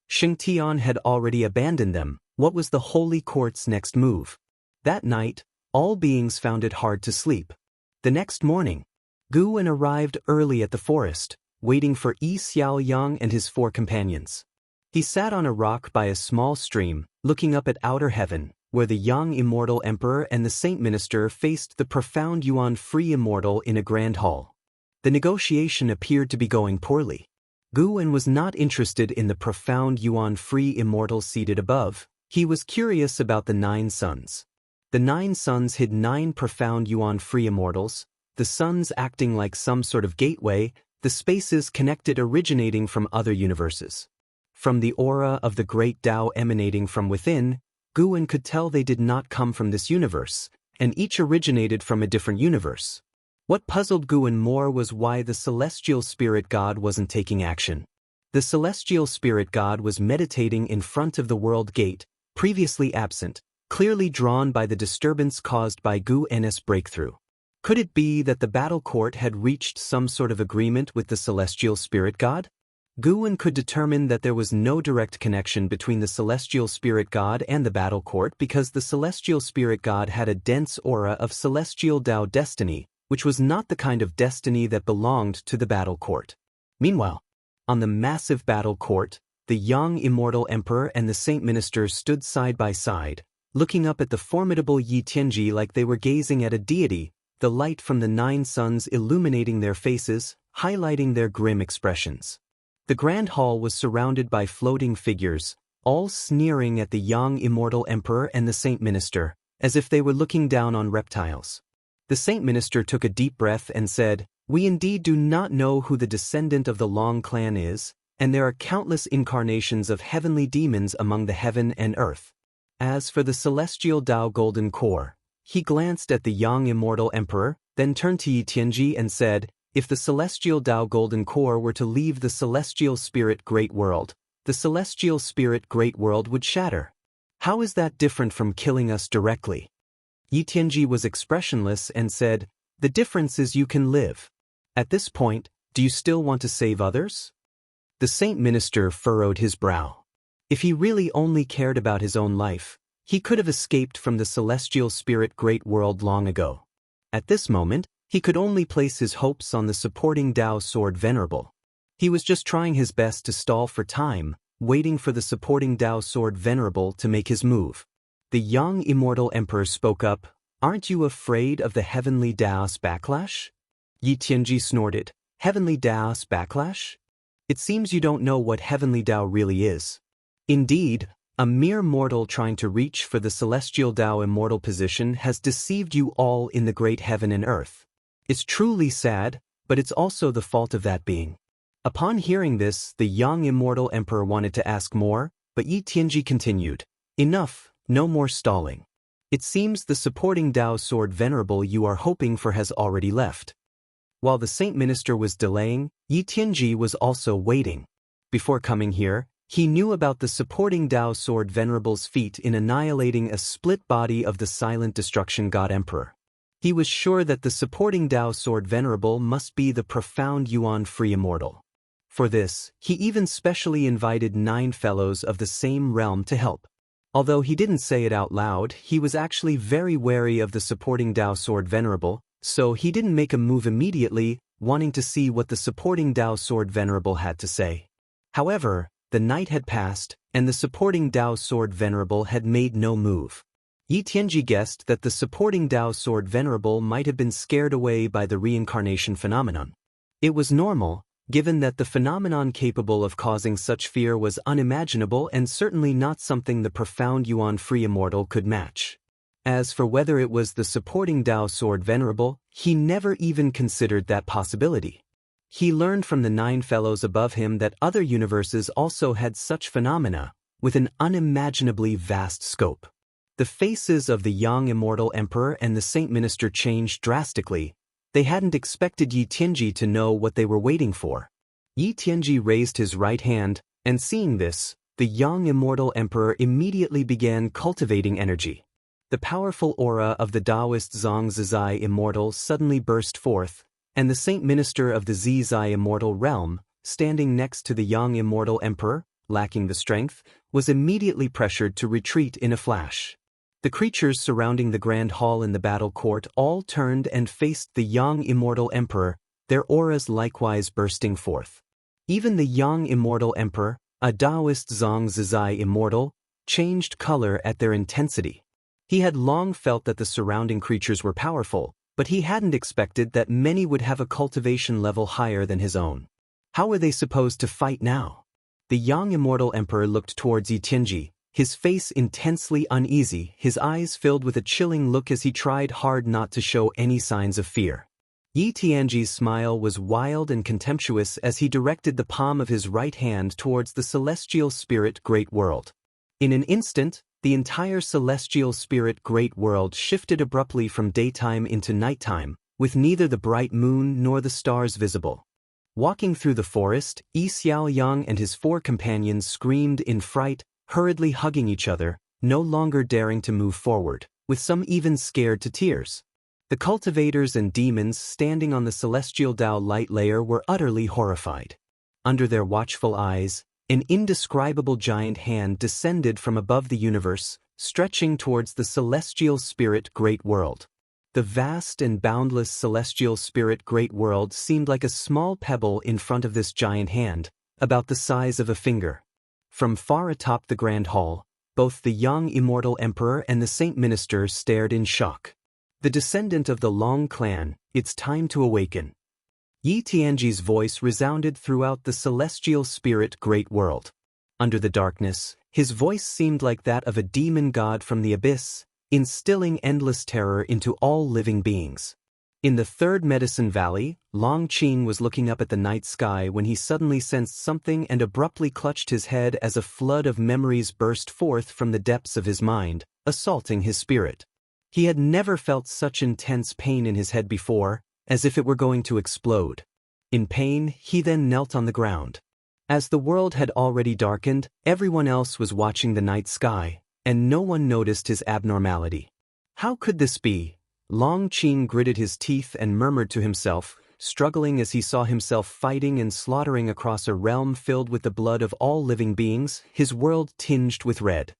Xianxia had already abandoned them. What was the Holy Court's next move? That night, all beings found it hard to sleep. The next morning, Guwen arrived early at the forest, waiting for Xiaoyang and his 4 companions. He sat on a rock by a small stream, looking up at outer heaven, where the young Immortal Emperor and the Saint Minister faced the profound Yuan-free Immortal in a grand hall. The negotiation appeared to be going poorly. Guwen was not interested in the profound Yuan-free Immortal seated above. He was curious about the 9 suns. The 9 suns hid 9 profound Yuan-free Immortals, the suns acting like some sort of gateway, the spaces connected originating from other universes. From the aura of the great Tao emanating from within, Guwen could tell they did not come from this universe, and each originated from a different universe. What puzzled Guwen more was why the celestial spirit god wasn't taking action. The celestial spirit god was meditating in front of the world gate, previously absent, clearly drawn by the disturbance caused by Guwen's breakthrough. Could it be that the battle court had reached some sort of agreement with the celestial spirit god? Guwen could determine that there was no direct connection between the celestial spirit god and the battle court because the celestial spirit god had a dense aura of celestial Tao destiny, which was not the kind of destiny that belonged to the battle court. Meanwhile, on the massive battle court, the young immortal emperor and the saint minister stood side by side, looking up at the formidable Yi Tianji like they were gazing at a deity, the light from the 9 suns illuminating their faces, highlighting their grim expressions. The grand hall was surrounded by floating figures, all sneering at the young immortal emperor and the saint minister, as if they were looking down on reptiles. The saint minister took a deep breath and said, "We indeed do not know who the descendant of the Long clan is, and there are countless incarnations of heavenly demons among the heaven and earth. As for the celestial Tao golden core," he glanced at the young immortal emperor, then turned to Yi Tianji and said, "If the celestial Tao golden core were to leave the celestial spirit great world, the celestial spirit great world would shatter. How is that different from killing us directly?" Yi Tianji was expressionless and said, "The difference is you can live. At this point, do you still want to save others?" The saint minister furrowed his brow. If he really only cared about his own life, he could have escaped from the celestial spirit great world long ago. At this moment, he could only place his hopes on the supporting Tao sword Venerable. He was just trying his best to stall for time, waiting for the supporting Tao sword Venerable to make his move. The young immortal emperor spoke up, "Aren't you afraid of the heavenly Tao's backlash?" Yi Tianji snorted, "Heavenly Tao's backlash? It seems you don't know what heavenly Tao really is. Indeed, a mere mortal trying to reach for the celestial Tao immortal position has deceived you all in the great heaven and earth. It's truly sad, but it's also the fault of that being." Upon hearing this, the young immortal emperor wanted to ask more, but Yi Tianji continued, "Enough, no more stalling. It seems the supporting Tao sword Venerable you are hoping for has already left." While the saint minister was delaying, Yi Tianji was also waiting. Before coming here, he knew about the supporting Tao sword Venerable's feat in annihilating a split body of the silent destruction god emperor. He was sure that the supporting Tao sword Venerable must be the profound Yuan-free immortal. For this, he even specially invited 9 fellows of the same realm to help. Although he didn't say it out loud, he was actually very wary of the supporting Tao sword Venerable, so he didn't make a move immediately, wanting to see what the supporting Tao sword Venerable had to say. However, the night had passed, and the supporting Tao sword Venerable had made no move. Yi Tianji guessed that the supporting Tao sword Venerable might have been scared away by the reincarnation phenomenon. It was normal, given that the phenomenon capable of causing such fear was unimaginable and certainly not something the profound Yuan-free immortal could match. As for whether it was the supporting Tao sword Venerable, he never even considered that possibility. He learned from the 9 fellows above him that other universes also had such phenomena, with an unimaginably vast scope. The faces of the young immortal emperor and the saint minister changed drastically. They hadn't expected Yi Tianji to know what they were waiting for. Yi Tianji raised his right hand, and seeing this, the young immortal emperor immediately began cultivating energy. The powerful aura of the Taoist Xianxia immortal suddenly burst forth, and the saint minister of the Zizai immortal realm, standing next to the young immortal emperor, lacking the strength, was immediately pressured to retreat in a flash. The creatures surrounding the grand hall in the battle court all turned and faced the young immortal emperor, their auras likewise bursting forth. Even the young immortal emperor, a Taoist Xianxia immortal, changed color at their intensity. He had long felt that the surrounding creatures were powerful, but he hadn't expected that many would have a cultivation level higher than his own. How were they supposed to fight now? The young immortal emperor looked towards Yi Tianji, his face intensely uneasy, his eyes filled with a chilling look as he tried hard not to show any signs of fear. Yi Tianji's smile was wild and contemptuous as he directed the palm of his right hand towards the celestial spirit great world. In an instant, the entire celestial spirit great world shifted abruptly from daytime into nighttime, with neither the bright moon nor the stars visible. Walking through the forest, Yi Xiaoyang and his 4 companions screamed in fright, hurriedly hugging each other, no longer daring to move forward, with some even scared to tears. The cultivators and demons standing on the celestial Tao light layer were utterly horrified. Under their watchful eyes, an indescribable giant hand descended from above the universe, stretching towards the celestial spirit great world. The vast and boundless celestial spirit great world seemed like a small pebble in front of this giant hand, about the size of a finger. From far atop the grand hall, both the young immortal emperor and the saint minister stared in shock. The descendant of the Long clan, it's time to awaken. Yi Tianji's voice resounded throughout the celestial spirit great world. Under the darkness, his voice seemed like that of a demon god from the abyss, instilling endless terror into all living beings. In the 3rd Medicine Valley, Long Qing was looking up at the night sky when he suddenly sensed something and abruptly clutched his head as a flood of memories burst forth from the depths of his mind, assaulting his spirit. He had never felt such intense pain in his head before, as if it were going to explode. In pain, he then knelt on the ground. As the world had already darkened, everyone else was watching the night sky, and no one noticed his abnormality. How could this be? Long Qing gritted his teeth and murmured to himself, struggling as he saw himself fighting and slaughtering across a realm filled with the blood of all living beings, his world tinged with red.